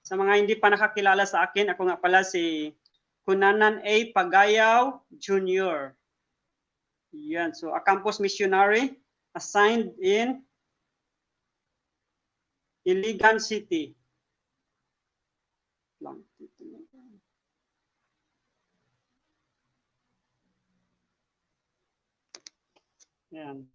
Sa mga hindi pa nakakilala sa akin, ako nga pala si Kunanan A. Pagayaw Jr. Yan, so a campus missionary assigned in Iligan City. Yan.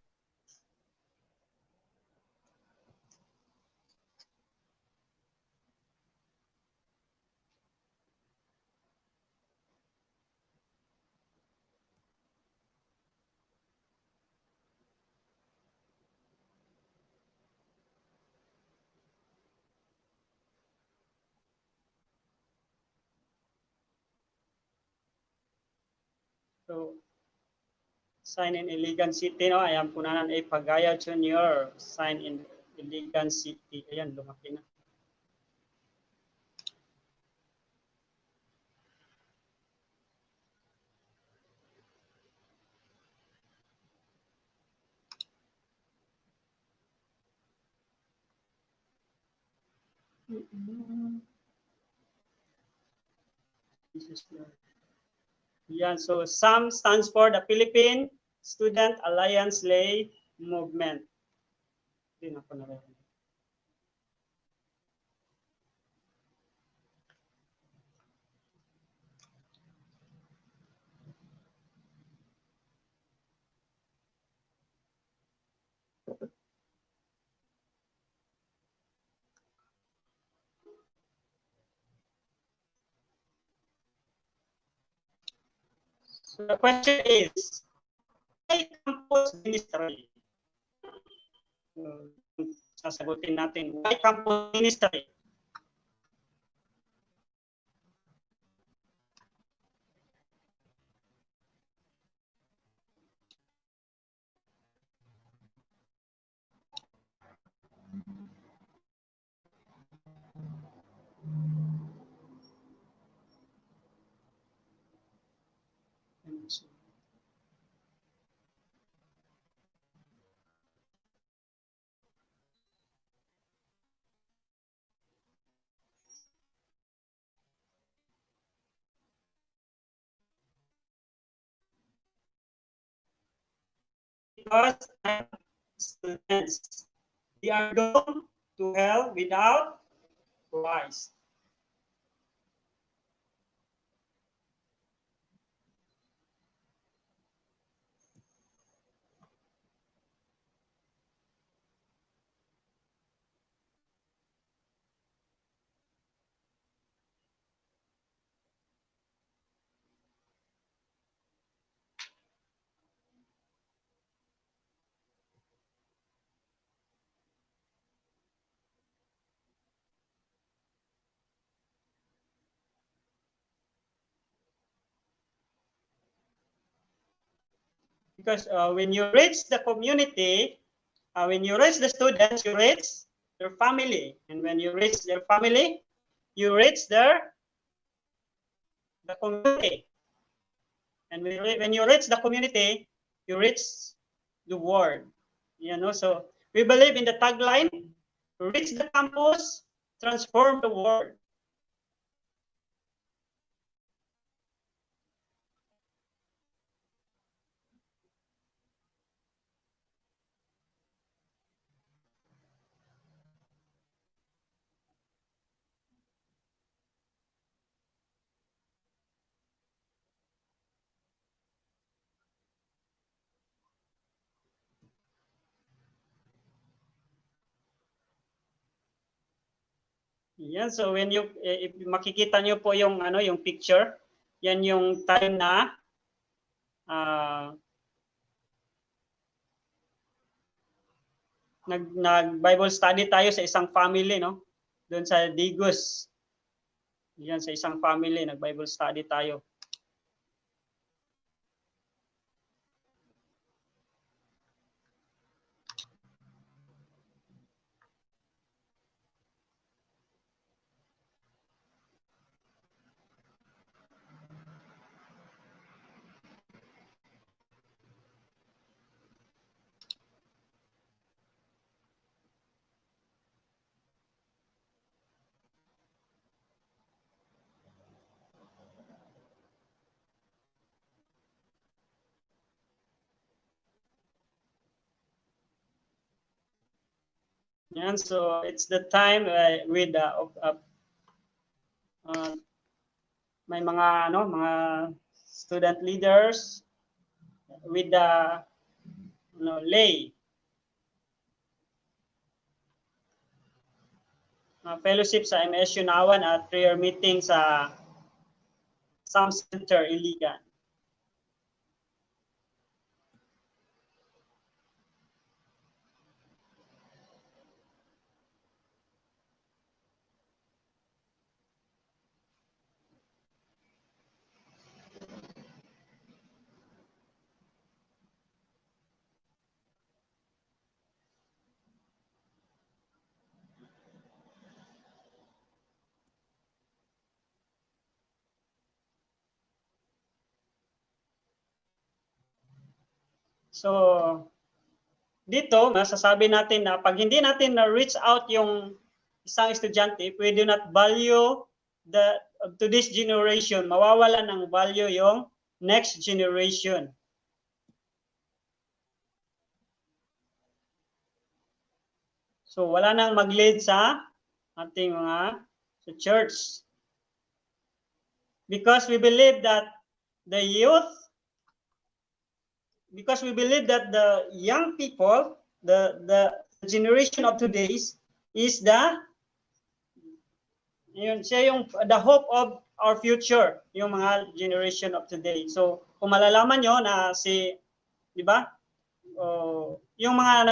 So, sign in Iligan City, no? Ayan, Kunanan A. Pagayaw Jr. Sign in Iligan City. Ayan, lumaki na. Yan, so SAM stands for the Philippine Student Alliance Lay Movement. Hindi na ako narinig. So the question is, why campus ministry? Sasagutin natin, why campus ministry? Because students, they are doomed to hell without Christ. Because when you reach the community, when you reach the students, you reach their family. And when you reach their family, you reach the community. And when you reach the community, you reach the world. You know, so we believe in the tagline, reach the campus, transform the world. Yan, so when you if makikita niyo po yung ano yung picture, yan yung time na nag Bible study tayo sa isang family, no? Doon sa Digos. Yan, sa isang family nag Bible study tayo. And so it's the time with may mga mga student leaders with the lay fellowship sa MSU Nawan at prayer meeting sa Sam Center Iligan. So, dito, masasabi natin na pag hindi natin na-reach out yung isang estudyante, if we do not value to this generation, mawawala ng value yung next generation. So, wala nang mag-lead sa ating mga sa church. Because we believe that the youth, because we believe that the young people, the generation of today's is the hope of our future, yung mga generation of today. So, kung malalaman nyo na di ba? Yung mga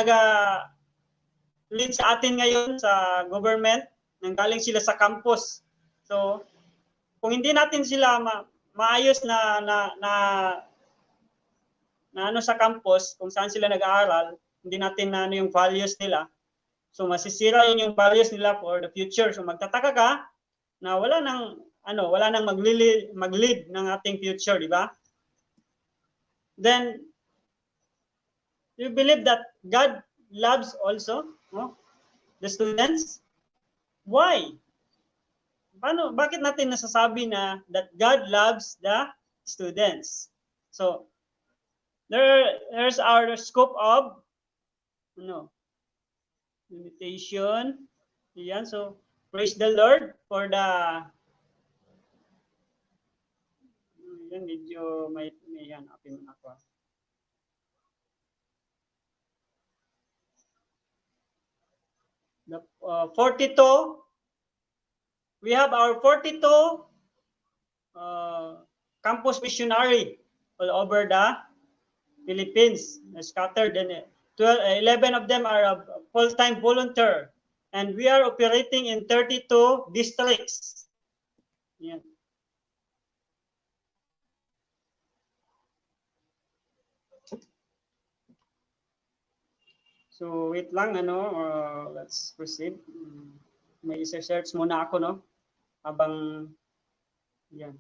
lead sa atin ngayon sa government, nanggaling sila sa campus. So, kung hindi natin sila maayos na sa campus, kung saan sila nag-aaral, hindi natin na yung values nila. So masisira yung values nila for the future. So magtataka ka na wala nang mag-lead ng ating future, di ba? Then you believe that God loves also the students? Why? Bakit natin nasasabi na that God loves the students? So there's our scope of limitation. Yan, so praise the Lord for the medyo may hanapin ako. The 42, we have our 42 campus missionary all over the Philippines, scattered, and 11 of them are full-time volunteer, and we are operating in 32 districts. Yeah. So wait lang, let's proceed. May isa-search muna ako, habang yan.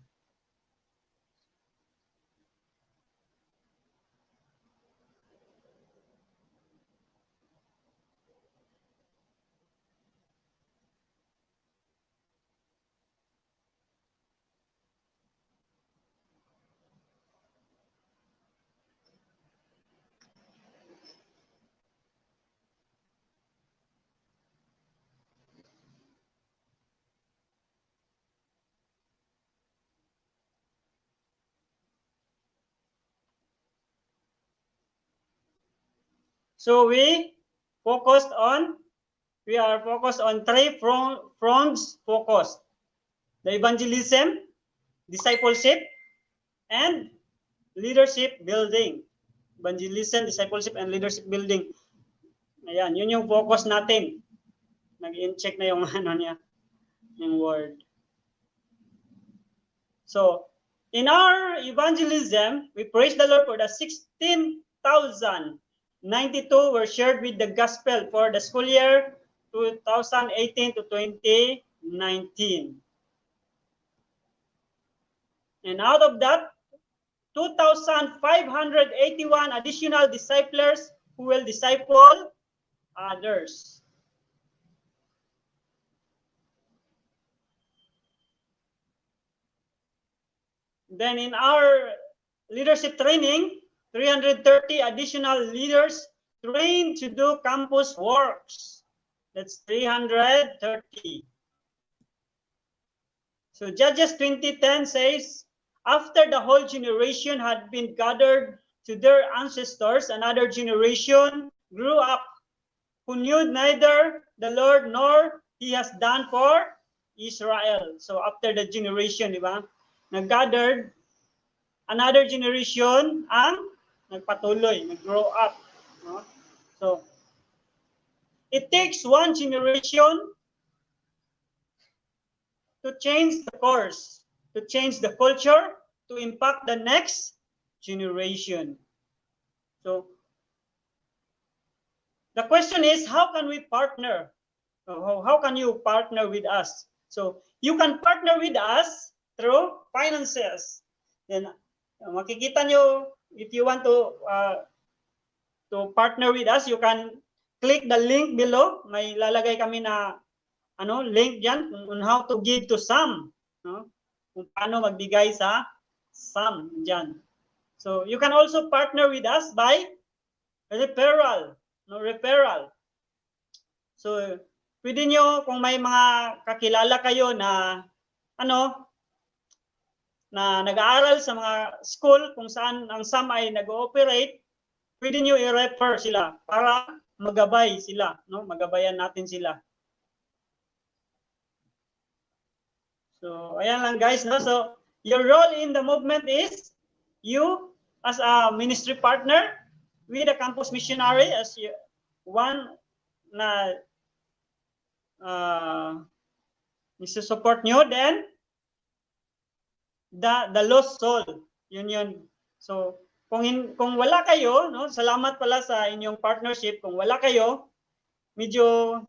So we are focused on three fronts focused: the evangelism, discipleship, and leadership building. Evangelism, discipleship, and leadership building. Ayan, yun yung focus natin. Nag-in-check na yung yung word. So, in our evangelism, we praise the Lord for the 16,092 were shared with the gospel for the school year 2018 to 2019. And out of that, 2,581 additional disciplers who will disciple others. Then in our leadership training, 330 additional leaders trained to do campus works. That's 330. So Judges 20:10 says, after the whole generation had been gathered to their ancestors, another generation grew up who knew neither the Lord nor He has done for Israel. So after the generation, di ba? Nag-gathered, another generation ang nagpatuloy, nag-grow up. No? So, it takes one generation to change the course, to change the culture, to impact the next generation. So, the question is, how can we partner? How can you partner with us? So, you can partner with us through finances. Then, makikita nyo, if you want to partner with us, you can click the link below. May lalagay kami na link diyan on how to give to some, no? Kung paano magbigay sa some diyan. So you can also partner with us by referral, referral. So pwede nyo kung may mga kakilala kayo na na nag-aaral sa mga school kung saan ang some ay nag-ooperate, pwede nyo i-refer sila para magabay sila, no? Magabayan natin sila. So, ayan lang guys, no? So, your role in the movement is you as a ministry partner with a campus missionary as one na support nyo, then the lost soul. Yun. So, kung wala kayo, no? Salamat pala sa inyong partnership. Kung wala kayo, medyo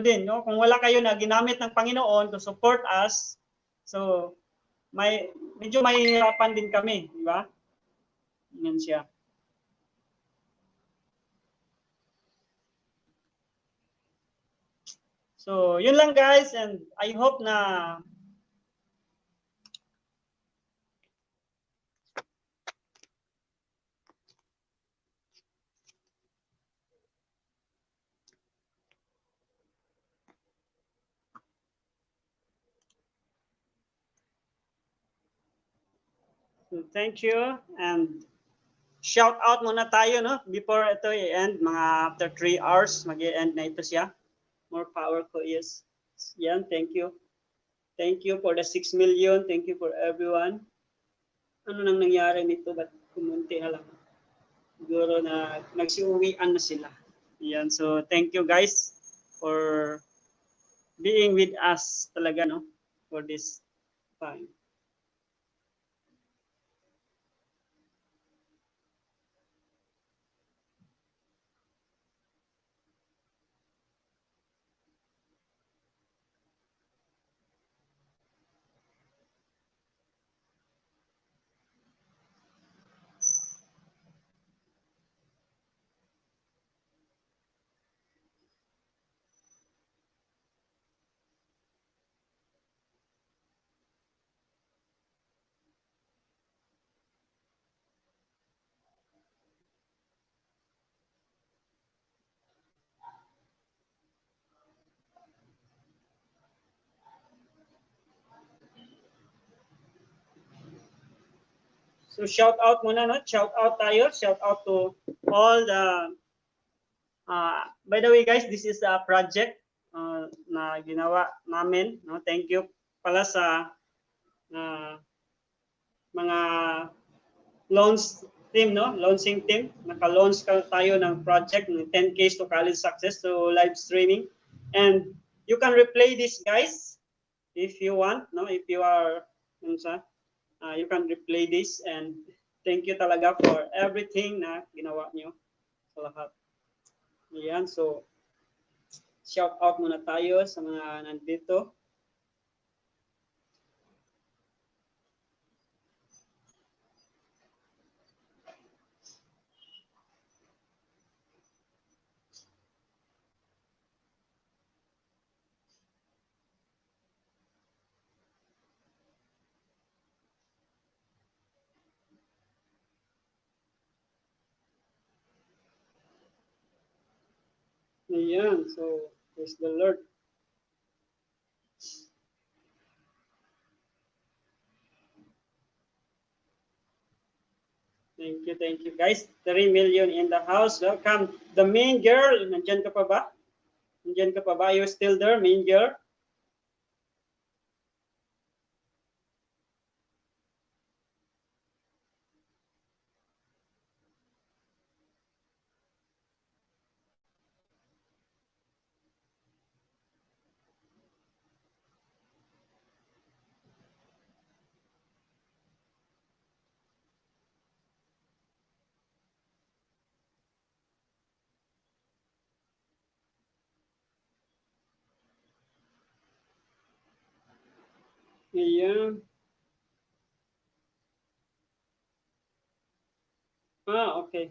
din, no? Kung wala kayo na ginamit ng Panginoon to support us, so medyo mahihirapan din kami, di ba? Yan siya. So, yun lang guys, and I hope na so, thank you, and shout out muna tayo, no? Before ito i-end, mga after 3 hours, mag-i-end na ito siya. More power ko is. Yan, thank you. Thank you for the 6 million. Thank you for everyone. Ano nang nangyari nito? Ba't kumunti na lang? Siguro na nagsiuwian na sila. Yan, so thank you guys for being with us talaga, no? For this time. So shout out muna, no? Shout out tayo. Shout out to all the by the way guys, this is a project na ginawa namin, no? Thank you pala sa mga launch team, no? Launching team. Naka-launch tayo ng project ng 10 Keys to College Success to live streaming. And you can replay this guys if you want, no? If you are you can replay this, and thank you talaga for everything na ginawa nyo sa lahat. Ayan, so shout out muna tayo sa mga nandito. Ayan, so Praise the Lord. Thank you guys. 3 million in the house. Welcome. The main girl, nandyan ka pa ba? Nandyan ka pa ba? You're still there, main girl? Ayan. Okay.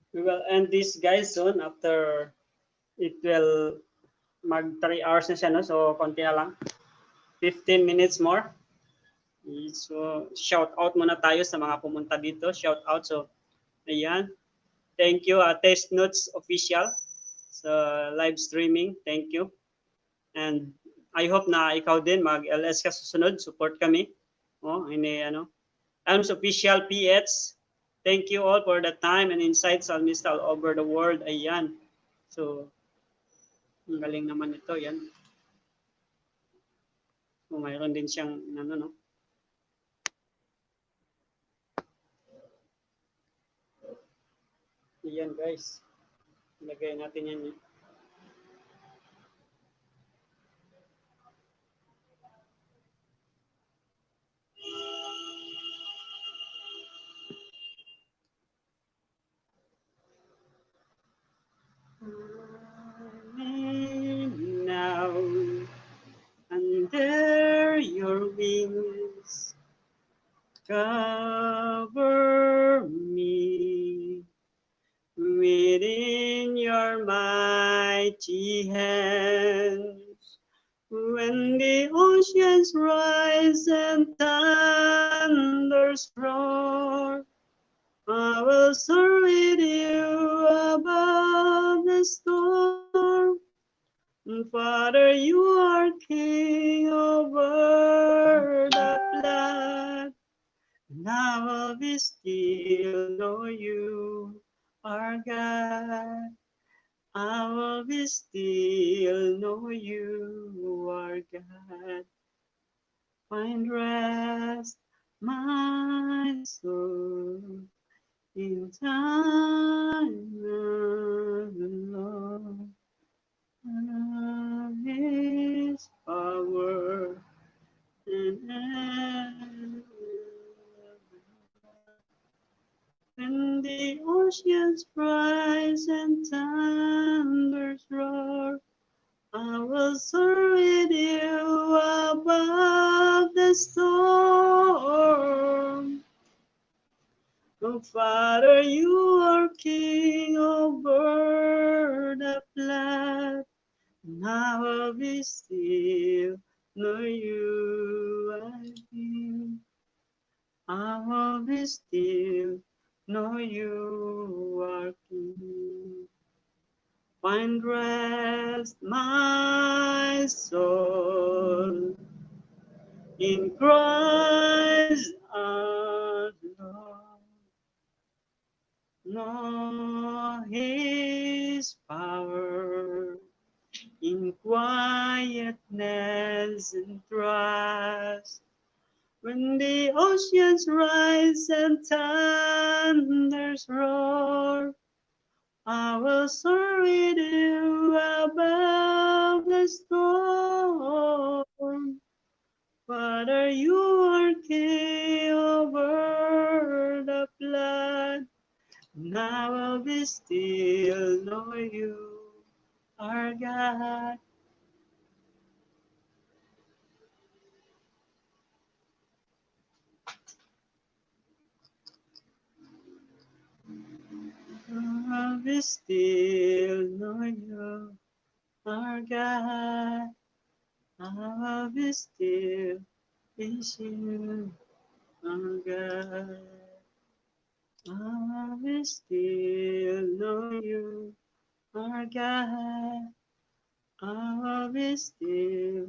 We will end this guys soon after it will mag 3 hours na siya, no? So, konti na lang. 15 minutes more. So, shout out muna tayo sa mga pumunta dito. Shout out. So, ayan. Thank you, Taste Notes Official sa live streaming. Thank you. And I hope na ikaw din mag-LS ka susunod. Support kami. Ini ano. Alms Official PH. Thank you all for the time and insights on this all over the world. Ayan. So, ang galing naman ito. Yan. So, mayroon din siyang ano, no? Ayan guys. Ilagay natin yan. Now, under your wings, cover me within your mighty hands. When the oceans rise and thunders roar, I will soar with you above the storm. Father, you are king over the flood. I will be still, know you are God. I will be still, know you are God. Find rest, my soul, in time of the Lord. His power and when the oceans rise and thunders roar, I will soar with you above the storm. Oh, Father, you are King over the flood. And I will be still, know you are King. I will be still, know you are King. Find rest, my soul, in Christ our Lord. Know His power in quietness and trust. When the oceans rise and thunders roar, I will soar with you above the storm. Father, you are king over the flood, and I will be still, know you are God. I will be still, know you are God. I will be still, is you are God. I will be still, know you are God. I will be still,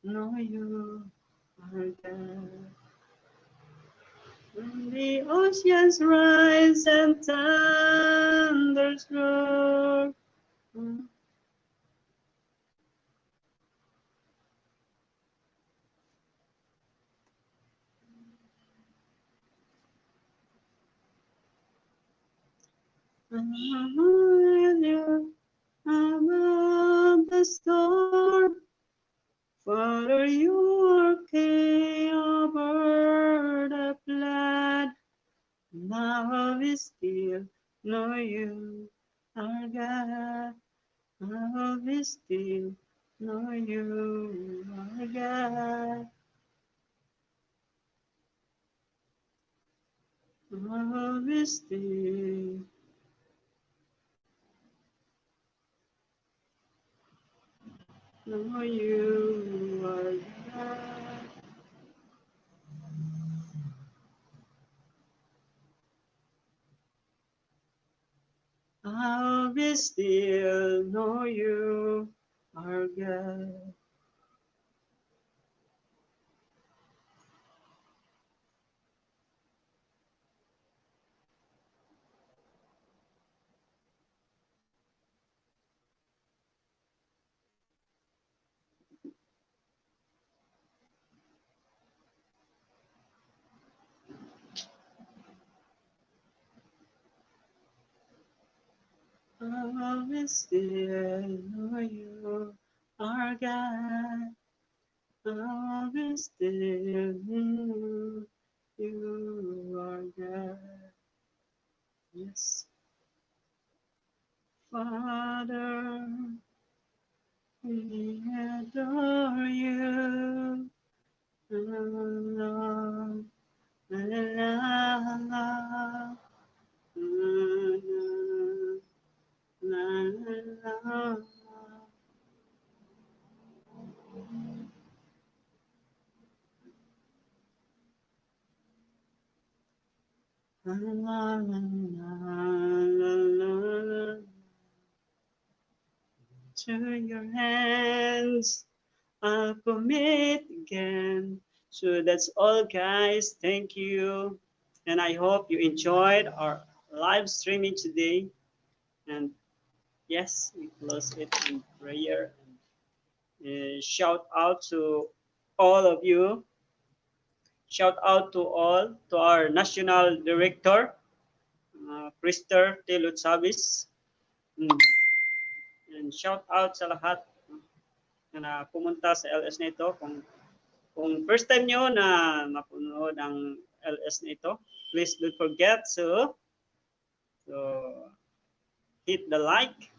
know you are God. When the oceans rise and thunders roar, I will you above the storm. Father, you are king over the flood. Now we still know you are God. Now we still know you are God. Now we still know you are God. Now we still know you are God. I will still know you are God. I will still know you are God. Yes, Father, we adore you. La, la, la, la, la, la, la, la. La, la, la, la, la, la. To your hands I'll commit again. So that's all, guys. Thank you. And I hope you enjoyed our live streaming today. And yes, we close it in prayer. Shout out to all of you. Shout out to all, to our national director, Krister Tilot Sabis. Mm. And shout out sa lahat na pumunta sa LS na ito. Kung first time nyo na mapunood ang LS na ito, please don't forget to hit the like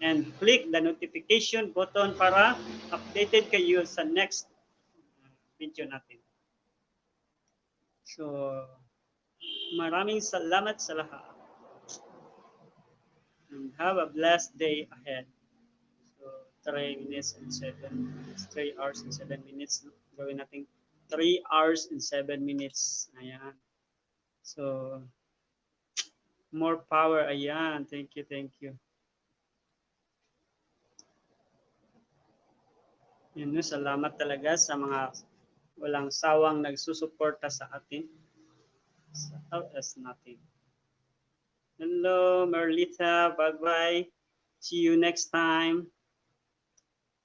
and click the notification button para updated kayo sa next video natin. So, maraming salamat sa lahat. And have a blessed day ahead. So, 3 minutes and 7 minutes. 3 hours and 7 minutes. No? Gawin natin 3 hours and 7 minutes. Ayan. So, more power. Ayan. Thank you, thank you. Yun, no? Salamat talaga sa mga walang sawang nagsusuporta sa atin. Sa LS natin. Hello, Merlita. Bye-bye. See you next time.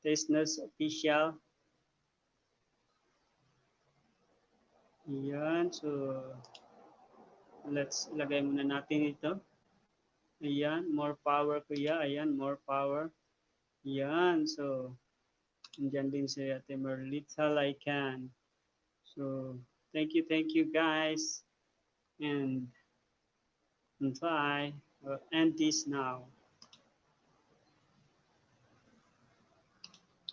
Taste Notes Official. Ayan. So, let's ilagay muna natin ito. Ayan. More power, kuya. Ayan. More power. Ayan. So, andyan din si Ate Merlita Laikan. So, thank you guys. And bye. I'll end this now.